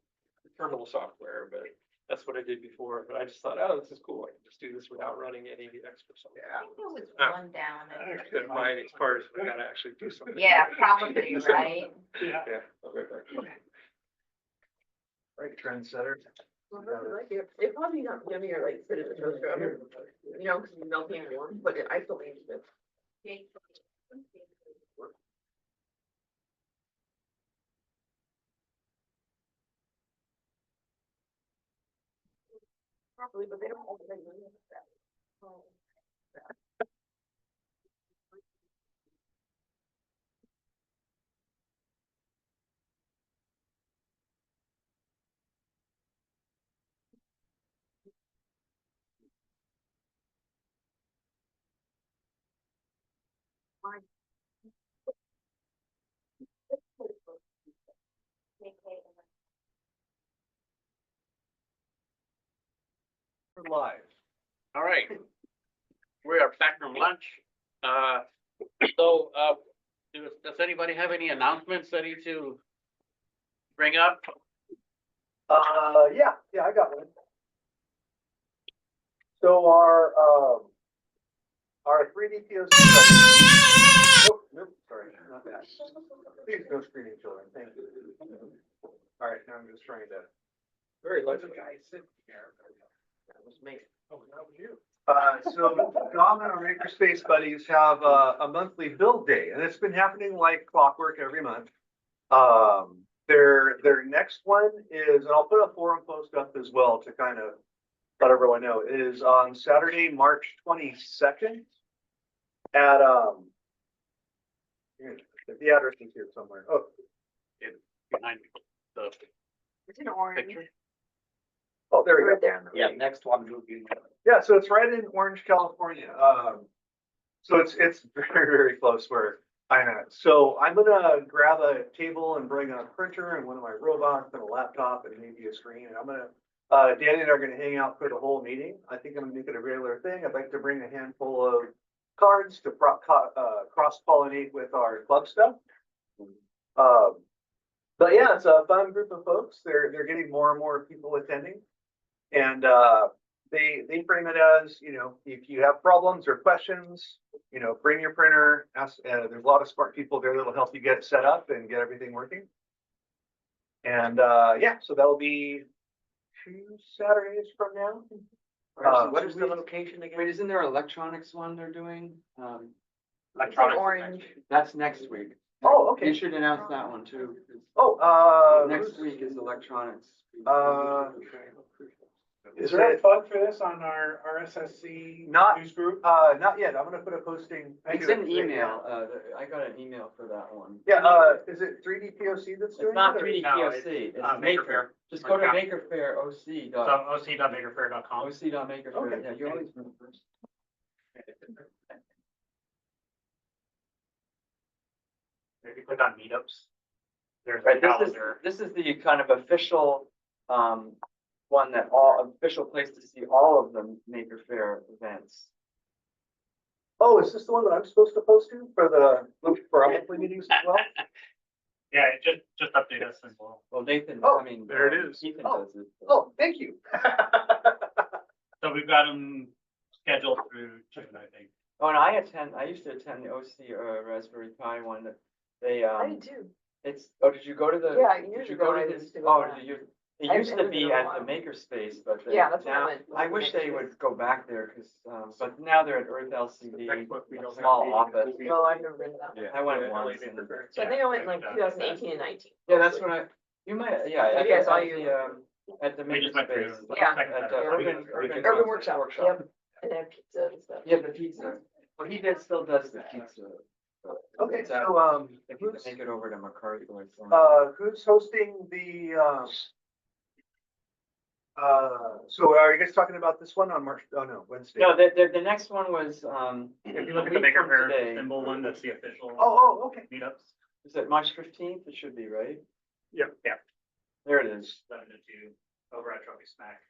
[SPEAKER 4] terminal software, but that's what I did before, but I just thought, oh, this is cool, I can just do this without running any of the extra stuff.
[SPEAKER 5] I think there was one down. at-
[SPEAKER 4] Good, my parts, I gotta actually do something.
[SPEAKER 5] Yeah, probably, right?
[SPEAKER 4] Yeah. I'll go back.
[SPEAKER 6] Right, trendsetter.
[SPEAKER 11] It probably not giving it like sit in the toaster oven, because it's melting warm, but it isolates it. Probably, but they don't hold it in that.
[SPEAKER 6] We're live.
[SPEAKER 1] All right. We are back from lunch. Does anybody have any announcements they need to bring up?
[SPEAKER 6] Yeah, I got one. So our 3D POC. Nope, sorry, not that. Please no screening children, thank you. All right, now I'm just trying to.
[SPEAKER 4] Very lucky guy sitting here.
[SPEAKER 6] That was me.
[SPEAKER 4] Oh, that was you.
[SPEAKER 6] So Dom and our Makerspace buddies have a monthly build day, and it's been happening like clockwork every month. Their next one is, and I'll put a forum post up as well to kind of let everyone know, is on Saturday, March 22nd at the address is here somewhere. Oh,
[SPEAKER 1] Behind the
[SPEAKER 11] It's in orange.
[SPEAKER 1] picture?
[SPEAKER 6] oh, there we go.
[SPEAKER 11] Right there.
[SPEAKER 9] Yeah, next one will be.
[SPEAKER 6] Yeah, so it's right in Orange, California. So it's very, very close where I'm at. So I'm gonna grab a table and bring a printer and one of my robots and a laptop and maybe a screen. And I'm gonna, Danny and I are gonna hang out for the whole meeting. I think I'm gonna make it a regular thing. I'd like to bring a handful of cards to cross-pollinate with our club stuff. But yeah, it's a fun group of folks. They're getting more and more people attending. And, they frame it as, you know, if you have problems or questions, you know, bring your printer, ask, there's a lot of smart people there that'll help you get it set up and get everything working. And, yeah, so that'll be 2 Saturdays from now.
[SPEAKER 2] What is the
[SPEAKER 11] location again?
[SPEAKER 2] Wait, isn't there electronics one they're doing?
[SPEAKER 8] Electronics.
[SPEAKER 11] Orange.
[SPEAKER 2] That's next week.
[SPEAKER 6] Oh, okay.
[SPEAKER 2] You should announce that one too. 'Cause
[SPEAKER 6] Oh,
[SPEAKER 2] next week is electronics.
[SPEAKER 3] Is there a plug for this on our RSSC
[SPEAKER 6] Not-
[SPEAKER 3] news group?
[SPEAKER 6] not yet. I'm gonna put a posting.
[SPEAKER 2] It's an email. I got an email for that one.
[SPEAKER 6] Yeah, is it 3D POC that's doing
[SPEAKER 2] It's not
[SPEAKER 6] it, or-
[SPEAKER 2] 3D
[SPEAKER 8] No,
[SPEAKER 2] POC,
[SPEAKER 8] it's,
[SPEAKER 2] it's
[SPEAKER 8] Maker
[SPEAKER 2] Maker.
[SPEAKER 8] Faire.
[SPEAKER 2] Just go to
[SPEAKER 8] Okay.
[SPEAKER 2] Maker Faire OC
[SPEAKER 8] So
[SPEAKER 2] dot,
[SPEAKER 8] oc.makerfair.com.
[SPEAKER 2] OC dot Maker Faire.
[SPEAKER 6] Okay.
[SPEAKER 2] Yeah, you always know first.
[SPEAKER 8] If you click on meetups, there's a
[SPEAKER 2] Right,
[SPEAKER 8] calendar.
[SPEAKER 2] this is the kind of official, one that official place to see all of the Maker Faire events.
[SPEAKER 6] Oh, is this the one that I'm supposed to post to for our monthly meetings as well?
[SPEAKER 8] Yeah, just update us and we'll.
[SPEAKER 2] Well, Nathan,
[SPEAKER 6] Oh,
[SPEAKER 2] I mean.
[SPEAKER 8] there it is.
[SPEAKER 2] Ethan
[SPEAKER 6] Oh.
[SPEAKER 2] does it.
[SPEAKER 6] Oh, thank you.
[SPEAKER 8] So we've got them scheduled through June, I think.
[SPEAKER 2] Oh, and I used to attend the OC Raspberry Pi one that they,
[SPEAKER 11] I did too.
[SPEAKER 2] did you go to the?
[SPEAKER 11] Yeah,
[SPEAKER 2] did
[SPEAKER 11] years
[SPEAKER 2] you
[SPEAKER 11] ago
[SPEAKER 2] go
[SPEAKER 11] I
[SPEAKER 2] to
[SPEAKER 11] used
[SPEAKER 2] this?
[SPEAKER 11] to go
[SPEAKER 2] Oh,
[SPEAKER 11] to that.
[SPEAKER 2] it
[SPEAKER 11] I
[SPEAKER 2] used to
[SPEAKER 11] haven't
[SPEAKER 2] be
[SPEAKER 11] been in a
[SPEAKER 2] at the
[SPEAKER 11] while.
[SPEAKER 2] Makerspace, but
[SPEAKER 11] Yeah, that's what I
[SPEAKER 2] now,
[SPEAKER 11] went.
[SPEAKER 2] I wish they would go back there, cause, but now they're at Earth LCD,
[SPEAKER 4] We don't
[SPEAKER 2] a small
[SPEAKER 4] have
[SPEAKER 2] office.
[SPEAKER 4] meetings.
[SPEAKER 11] No, I've never been to that.
[SPEAKER 4] Yeah.
[SPEAKER 2] I went
[SPEAKER 4] Yeah,
[SPEAKER 2] once.
[SPEAKER 4] LA Maker Faire.
[SPEAKER 11] So I think I went in like 2018 and 19.
[SPEAKER 2] Yeah, that's what you might, yeah,
[SPEAKER 11] Maybe I saw
[SPEAKER 2] at
[SPEAKER 11] you.
[SPEAKER 2] the, at the
[SPEAKER 8] We just went through.
[SPEAKER 2] Makerspace.
[SPEAKER 11] Yeah.
[SPEAKER 2] At the
[SPEAKER 11] Yeah.
[SPEAKER 2] Urban
[SPEAKER 11] Workshop, yep. And they have pizza and stuff.
[SPEAKER 2] Yeah, the pizza. Well, still does the pizza.
[SPEAKER 6] Okay,
[SPEAKER 2] It's out.
[SPEAKER 6] so,
[SPEAKER 2] If you can make it over to McCarthy or something.
[SPEAKER 6] who's hosting the, so are you guys talking about this one on March, oh no, Wednesday?
[SPEAKER 2] No, the next one was,
[SPEAKER 8] If you look at
[SPEAKER 2] a
[SPEAKER 8] the
[SPEAKER 2] week
[SPEAKER 8] Maker
[SPEAKER 2] from
[SPEAKER 8] Faire
[SPEAKER 2] today.
[SPEAKER 8] symbol one, that's the official
[SPEAKER 6] Okay.
[SPEAKER 8] meetups.
[SPEAKER 2] Is it March 15th? It should be, right?
[SPEAKER 8] Yep. Yeah.
[SPEAKER 2] There it is.
[SPEAKER 8] 7 to 2 over at Trophy Smack.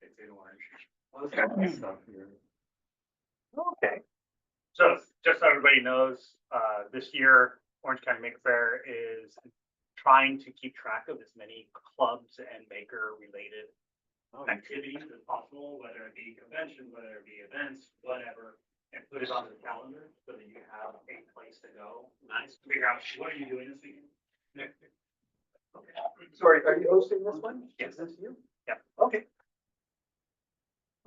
[SPEAKER 8] It's in orange.
[SPEAKER 2] Oh, this is my stuff here.
[SPEAKER 6] Okay.
[SPEAKER 8] So just so everybody knows, this year, Orange County Maker Faire is trying to keep track of as many clubs and maker related
[SPEAKER 2] Oh,
[SPEAKER 8] activities as possible, whether it be conventions, whether it be events, whatever, and put it on the calendar so that you have a place to go. Nice. Figure out what are you doing this weekend?
[SPEAKER 6] Sorry, are you hosting this one?
[SPEAKER 8] Yes.
[SPEAKER 6] Is this you?
[SPEAKER 8] Yep.
[SPEAKER 6] Okay.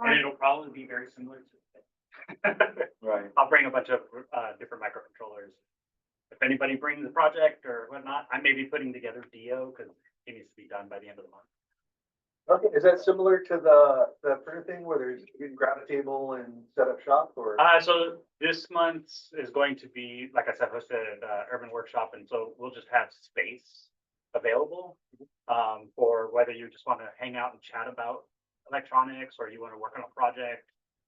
[SPEAKER 8] And it'll probably be very similar to.
[SPEAKER 2] Right.
[SPEAKER 8] I'll bring a bunch of different microcontrollers. If anybody brings a project or whatnot, I may be putting together Dio because it needs to be done by the end of the month.
[SPEAKER 6] Okay, is that similar to the printer thing where there's, you can grab a table and set up shop, or?
[SPEAKER 8] So this month is going to be, like I said, hosted at Urban Workshop, and so we'll just have space available for whether you just want to hang out and chat about electronics or you want to work on a project.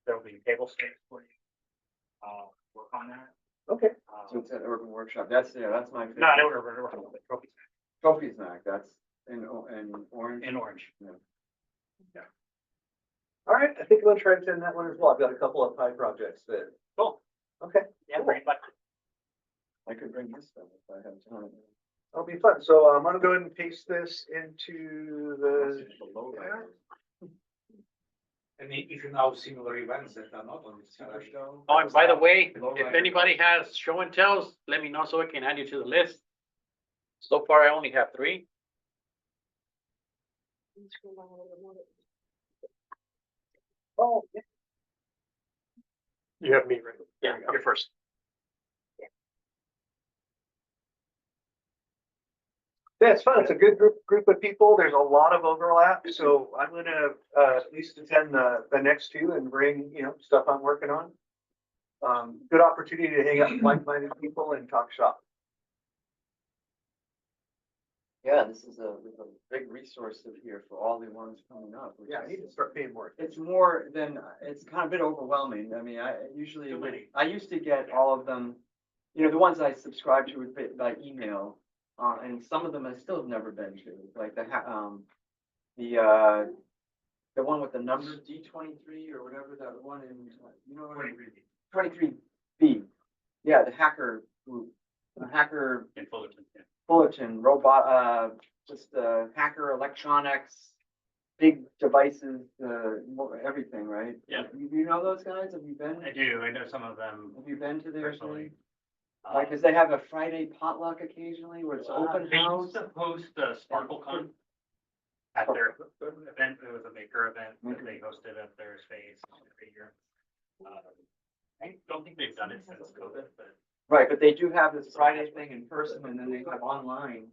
[SPEAKER 8] There will be table space for you. Work on that.
[SPEAKER 6] Okay.
[SPEAKER 2] So it's at Urban Workshop. That's my favorite.
[SPEAKER 8] Not Urban Workshop, but Trophy
[SPEAKER 2] Trophy Snack. That's in orange.
[SPEAKER 8] in orange.
[SPEAKER 6] All right, I think I'm gonna try to attend that one as well. I've got a couple of pie projects that,
[SPEAKER 8] Cool.
[SPEAKER 6] okay,
[SPEAKER 8] Yeah,
[SPEAKER 6] Cool.
[SPEAKER 8] great. But
[SPEAKER 2] I could bring this stuff if I have time.
[SPEAKER 6] that'll be fun. So I'm gonna go ahead and paste this into the.
[SPEAKER 9] And if you know similar events that are not on this calendar.
[SPEAKER 1] Oh, and by the way, if anybody has show and tells, let me know so I can add you to the list. So far, I only have 3.
[SPEAKER 6] Oh, yeah.
[SPEAKER 3] You have me right.
[SPEAKER 1] Yeah, you're first.
[SPEAKER 6] Yeah, it's fun. It's a good group of people. There's a lot of overlap, so I'm gonna at least attend the next 2 and bring, stuff I'm working on. Good opportunity to hang out with like-minded people and talk shop.
[SPEAKER 2] Yeah, this is a big resource here for all the ones coming up. which
[SPEAKER 6] Yeah, I
[SPEAKER 2] is-
[SPEAKER 6] need to start paying more.
[SPEAKER 2] It's more than, it's kind of a bit overwhelming. I mean,
[SPEAKER 8] Too many.
[SPEAKER 2] I used to get all of them, the ones I subscribe to by email. And some of them I still have never been to, like the one with the numbers D23 or whatever, that one in, 23B. Yeah, the hacker group, the hacker
[SPEAKER 8] In Fullerton, yeah.
[SPEAKER 2] bulletin, robot, just hacker electronics. big devices, everything, right?
[SPEAKER 8] Yeah.
[SPEAKER 2] You know those guys? Have you been?
[SPEAKER 8] I do, I know some of them
[SPEAKER 2] Have you been to their
[SPEAKER 8] personally.
[SPEAKER 2] thing? Like, cause they have a Friday potluck occasionally where it's open
[SPEAKER 8] They
[SPEAKER 2] house.
[SPEAKER 8] used to host SparkleCon at their event. It was a maker event that they hosted at their space every year. I don't think they've done it since COVID, but
[SPEAKER 2] Right, but they do have this Friday thing in person and then they have online.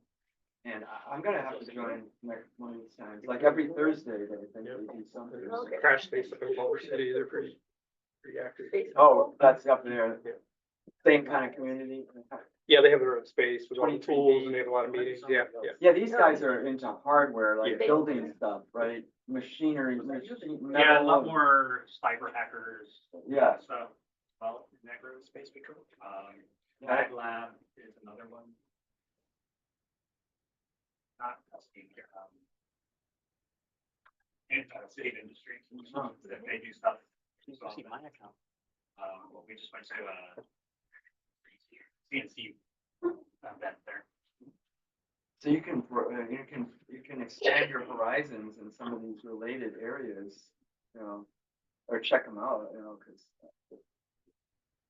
[SPEAKER 2] And I'm gonna have to join next one of these times, like every Thursday, they think they do something.
[SPEAKER 11] Okay.
[SPEAKER 4] Crash Space up in Culver City, they're pretty active.
[SPEAKER 2] Oh, that's up there. Same kind of community.
[SPEAKER 4] Yeah, they have their own space with all the
[SPEAKER 2] 23B.
[SPEAKER 4] tools and they have a lot of meetings, yeah.
[SPEAKER 2] Yeah, these guys are into hardware, like
[SPEAKER 11] Yeah.
[SPEAKER 2] building stuff, right? Machinery.
[SPEAKER 8] yeah, a lot more cyber hackers.
[SPEAKER 2] Yeah.
[SPEAKER 8] So, well, Negro Space Patrol. Mag Lab is another one. Not custody here. State industry, that they do stuff.
[SPEAKER 1] You can see my account.
[SPEAKER 8] Well, we just went to CNC event there.
[SPEAKER 2] So you can expand your horizons in some of these related areas, you know, or check them out, you know, cause.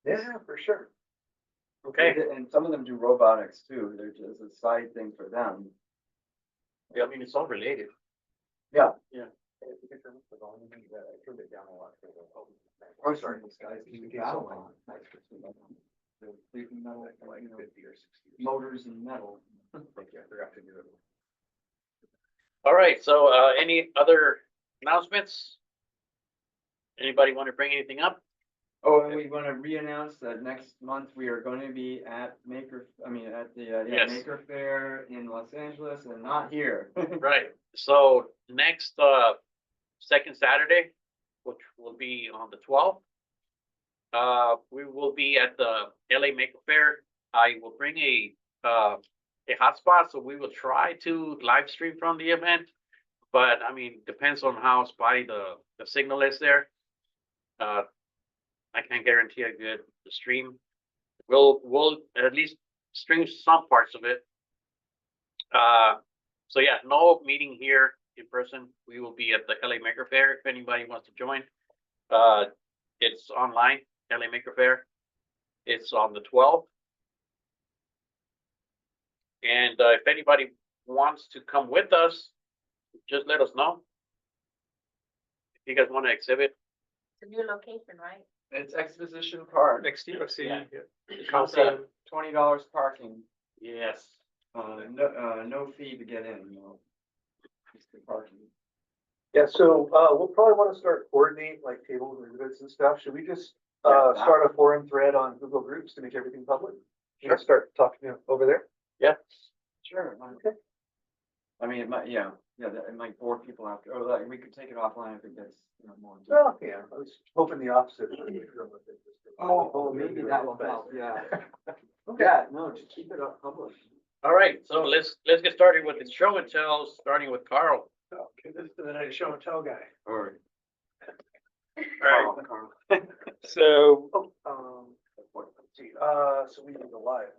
[SPEAKER 6] Yeah, for sure.
[SPEAKER 1] Okay,
[SPEAKER 2] And some of them do robotics too. They're just a side thing for them.
[SPEAKER 1] yeah, I mean, it's all related.
[SPEAKER 2] Yeah.
[SPEAKER 1] Yeah.
[SPEAKER 2] I'm sorry, these guys can do battle line. They're leaving metal, like, you know, motors and metal.
[SPEAKER 1] All right, so, any other announcements? Anybody want to bring anything up?
[SPEAKER 2] Oh, and we want to re-announce that next month we are going to be at the
[SPEAKER 1] Yes.
[SPEAKER 2] Maker Fair in Los Angeles and not here.
[SPEAKER 1] Right, so next, second Saturday, which will be on the 12th. We will be at the LA Maker Fair. I will bring a hotspot, so we will try to live stream from the event. But I mean, depends on how spotty the signal is there. I can't guarantee a good stream. We'll at least stream some parts of it. So yeah, no meeting here in person. We will be at the LA Maker Fair if anybody wants to join. It's online, LA Maker Fair. It's on the 12th. And if anybody wants to come with us, just let us know. If you guys want to exhibit.
[SPEAKER 5] It's a new location, right?
[SPEAKER 2] It's Exposition Park.
[SPEAKER 4] Next to UFC,
[SPEAKER 1] Yeah.
[SPEAKER 4] Coliseum.
[SPEAKER 2] $20 parking.
[SPEAKER 1] Yes.
[SPEAKER 2] No fee to get in, no. Just the parking.
[SPEAKER 6] Yeah, so, we'll probably want to start coordinate like tables and exhibits and stuff. Should we just,
[SPEAKER 2] Yeah.
[SPEAKER 6] start a forum thread on Google Groups to make everything public?
[SPEAKER 1] Sure.
[SPEAKER 6] Start talking over there?
[SPEAKER 1] Yeah.
[SPEAKER 2] Sure.
[SPEAKER 6] Okay.
[SPEAKER 2] I mean, it might, it might bore people after, or like, we could take it offline if it gets, you know, more.
[SPEAKER 6] Well, yeah, I was hoping the opposite.
[SPEAKER 2] Oh, maybe that will help, yeah. Yeah, no, to keep it up public.
[SPEAKER 1] All right, so let's get started with the show and tell, starting with Carl.
[SPEAKER 3] Okay, this is the night show and tell guy.
[SPEAKER 2] Or.
[SPEAKER 1] All right.
[SPEAKER 2] Carl.
[SPEAKER 4] So,
[SPEAKER 6] Let's see, so we can go live,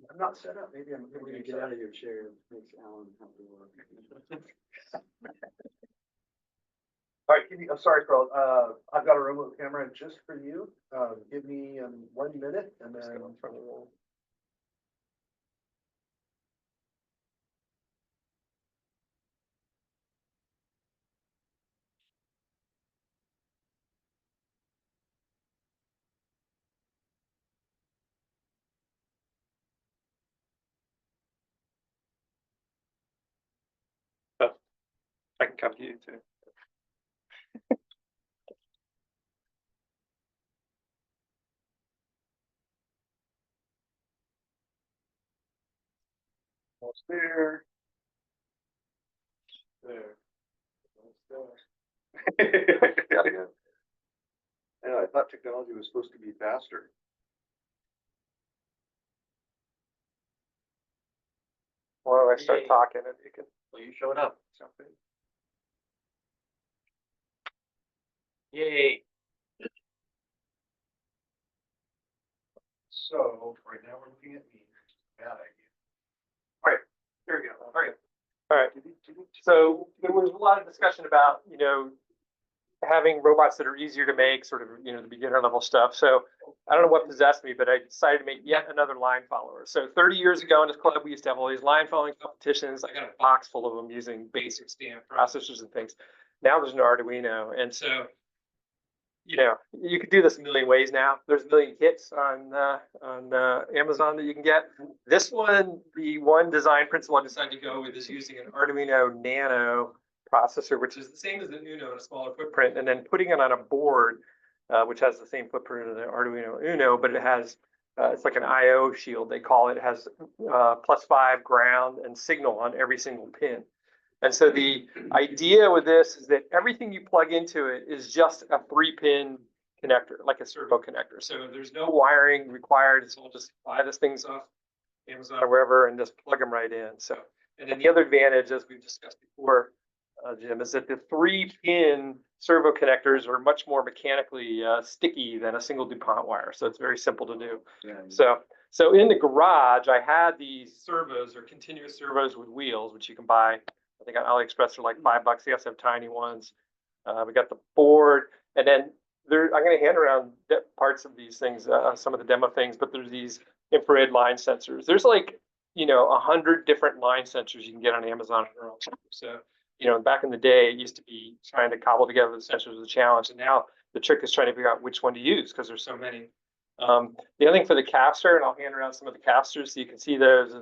[SPEAKER 6] I'm not set up, maybe I'm.
[SPEAKER 2] We're gonna get out of your chair, makes Alan have to work.
[SPEAKER 6] All right, I'm sorry, Carl, I've got a remote camera just for you, give me 1 minute and then.
[SPEAKER 4] I can copy you too.
[SPEAKER 6] Almost there.
[SPEAKER 2] There.
[SPEAKER 6] Yeah, I thought technology was supposed to be faster.
[SPEAKER 4] Well, I start talking and you can.
[SPEAKER 1] Well, you showed up.
[SPEAKER 4] jump in.
[SPEAKER 1] Yay.
[SPEAKER 6] So right now we're looking at me. Bad idea.
[SPEAKER 4] All right, here we go. All right. All right. So there was a lot of discussion about, having robots that are easier to make, sort of, the beginner level stuff. So I don't know what possessed me, but I decided to make yet another line follower. So 30 years ago in this club, we used to have all these line following competitions. I got a box full of them using basic stamp processors and things. Now there's an Arduino. And so, you could do this a million ways now. There's a million kits on Amazon that you can get. This one, the one design principle I decided to go with is using an Arduino Nano processor, which is the same as an Uno in a smaller footprint, and then putting it on a board, which has the same footprint as the Arduino Uno, but it has, it's like an IO shield, they call it. It has +5 ground and signal on every single pin. And so the idea with this is that everything you plug into it is just a 3-pin connector, like a servo connector. So there's no wiring required. It's all just buy this things off Amazon or wherever and just plug them right in. So, and then the other advantage, as we've discussed before, Jim, is that the 3-pin servo connectors are much more mechanically sticky than a single DuPont wire. So it's very simple to do.
[SPEAKER 2] Yeah.
[SPEAKER 4] So in the garage, I had these servos or continuous servos with wheels, which you can buy. I think on AliExpress are like $5. They also have tiny ones. We got the board, and then I'm going to hand around parts of these things, some of the demo things, but there's these infrared line sensors. There's like, 100 different line sensors you can get on Amazon. So, back in the day, it used to be trying to cobble together the sensors was a challenge. And now the trick is trying to figure out which one to use because there's so many. The other thing for the caster, and I'll hand around some of the casters so you can see those,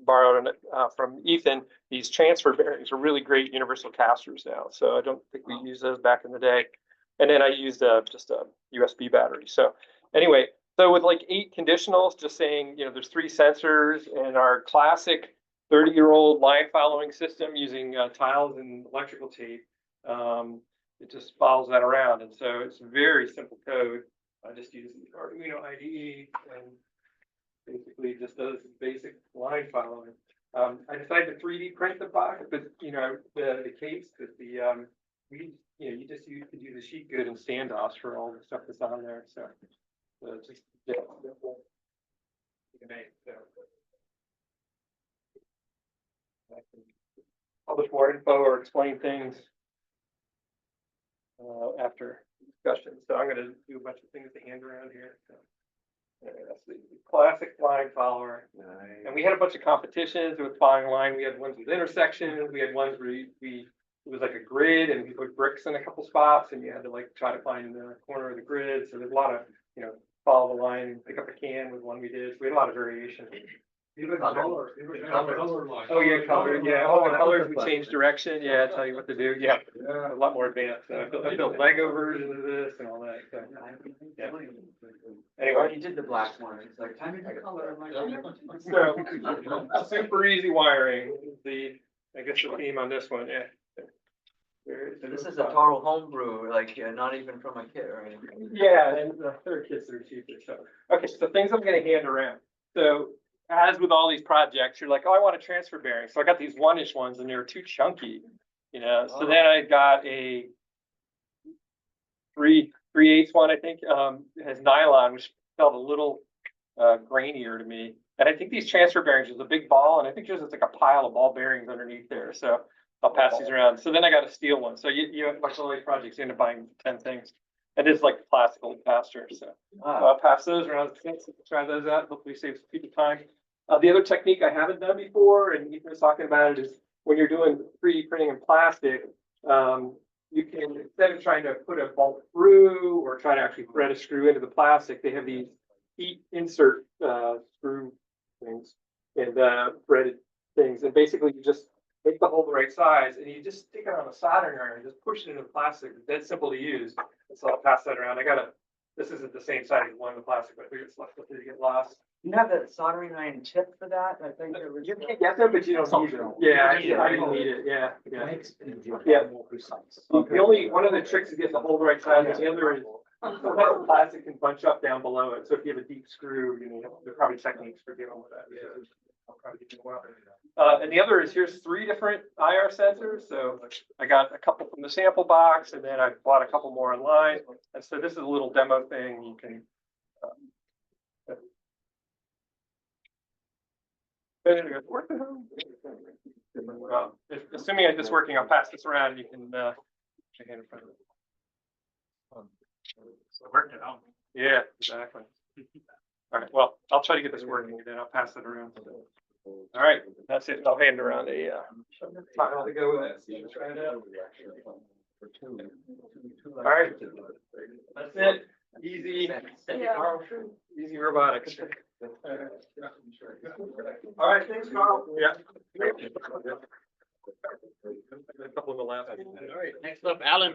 [SPEAKER 4] borrowed from Ethan. These transfer bearings are really great universal casters now. So I don't think we used those back in the day. And then I used just a USB battery. So anyway, so with like 8 conditionals, just saying, there's 3 sensors and our classic 30-year-old line following system using tiles and electrical tape. It just follows that around. And so it's very simple code. I just use the Arduino IDE and basically just does basic line following. I decided to 3D print the box, but the case, because you could use the sheet good and standoffs for all the stuff that's on there. So just simple. You can make so. I can publish more info or explain things after discussion. So I'm going to do a bunch of things to hand around here. So, that's the classic line follower. Nice. And we had a bunch of competitions with following line. We had ones with intersections. We had ones where it was like a grid and we put bricks in a couple spots and you had to like try to find the corner of the grid. So there's a lot of, follow the line and pick up a can with one we did. So we had a lot of variation.
[SPEAKER 7] Even color.
[SPEAKER 4] Oh yeah, color. Yeah, all the colors we changed direction. Yeah, tell you what to do. Yeah, a lot more advanced. I built Lego versions of this and all that. So, yeah. Anyway,
[SPEAKER 2] You did the black one. It's like time to color.
[SPEAKER 4] so super easy wiring. I guess the theme on this one. Yeah.
[SPEAKER 2] So this is a total homebrew, like not even from a kit or anything.
[SPEAKER 4] Yeah, and the third kits are cheaper. So okay, so things I'm going to hand around. So as with all these projects, you're like, oh, I want a transfer bearing. So I got these 1-inch ones and they were too chunky, So then I got a 3/8 one, I think, it has nylon, which felt a little grainier to me. And I think these transfer bearings is a big ball, and I think there's just like a pile of ball bearings underneath there. So I'll pass these around. So then I got a steel one. So you like all these projects, you end up buying 10 things. And it's like classical capacitor. So I'll pass those around. Try those out. Hopefully save some people time. The other technique I haven't done before, and Ethan was talking about it, is when you're doing 3D printing in plastic, you can, instead of trying to put a bolt through or try to actually thread a screw into the plastic, they have these heat insert screw things and threaded things. And basically you just make the hole the right size and you just stick it on a soldering iron and just push it into the plastic. It's dead simple to use. And so I'll pass that around. This isn't the same size as one of the plastic, but I figured it's less likely to get lost.
[SPEAKER 2] You have that soldering iron tip for that? I think there was.
[SPEAKER 4] You can get them, but you don't need it. Yeah, I didn't need it. Yeah. The only one of the tricks is getting the hole the right size. The other is sometimes the plastic can bunch up down below it. So if you have a deep screw, there are probably techniques for dealing with that. I'll probably do well. And the other is here's 3 different IR sensors. So I got a couple from the sample box, and then I bought a couple more online. And so this is a little demo thing. You can. Assuming it's working, I'll pass this around. You can, check in front of it.
[SPEAKER 8] So it worked at home.
[SPEAKER 4] Yeah, exactly. All right, well, I'll try to get this working and then I'll pass it around. All right, that's it. I'll hand around a, file to go with it. Try it out. All right, that's it. Easy, easy robotics.
[SPEAKER 2] All right, thanks, Carl.
[SPEAKER 4] Yeah. A couple of the last.
[SPEAKER 1] All right, next up, Alan.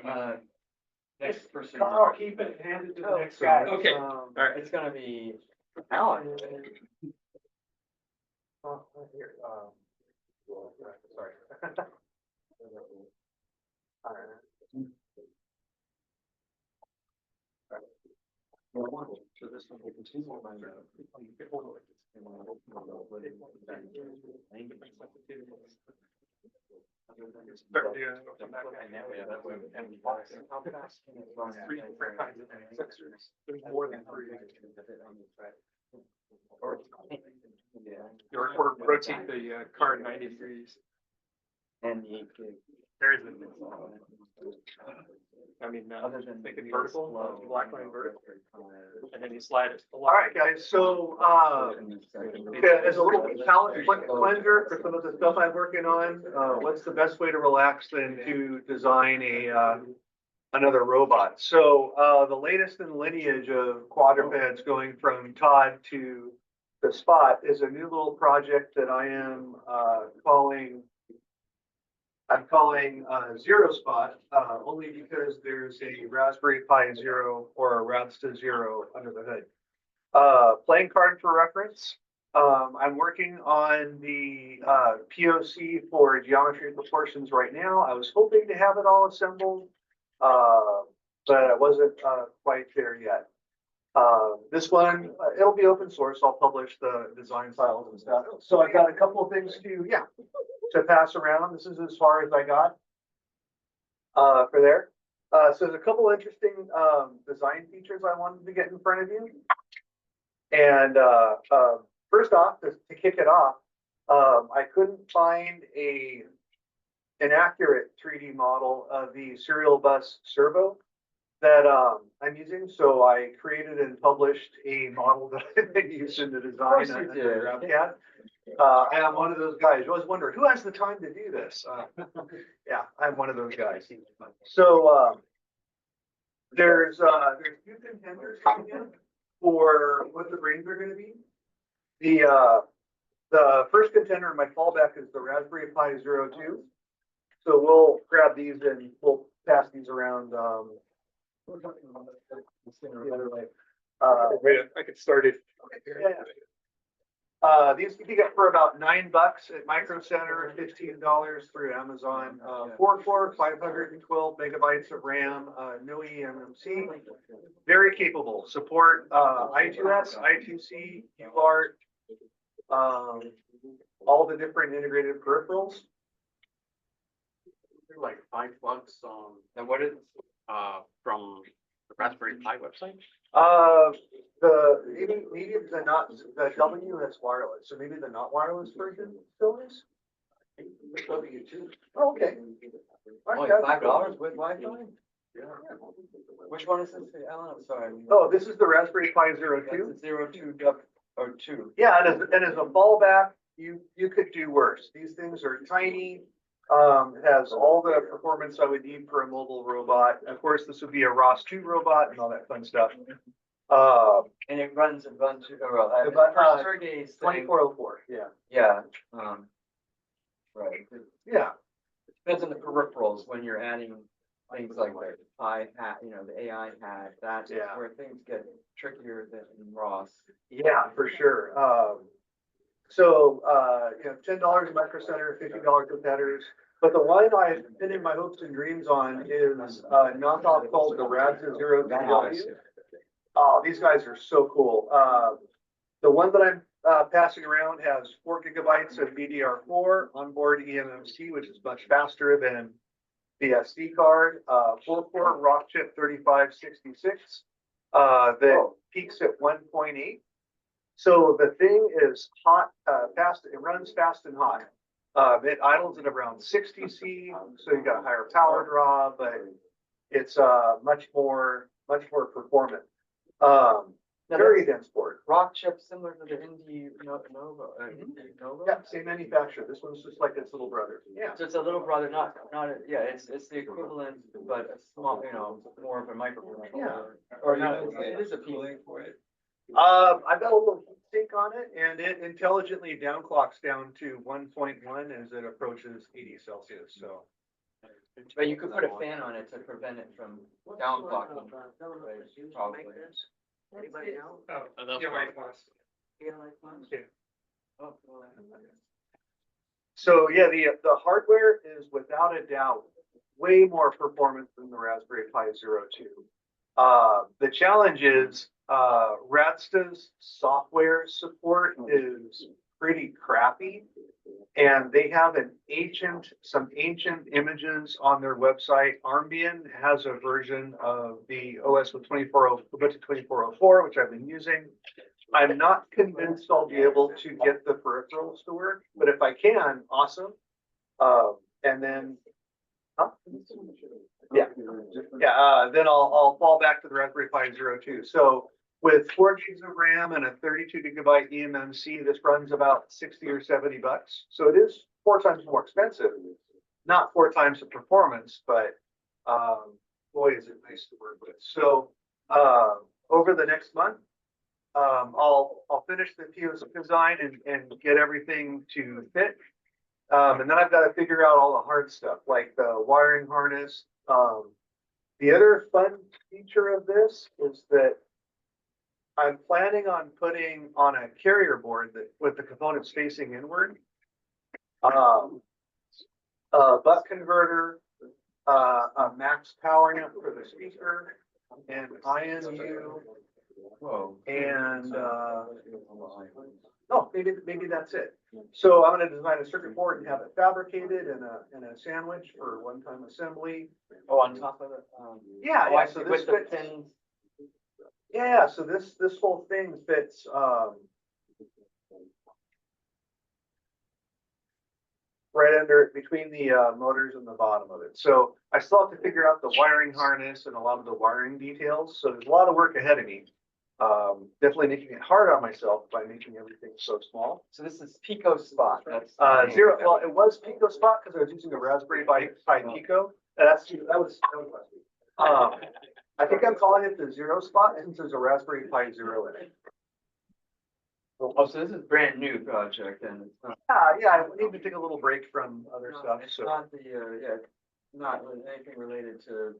[SPEAKER 2] Next person.
[SPEAKER 3] Carl, keep it handed to the next guy.
[SPEAKER 4] Okay.
[SPEAKER 2] All
[SPEAKER 4] right.
[SPEAKER 2] It's gonna be Alan.
[SPEAKER 3] Here, sorry.
[SPEAKER 2] So this one will continue my.
[SPEAKER 4] Three different kinds of sensors. There's more than three. Or rotate the card 90 degrees.
[SPEAKER 2] And the.
[SPEAKER 4] There is I mean,
[SPEAKER 2] Other than.
[SPEAKER 4] make it vertical, black line vertical, and then you slide it.
[SPEAKER 6] All right, guys, so, as a little palate cleanser for some of the stuff I'm working on, what's the best way to relax than to design another robot? So, the latest in the lineage of quadrupeds going from Todd to the Spot is a new little project that I am, I'm calling Zero Spot, only because there's a Raspberry Pi Zero or a Radsta Zero under the hood. Playing card for reference. I'm working on the POC for geometry proportions right now. I was hoping to have it all assembled, but I wasn't quite there yet. This one, it'll be open source. I'll publish the design files and stuff. So I got a couple of things to pass around. This is as far as I got for there. So there's a couple interesting design features I wanted to get in front of you. And first off, to kick it off, I couldn't find an accurate 3D model of the serial bus servo that I'm using. So I created and published a model that I've been using to design under AutoCAD. I am one of those guys. You always wonder who has the time to do this. Yeah, I'm one of those guys. So there's two contenders coming in for what the brains are going to be. The first contender in my fallback is the Raspberry Pi Zero 2. So we'll grab these and we'll pass these around. The other way.
[SPEAKER 4] I could start it.
[SPEAKER 6] These you can get for about $9 at Micro Center, $15 through Amazon. 4-core, 512 megabytes of RAM, no eMMC, very capable. Support I2S, I2C, UART, all the different integrated peripherals.
[SPEAKER 1] They're like $5. And what is from the Raspberry Pi website?
[SPEAKER 6] Maybe the W is wireless, so maybe the not wireless version still is. W2. Oh, okay.
[SPEAKER 2] Only $5 with Wi-Fi?
[SPEAKER 6] Yeah.
[SPEAKER 2] Which one is this, Alan? I'm sorry.
[SPEAKER 6] Oh, this is the Raspberry Pi Zero 2.
[SPEAKER 2] That's a 02 or 2.
[SPEAKER 6] Yeah, and as a fallback, you could do worse. These things are tiny. It has all the performance I would need for a mobile robot. Of course, this would be a ROS 2 robot and all that fun stuff.
[SPEAKER 2] And it runs Ubuntu, or Sergey's
[SPEAKER 6] 2404. Yeah.
[SPEAKER 2] Yeah. Right.
[SPEAKER 6] Yeah.
[SPEAKER 2] It depends on the peripherals when you're adding things like the Pi hat, the AI hat. That's where things get trickier than ROS.
[SPEAKER 6] Yeah, for sure. So $10 in Micro Center, $50 competitors. But the one I've pinning my hopes and dreams on is a knockoff called the Radza Zero 2W. Oh, these guys are so cool. The one that I'm passing around has 4 gigabytes of DDR4 onboard eMMC, which is much faster than the SD card. 4-core Rockchip 3566 that peaks at 1.8. So the thing is hot, fast. It runs fast and hot. It idles at around 60 C, so you got a higher power draw, but it's, much more performant.
[SPEAKER 2] Now
[SPEAKER 6] Very
[SPEAKER 2] that's
[SPEAKER 6] dense board.
[SPEAKER 2] rock chip similar to the Indy Nova, Indy Nova?
[SPEAKER 6] Yeah, same manufacturer. This one's just like its little brother. Yeah.
[SPEAKER 2] So it's a little brother, not, yeah, it's the equivalent, but a small, more of a micro.
[SPEAKER 6] Yeah.
[SPEAKER 2] Or not, it is a cooling for it.
[SPEAKER 6] I've got a little heat sink on it and it intelligently downclocks down to 1.1 as it approaches 80 Celsius, so.
[SPEAKER 2] But you could put a fan on it to prevent it from downclocking. Probably.
[SPEAKER 11] Anybody know?
[SPEAKER 4] Yeah, right, plus.
[SPEAKER 6] So yeah, the hardware is without a doubt way more performant than the Raspberry Pi Zero 2. The challenge is Radsta's software support is pretty crappy. And they have some ancient images on their website. Armbian has a version of the OS with Ubuntu 2404, which I've been using. I'm not convinced I'll be able to get the peripherals to work, but if I can, awesome. And then, then I'll fall back to the Raspberry Pi Zero 2. So with 4 gigs of RAM and a 32 gigabyte eMMC, this runs about 60 or 70 bucks. So it is 4 times more expensive, not 4 times the performance, but boy, is it nice to work with. So over the next month, I'll finish the POC design and get everything to fit. And then I've got to figure out all the hard stuff like the wiring harness. The other fun feature of this is that I'm planning on putting on a carrier board that with the components facing inward. A buck converter, a max power amp for the speaker, and INU.
[SPEAKER 2] Whoa.
[SPEAKER 6] And maybe that's it. So I'm going to design a circuit board and have it fabricated in a sandwich for one-time assembly.
[SPEAKER 2] Oh, on top of it?
[SPEAKER 6] Yeah,
[SPEAKER 2] Oh, I
[SPEAKER 6] so
[SPEAKER 2] see,
[SPEAKER 6] this
[SPEAKER 2] with the
[SPEAKER 6] fits.
[SPEAKER 2] pins.
[SPEAKER 6] Yeah, so this whole thing fits right under between the motors and the bottom of it. So I still have to figure out the wiring harness and a lot of the wiring details. So there's a lot of work ahead of me. Definitely making it hard on myself by making everything so small.
[SPEAKER 2] So this is Pico Spot. That's
[SPEAKER 6] Zero. Well, it was Pico Spot because I was using a Raspberry Pi Pico. That was last week. I think I'm calling it the Zero Spot since there's a Raspberry Pi Zero in it.
[SPEAKER 2] Oh, so this is brand new project and it's not.
[SPEAKER 6] Yeah, I need to take a little break from other stuff.
[SPEAKER 2] It's
[SPEAKER 6] So
[SPEAKER 2] not the, not anything related to.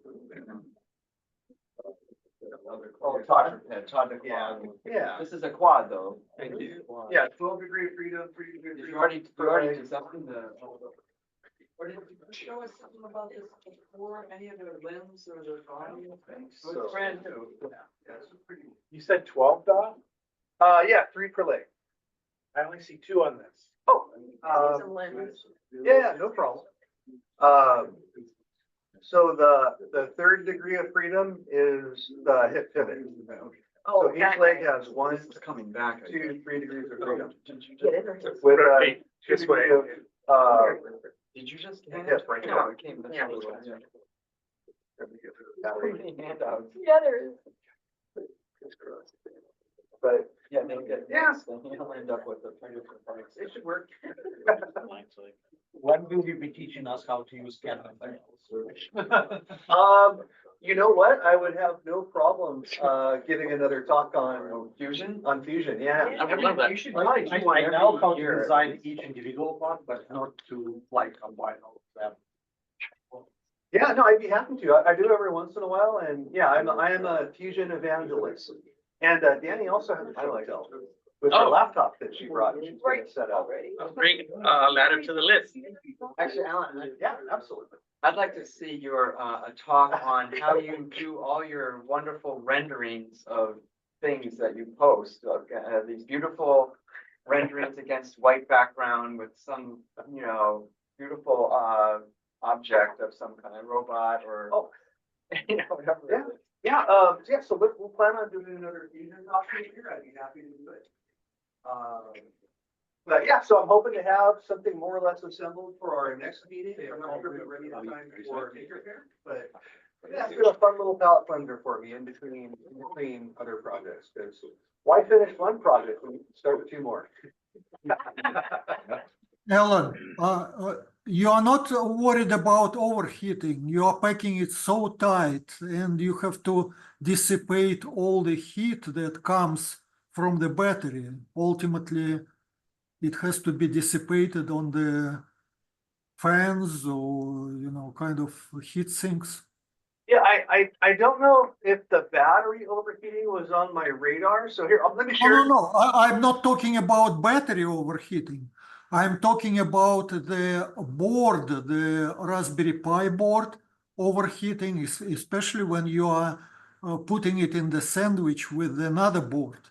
[SPEAKER 2] Todd the quad.
[SPEAKER 6] yeah,
[SPEAKER 2] This is a quad though. Thank you.
[SPEAKER 6] yeah, 12-degree freedom, 3-degree
[SPEAKER 2] Did
[SPEAKER 6] freedom.
[SPEAKER 2] you already designed the? Or did you show us something about this before, any of the limbs or the body things? So
[SPEAKER 6] So-
[SPEAKER 2] it's brand new.
[SPEAKER 6] Yeah, this is pretty.
[SPEAKER 3] You said 12, Doc?
[SPEAKER 6] Yeah, 3 per leg.
[SPEAKER 3] I only see 2 on this.
[SPEAKER 6] Oh,
[SPEAKER 11] Some lenses.
[SPEAKER 6] yeah, no problem. So the 3rd degree of freedom is the hip pivot.
[SPEAKER 11] Oh,
[SPEAKER 6] So each leg has 1,
[SPEAKER 2] This is coming back.
[SPEAKER 6] 2, 3 degrees of freedom.
[SPEAKER 11] Get it or just?
[SPEAKER 6] With
[SPEAKER 3] This way.
[SPEAKER 2] Did you just? hand
[SPEAKER 6] Yes,
[SPEAKER 2] it?
[SPEAKER 6] right
[SPEAKER 2] No,
[SPEAKER 6] now.
[SPEAKER 2] it came.
[SPEAKER 11] Yeah.
[SPEAKER 2] How many handouts?
[SPEAKER 11] Yeah, there is.
[SPEAKER 6] But
[SPEAKER 2] Yeah, they get.
[SPEAKER 6] Yeah.
[SPEAKER 2] Then you'll end up with a printed parts.
[SPEAKER 6] it should work.
[SPEAKER 9] When will you be teaching us how to use Canva?
[SPEAKER 6] You know what? I would have no problem giving another talk on
[SPEAKER 2] Fusion?
[SPEAKER 6] Fusion. Yeah.
[SPEAKER 1] I would love that.
[SPEAKER 2] You should
[SPEAKER 9] I
[SPEAKER 2] probably do one
[SPEAKER 9] know how
[SPEAKER 2] every year.
[SPEAKER 9] to design each individual part, but not to like combine all of them.
[SPEAKER 6] Yeah, no, I'd be happy to. I do every once in a while, and yeah, I am a Fusion evangelist. And Danny also has a show to tell with her
[SPEAKER 1] Oh.
[SPEAKER 6] laptop that she brought. She's gonna set up.
[SPEAKER 11] Already.
[SPEAKER 1] Bring ladder to the list.
[SPEAKER 2] Actually, Alan,
[SPEAKER 6] Yeah, absolutely.
[SPEAKER 2] I'd like to see your, a talk on how you do all your wonderful renderings of things that you post. These beautiful renderings against white background with some, beautiful, object of some kind of robot or,
[SPEAKER 6] Oh.
[SPEAKER 2] whatever. it is.
[SPEAKER 6] Yeah, so we'll plan on doing another Fusion talk this year. I'd be happy to do it. But yeah, so I'm hoping to have something more or less assembled for our next meeting. I'm not sure if we're ready in time for Maker Fair, but yeah, it's been a fun little palate cleanser for me in between other projects. Because why finish one project when you can start with two more?
[SPEAKER 12] Alan, you are not worried about overheating. You are packing it so tight and you have to dissipate all the heat that comes from the battery. Ultimately, it has to be dissipated on the fans or, kind of heat sinks.
[SPEAKER 6] Yeah, I don't know if the battery overheating was on my radar. So here, let me share.
[SPEAKER 12] No. I'm not talking about battery overheating. I'm talking about the board, the Raspberry Pi board overheating, especially when you are putting it in the sandwich with another board.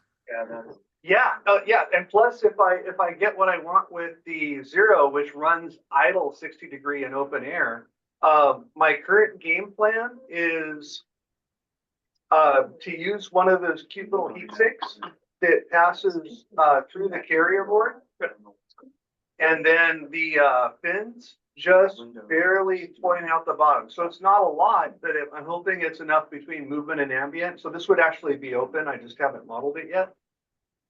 [SPEAKER 6] Yeah, and plus if I get what I want with the Zero, which runs idle 60-degree in open air, my current game plan is to use one of those cute little heat sinks that passes through the carrier board. And then the fins just barely pointing out the bottom. So it's not a lot, but I'm hoping it's enough between movement and ambient. So this would actually be open. I just haven't modeled it yet.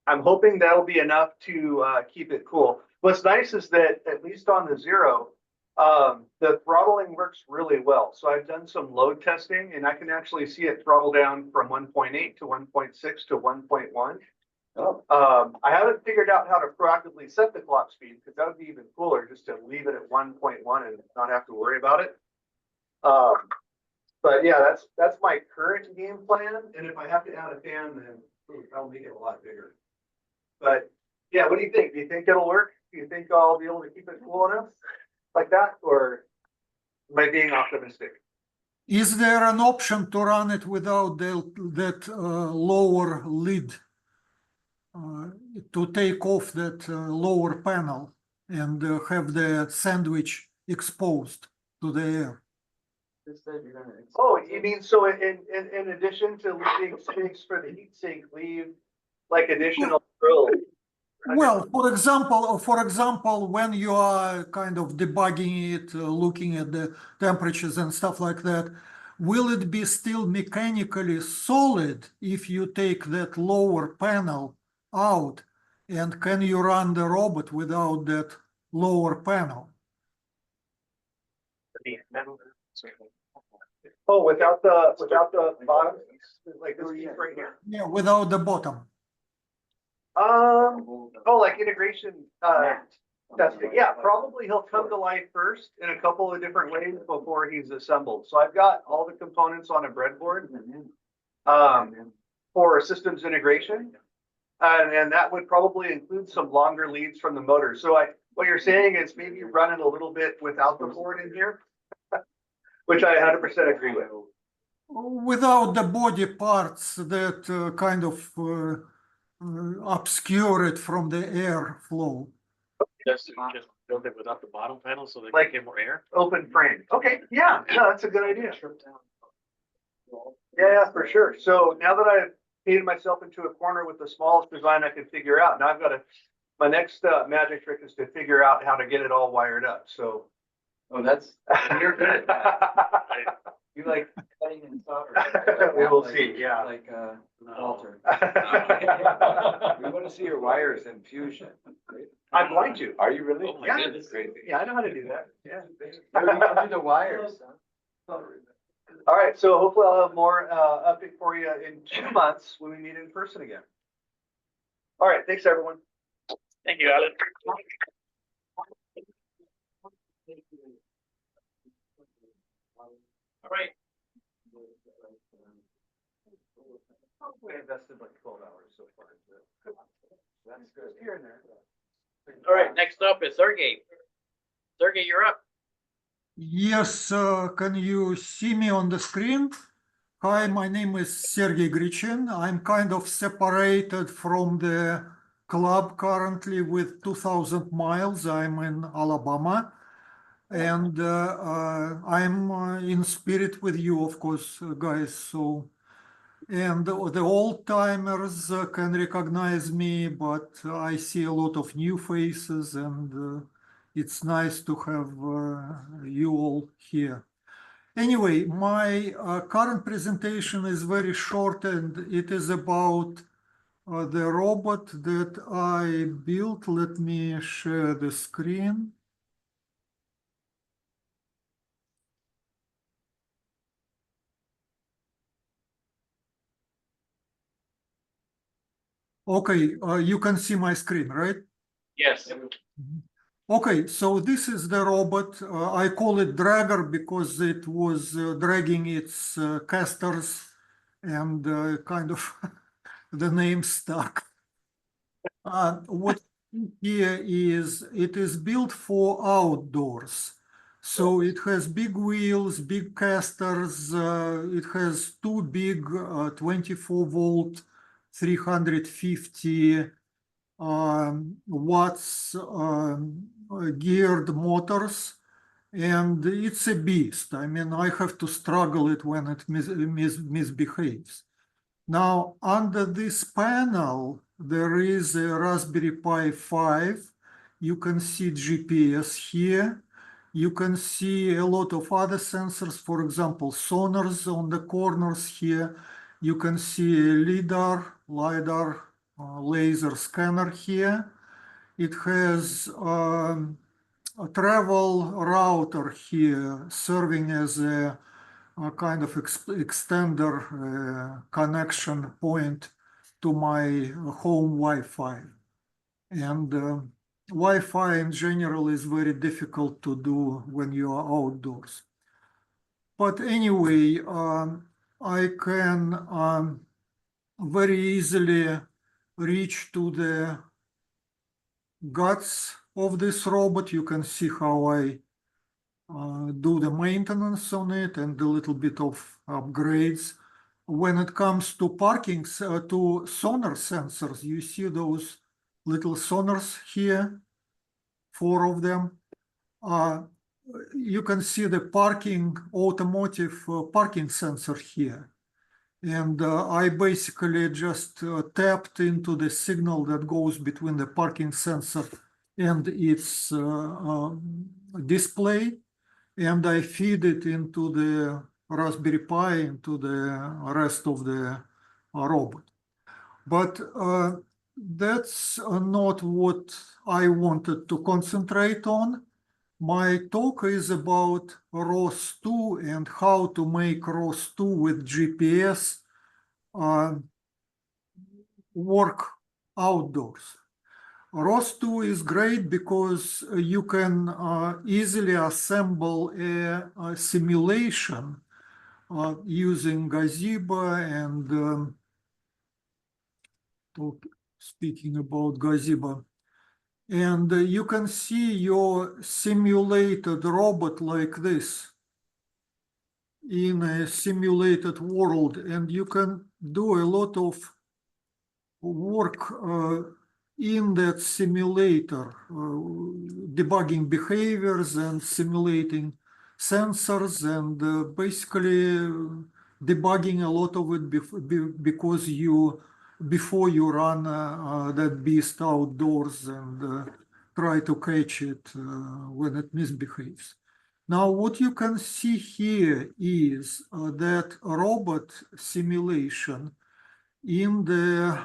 [SPEAKER 6] I'm hoping that'll be enough to keep it cool. What's nice is that at least on the Zero, the throttling works really well. So I've done some load testing and I can actually see it throttle down from 1.8 to 1.6 to 1.1. I haven't figured out how to proactively set the clock speed because that would be even cooler just to leave it at 1.1 and not have to worry about it. But yeah, that's my current game plan. And if I have to add a fan, then I'll make it a lot bigger. But yeah, what do you think? Do you think it'll work? Do you think I'll be able to keep it cool enough like that? Or am I being optimistic?
[SPEAKER 12] Is there an option to run it without that lower lid? To take off that lower panel and have the sandwich exposed to the air.
[SPEAKER 6] Oh, you mean so in addition to leaving space for the heat sink, leave like additional grills?
[SPEAKER 12] Well, for example, when you are kind of debugging it, looking at the temperatures and stuff like that, will it be still mechanically solid if you take that lower panel out? And can you run the robot without that lower panel?
[SPEAKER 6] Oh, without the bottom, like this piece right here.
[SPEAKER 12] Yeah, without the bottom.
[SPEAKER 6] Like integration testing. Yeah, probably he'll come to life first in a couple of different ways before he's assembled. So I've got all the components on a breadboard for systems integration. And that would probably include some longer leads from the motor. So what you're saying is maybe run it a little bit without the board in here, which I 100% agree with.
[SPEAKER 12] Without the body parts that kind of obscure it from the air flow.
[SPEAKER 1] Just build it without the bottom panel so they
[SPEAKER 6] Like
[SPEAKER 1] can get more air.
[SPEAKER 6] Open frame. Okay, yeah, no, that's a good idea. Yeah, for sure. So now that I've painted myself into a corner with the smallest design I can figure out, now I've got my next magic trick is to figure out how to get it all wired up. So.
[SPEAKER 2] Oh, you're good at that. You like cutting and soldering.
[SPEAKER 6] We will see, yeah.
[SPEAKER 2] Like,
[SPEAKER 1] No.
[SPEAKER 2] Walter. We want to see your wires in fusion.
[SPEAKER 6] I'm going to.
[SPEAKER 2] Are you really?
[SPEAKER 1] Oh my
[SPEAKER 6] Yeah.
[SPEAKER 1] goodness.
[SPEAKER 6] Yeah, I know how to do that. Yeah.
[SPEAKER 2] You can do the wires.
[SPEAKER 6] All right, so hopefully I'll have more update for you in 2 months when we meet in person again. All right, thanks everyone.
[SPEAKER 1] Thank you, Alan. All right.
[SPEAKER 6] We invested like 12 hours so far. That's good. Here and there.
[SPEAKER 1] All right, next up is Sergey. Sergey, you're up.
[SPEAKER 12] Yes, can you see me on the screen? Hi, my name is Sergey Grichin. I'm kind of separated from the club currently with 2,000 miles. I'm in Alabama. And I'm in spirit with you, of course, guys. So And the old timers can recognize me, but I see a lot of new faces, and it's nice to have you all here. Anyway, my current presentation is very short, and it is about the robot that I built. Let me share the screen. Okay, you can see my screen, right?
[SPEAKER 1] Yes.
[SPEAKER 12] Okay, so this is the robot. I call it dragger because it was dragging its casters, and kind of the name stuck. What here is, it is built for outdoors. So it has big wheels, big casters. It has two big 24-volt, 350 watts geared motors, and it's a beast. I mean, I have to struggle it when it misbehaves. Now, under this panel, there is a Raspberry Pi 5. You can see GPS here. You can see a lot of other sensors, for example, sonars on the corners here. You can see a LiDAR, laser scanner here. It has a travel router here serving as a kind of extender connection point to my home Wi-Fi. And Wi-Fi in general is very difficult to do when you are outdoors. But anyway, I can very easily reach to the guts of this robot. You can see how I do the maintenance on it and a little bit of upgrades. When it comes to to sonar sensors, you see those little sonars here, 4 of them. You can see the automotive parking sensor here. And I basically just tapped into the signal that goes between the parking sensor and its display, and I feed it into the Raspberry Pi, into the rest of the robot. But that's not what I wanted to concentrate on. My talk is about ROS2 and how to make ROS2 with GPS work outdoors. ROS2 is great because you can easily assemble a simulation using Gazebo, and speaking about Gazebo. And you can see your simulated robot like this in a simulated world, and you can do a lot of work in that simulator, debugging behaviors and simulating sensors, and basically debugging a lot of it because before you run that beast outdoors and try to catch it when it misbehaves. Now, what you can see here is that robot simulation in the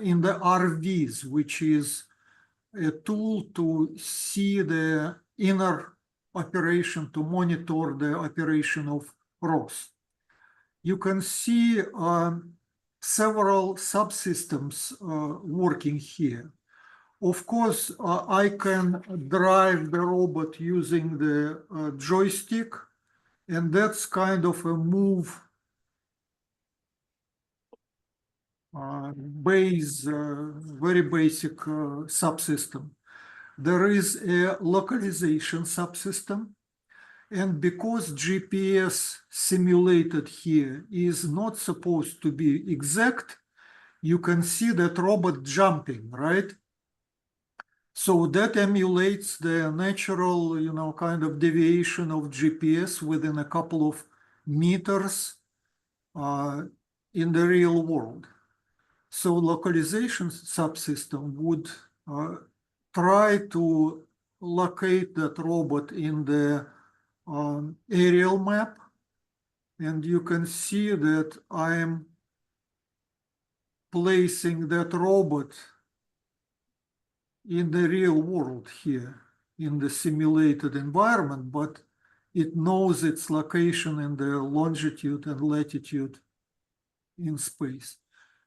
[SPEAKER 12] in the RVs, which is a tool to see the inner operation, to monitor the operation of ROS. You can see several subsystems working here. Of course, I can drive the robot using the joystick, and that's kind of a move very basic subsystem. There is a localization subsystem, and because GPS simulated here is not supposed to be exact, you can see that robot jumping, right? So that emulates the natural, kind of deviation of GPS within a couple of meters in the real world. So localization subsystem would try to locate that robot in the aerial map. And you can see that I am placing that robot in the real world here, in the simulated environment, but it knows its location in the longitude and latitude in space.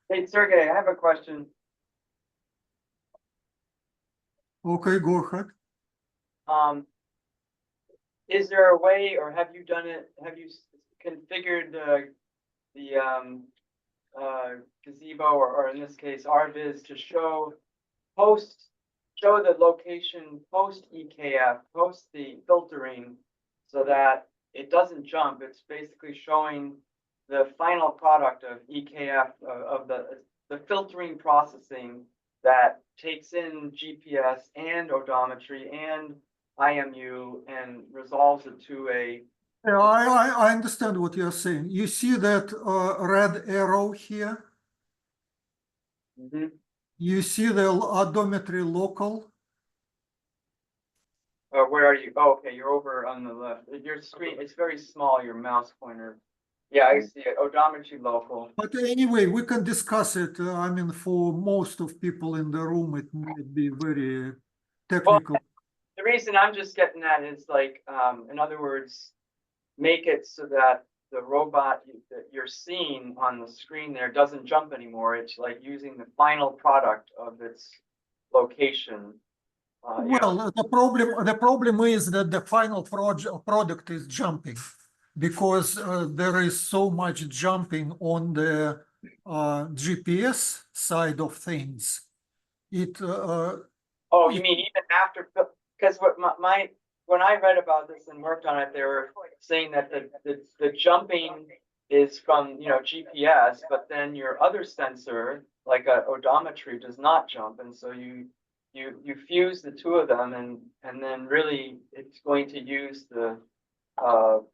[SPEAKER 2] Hey, Sergey, I have a question.
[SPEAKER 12] Okay, go ahead.
[SPEAKER 2] Is there a way, or have you done it, have you configured the gazebo, or in this case, RViz, to show the location post EKF, post the filtering, so that it doesn't jump? It's basically showing the final product of EKF, of the filtering processing that takes in GPS and odometry and IMU and resolves it to a.
[SPEAKER 12] Yeah, I understand what you're saying. You see that red arrow here?
[SPEAKER 2] Mhm.
[SPEAKER 12] You see the odometry local?
[SPEAKER 2] Where are you? Oh, okay, you're over on the left. Your screen, it's very small, your mouse pointer. Yeah, I see it. Odometry local.
[SPEAKER 12] But anyway, we can discuss it. I mean, for most of people in the room, it might be very technical.
[SPEAKER 2] The reason I'm just getting at is like, in other words, make it so that the robot that you're seeing on the screen there doesn't jump anymore. It's like using the final product of its location.
[SPEAKER 12] Well, the problem is that the final product is jumping, because there is so much jumping on the GPS side of things.
[SPEAKER 2] Oh, you mean even after? Because when I read about this and worked on it, they were saying that the jumping is from GPS, but then your other sensor, like a odometry, does not jump, and so you fuse the two of them, and then really it's going to use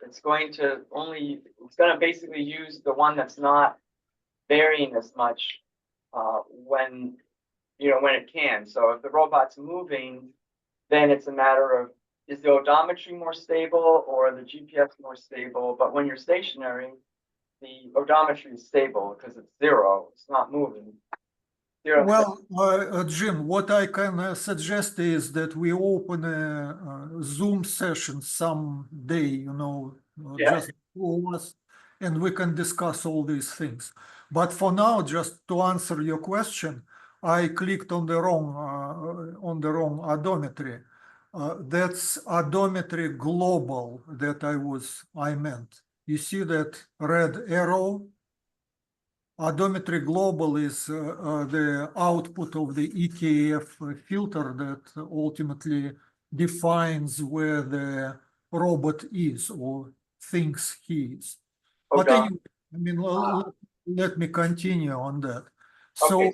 [SPEAKER 2] it's going to basically use the one that's not varying as much when it can. So if the robot's moving, then it's a matter of, is the odometry more stable or the GPS more stable? But when you're stationary, the odometry is stable because it's zero, it's not moving.
[SPEAKER 12] Well, Jim, what I can suggest is that we open a Zoom session someday, just for us, and we can discuss all these things. But for now, just to answer your question, I clicked on the wrong odometry. That's odometry global that I meant. You see that red arrow? Odometry global is the output of the EKF filter that ultimately defines where the robot is or thinks he is. But anyway, I mean, let me continue on that. So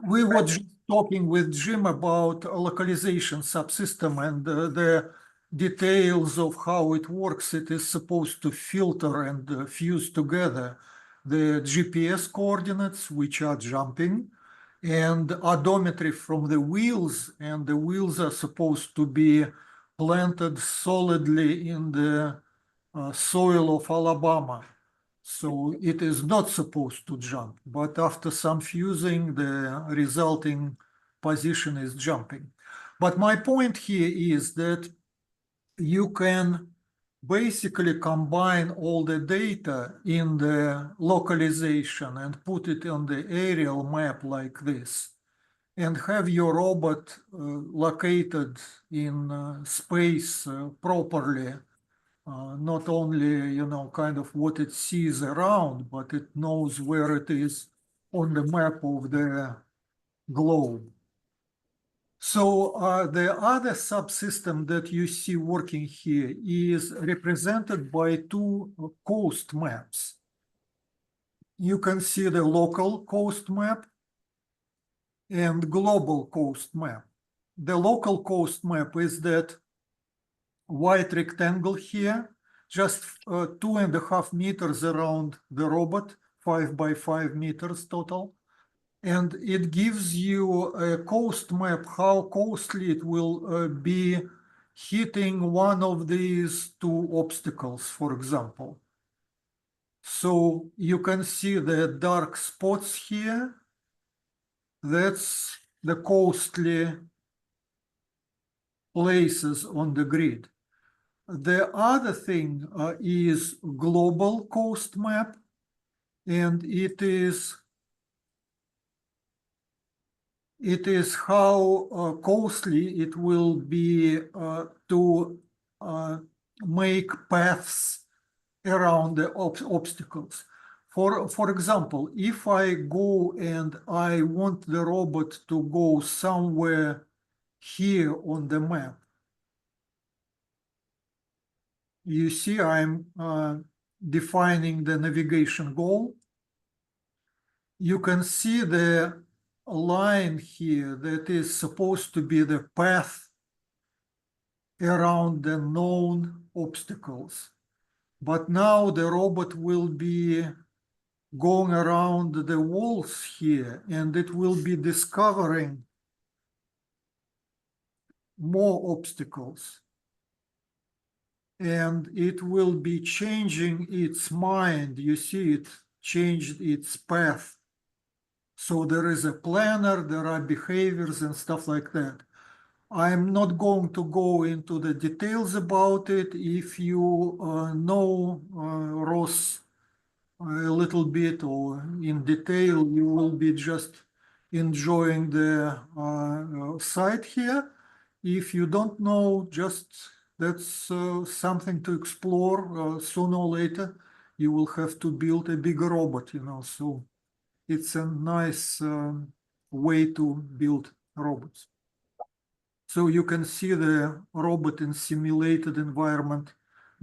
[SPEAKER 12] we were just talking with Jim about a localization subsystem and the details of how it works. It is supposed to filter and fuse together the GPS coordinates, which are jumping, and odometry from the wheels, and the wheels are supposed to be planted solidly in the soil of Alabama. So it is not supposed to jump, but after some fusing, the resulting position is jumping. But my point here is that you can basically combine all the data in the localization and put it on the aerial map like this, and have your robot located in space properly. Not only, kind of what it sees around, but it knows where it is on the map of the globe. So the other subsystem that you see working here is represented by two coast maps. You can see the local coast map and global coast map. The local coast map is that white rectangle here, just 2.5 meters around the robot, 5 by 5 meters total. And it gives you a coast map, how costly it will be hitting one of these two obstacles, for example. So you can see the dark spots here. That's the costly places on the grid. The other thing is global coast map, and it is how costly it will be to make paths around the obstacles. For example, if I go and I want the robot to go somewhere here on the map, you see I'm defining the navigation goal. You can see the line here that is supposed to be the path around the known obstacles. But now the robot will be going around the walls here, and it will be discovering more obstacles. And it will be changing its mind. You see, it changed its path. So there is a planner, there are behaviors and stuff like that. I'm not going to go into the details about it. If you know Ross a little bit or in detail, you will be just enjoying the site here. If you don't know, just that's something to explore. Sooner or later, you will have to build a bigger robot, you know, so it's a nice way to build robots. So you can see the robot in simulated environment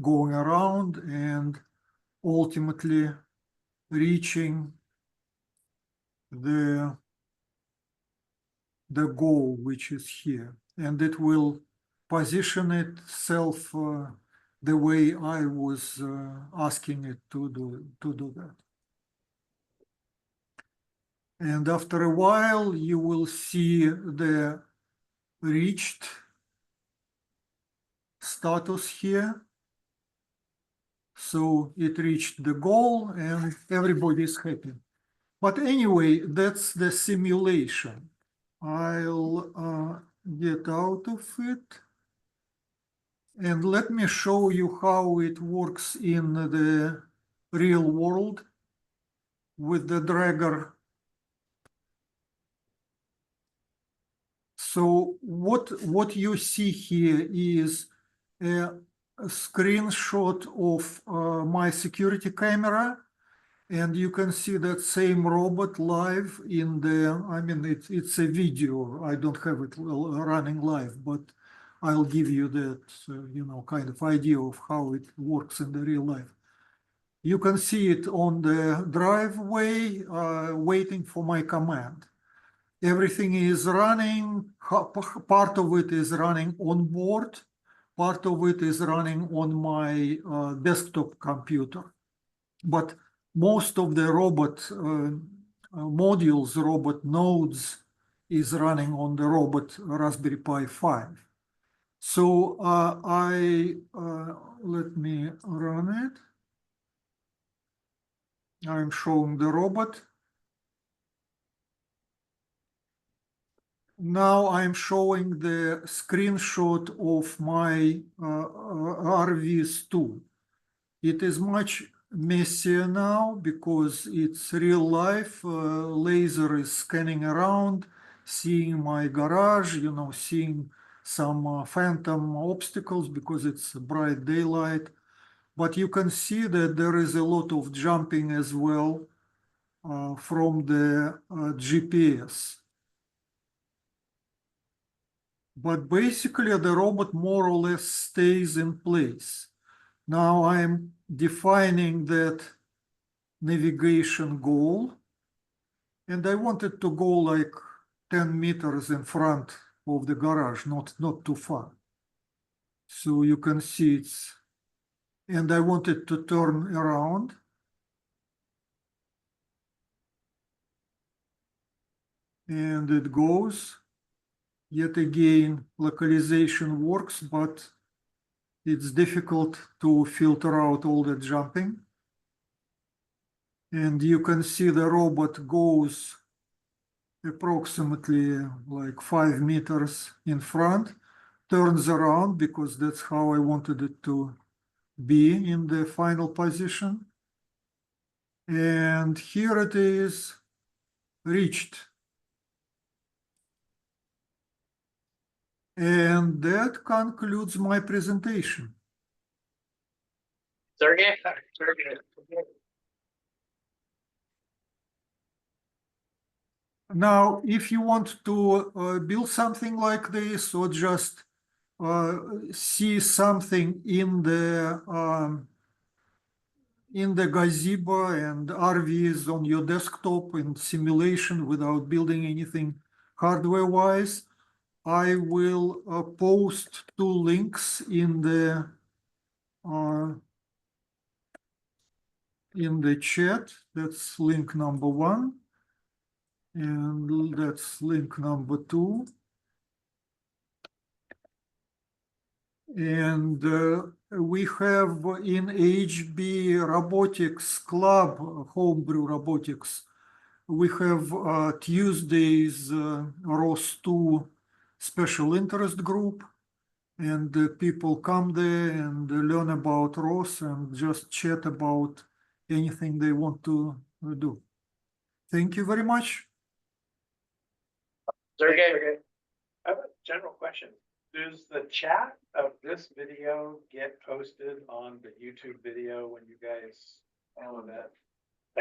[SPEAKER 12] going around and ultimately reaching the goal, which is here. And it will position itself the way I was asking it to do that. And after a while, you will see the reached status here. So it reached the goal and everybody is happy. But anyway, that's the simulation. I'll get out of it. And let me show you how it works in the real world with the dragger. So what you see here is a screenshot of my security camera, and you can see that same robot live in the, I mean, it's a video. I don't have it running live, but I'll give you that, you know, kind of idea of how it works in the real life. You can see it on the driveway, waiting for my command. Everything is running, part of it is running on board, part of it is running on my desktop computer. But most of the robot modules, robot nodes is running on the robot Raspberry Pi 5. So let me run it. I'm showing the robot. Now I'm showing the screenshot of my RVS2. It is much messier now because it's real life. Laser is scanning around, seeing my garage, you know, seeing some phantom obstacles because it's bright daylight. But you can see that there is a lot of jumping as well from the GPS. But basically the robot more or less stays in place. Now I'm defining that navigation goal, and I wanted to go like 10 meters in front of the garage, not too far. So you can see it's and I want it to turn around. And it goes. Yet again, localization works, but it's difficult to filter out all the jumping. And you can see the robot goes approximately like 5 meters in front, turns around because that's how I wanted it to be in the final position. And here it is reached. And that concludes my presentation.
[SPEAKER 1] Sergey?
[SPEAKER 12] Now, if you want to build something like this or just see something in the gazebo and RVs on your desktop in simulation without building anything hardware-wise, I will post 2 links in the chat. That's link number 1. And that's link number 2. And we have in HB Robotics Club, Homebrew Robotics, we have Tuesdays ROS2 special interest group. And people come there and learn about ROS and just chat about anything they want to do. Thank you very much.
[SPEAKER 1] Sergey?
[SPEAKER 3] I have a general question. Does the chat of this video get posted on the YouTube video when you guys follow that?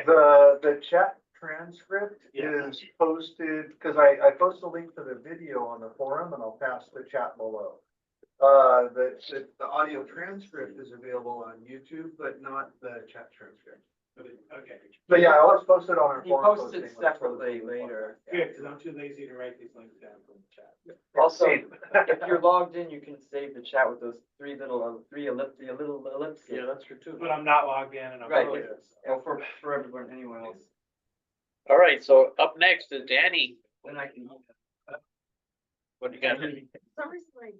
[SPEAKER 6] The chat transcript
[SPEAKER 3] Yeah.
[SPEAKER 6] is posted, because I post a link to the video on the forum and I'll pass the chat below. The audio transcript is available on YouTube, but not the chat transcript.
[SPEAKER 3] Okay,
[SPEAKER 6] But yeah, I always post it on our
[SPEAKER 2] He
[SPEAKER 6] forum.
[SPEAKER 2] posts it
[SPEAKER 6] posting.
[SPEAKER 2] separately later.
[SPEAKER 3] good, because I'm too lazy to write these links down from the chat.
[SPEAKER 2] Also, if you're logged in, you can save the chat with those three little ellipses.
[SPEAKER 3] Yeah, that's true too. But I'm not logged in and I'm.
[SPEAKER 2] Right.
[SPEAKER 3] really this.
[SPEAKER 2] Well, for everyone, anyone else,
[SPEAKER 1] All right, so up next is Danny.
[SPEAKER 2] then I can.
[SPEAKER 1] What do you got?
[SPEAKER 11] For some reason, like,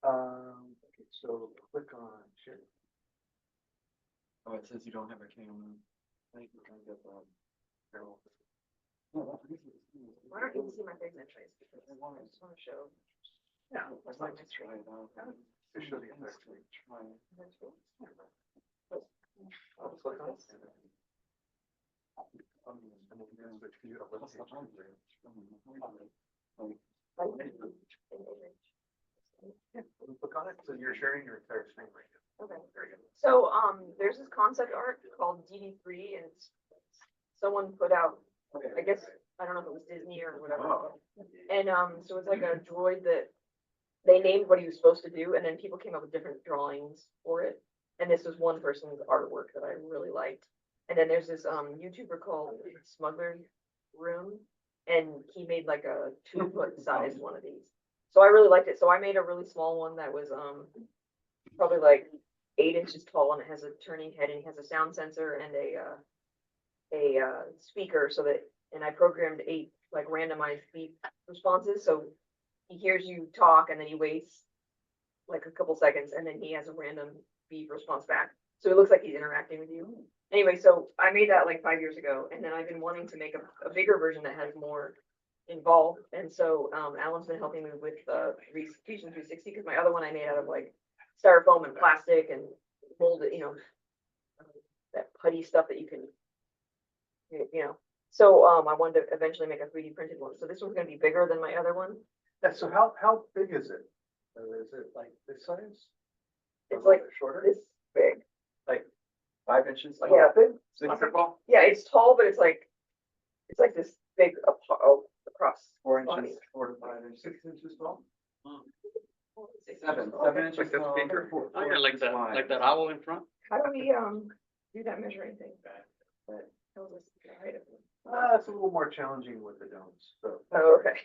[SPEAKER 6] Okay, so click on share.
[SPEAKER 2] Oh, it says you don't have a camera. I think we're gonna get that.
[SPEAKER 11] why don't you see my signature? Because I just want to show.
[SPEAKER 2] Yeah, I'd like to try it out.
[SPEAKER 6] It should be actually
[SPEAKER 2] try.
[SPEAKER 6] I'll click on it. Click on it, so you're sharing your entire screen right now.
[SPEAKER 11] Okay. So, there's this concept art called DD3 and someone put out, I guess, I don't know if it was Disney or whatever. And, so it's like a droid that they named what he was supposed to do, and then people came up with different drawings for it. And this was one person's artwork that I really liked. And then there's this, YouTuber called Smuggler Room, and he made like a 2-foot sized one of these. So I really liked it. So I made a really small one that was, probably like 8 inches tall, and it has a turning head, and it has a sound sensor and a speaker, so that, and I programmed 8 like randomized beep responses, so he hears you talk and then he waits like a couple seconds and then he has a random beep response back, so it looks like he's interacting with you. Anyway, so I made that like 5 years ago, and then I've been wanting to make a bigger version that has more involved, and so Alan's been helping me with Fusion 360, because my other one I made out of like styrofoam and plastic and molded, that putty stuff that you can, So I wanted to eventually make a 3D printed one. So this one's gonna be bigger than my other one.
[SPEAKER 6] Yeah, so how big is it? Is it like this size?
[SPEAKER 11] It's like
[SPEAKER 6] shorter?
[SPEAKER 11] this big.
[SPEAKER 2] 5 inches. Like
[SPEAKER 11] Yeah, big.
[SPEAKER 2] football.
[SPEAKER 11] Yeah, it's tall, but it's like this big across.
[SPEAKER 2] 4
[SPEAKER 11] body.
[SPEAKER 2] inches, 4 to 5 inches.
[SPEAKER 6] 6 inches tall?
[SPEAKER 2] 7 inches tall.
[SPEAKER 1] Oh, yeah, like that owl in front?
[SPEAKER 11] How do we do that measuring thing? That tells us the height of it.
[SPEAKER 6] It's a little more challenging with the domes, so.
[SPEAKER 11] Oh, okay.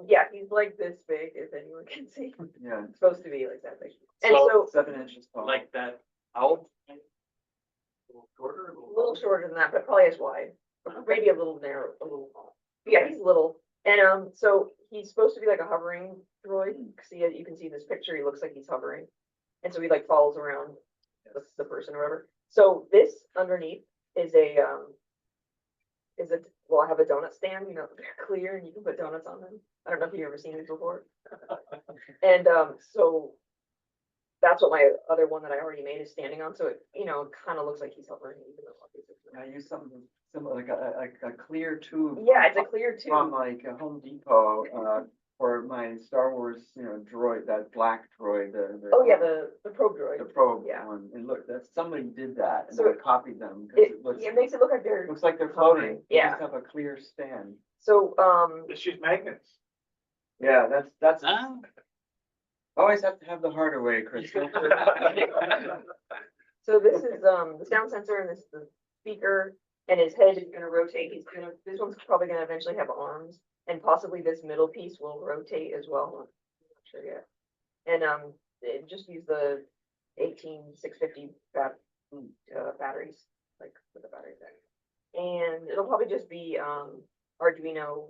[SPEAKER 11] Yeah, he's like this big, if anyone can see.
[SPEAKER 2] Yeah,
[SPEAKER 11] It's supposed to be like that big. And
[SPEAKER 1] So-
[SPEAKER 11] so,
[SPEAKER 2] 7 inches tall.
[SPEAKER 1] Like that owl?
[SPEAKER 11] a little shorter than that, but probably as wide, maybe a little narrow, a little. Yeah, he's little, and so he's supposed to be like a hovering droid. See, you can see this picture. He looks like he's hovering, and so he like follows around the person or whatever. So this underneath is well, I have a donut stand. You know, they're clear, and you can put donuts on them. I don't know if you've ever seen these before. And so that's what my other one that I already made is standing on. So it, you know, kind of looks like he's hovering, even though obviously it's not.
[SPEAKER 2] I use something similar, like a clear tube.
[SPEAKER 11] Yeah, it's a clear tube.
[SPEAKER 2] From like a Home Depot, for my Star Wars, you know, droid, that black droid,
[SPEAKER 11] Oh, yeah, the probe droid.
[SPEAKER 2] the probe
[SPEAKER 11] yeah.
[SPEAKER 2] one, and look, that's, somebody did that, and
[SPEAKER 11] So
[SPEAKER 2] I copied them, because
[SPEAKER 11] It,
[SPEAKER 2] it looks,
[SPEAKER 11] it makes it look like they're,
[SPEAKER 2] looks like they're floating. They
[SPEAKER 11] Yeah.
[SPEAKER 2] just have a clear stand.
[SPEAKER 11] so,
[SPEAKER 3] Just use magnets.
[SPEAKER 2] Yeah, that's,
[SPEAKER 1] Ah,
[SPEAKER 2] always have to have the harder way, Chris.
[SPEAKER 11] so this is, the sound sensor and this is the speaker, and his head is gonna rotate. This one's probably gonna eventually have arms, and possibly this middle piece will rotate as well. I'm not sure yet. And, just use the 18650 batteries, like for the battery pack. And it'll probably just be, Arduino,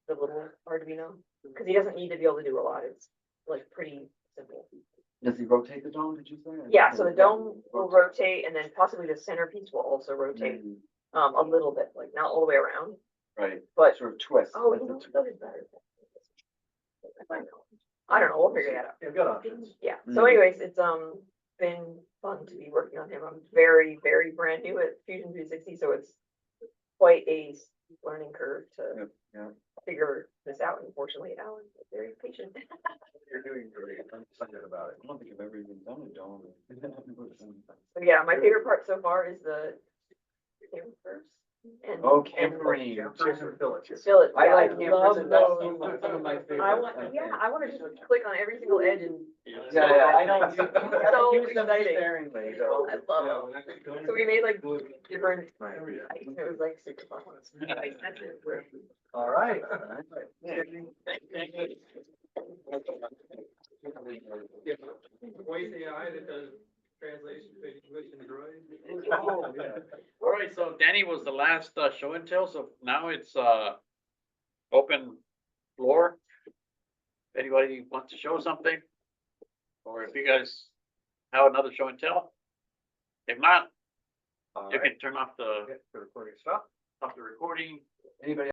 [SPEAKER 11] the little Arduino, because he doesn't need to be able to do a lot. It's like pretty simple.
[SPEAKER 2] Does he rotate the dome, did you say?
[SPEAKER 11] Yeah, so the dome will rotate, and then possibly the centerpiece will also rotate,
[SPEAKER 2] Mm,
[SPEAKER 11] a little bit, like not all the way around,
[SPEAKER 2] right,
[SPEAKER 11] but,
[SPEAKER 2] sort of twist.
[SPEAKER 11] oh,
[SPEAKER 2] like
[SPEAKER 11] you
[SPEAKER 2] the
[SPEAKER 11] know, that is better. I don't know, we'll figure that out.
[SPEAKER 3] Yeah, good options.
[SPEAKER 11] Yeah, so
[SPEAKER 2] Mm.
[SPEAKER 11] anyways, it's, been fun to be working on him. I'm very, very brand new at Fusion 360, so it's quite a steep learning curve to
[SPEAKER 2] Yep, yeah.
[SPEAKER 11] figure this out. Unfortunately, Alan is very patient.
[SPEAKER 2] You're doing great, I'm excited about it. I don't think I've ever even done a dome.
[SPEAKER 11] So yeah, my favorite part so far is the camera first. And
[SPEAKER 2] Oh,
[SPEAKER 11] and
[SPEAKER 2] camphorine.
[SPEAKER 11] Fill it.
[SPEAKER 2] I
[SPEAKER 11] Yeah,
[SPEAKER 2] like
[SPEAKER 11] love
[SPEAKER 2] camphors, and that's
[SPEAKER 11] those.
[SPEAKER 2] some of my favorite.
[SPEAKER 11] I want, yeah, I want to just click on every single edge and.
[SPEAKER 2] Yeah, I know. You have
[SPEAKER 11] So
[SPEAKER 2] to use them
[SPEAKER 11] exciting.
[SPEAKER 2] sparingly, so.
[SPEAKER 11] I love it. So we made like different, it was like super fun.
[SPEAKER 3] All right.
[SPEAKER 4] Voice AI that does translation between English and droid.
[SPEAKER 1] all right, so Danny was the last show and tell, so now it's open floor. If anybody wants to show something, or if you guys have another show and tell. If not, you can turn off the.
[SPEAKER 3] The recording stop.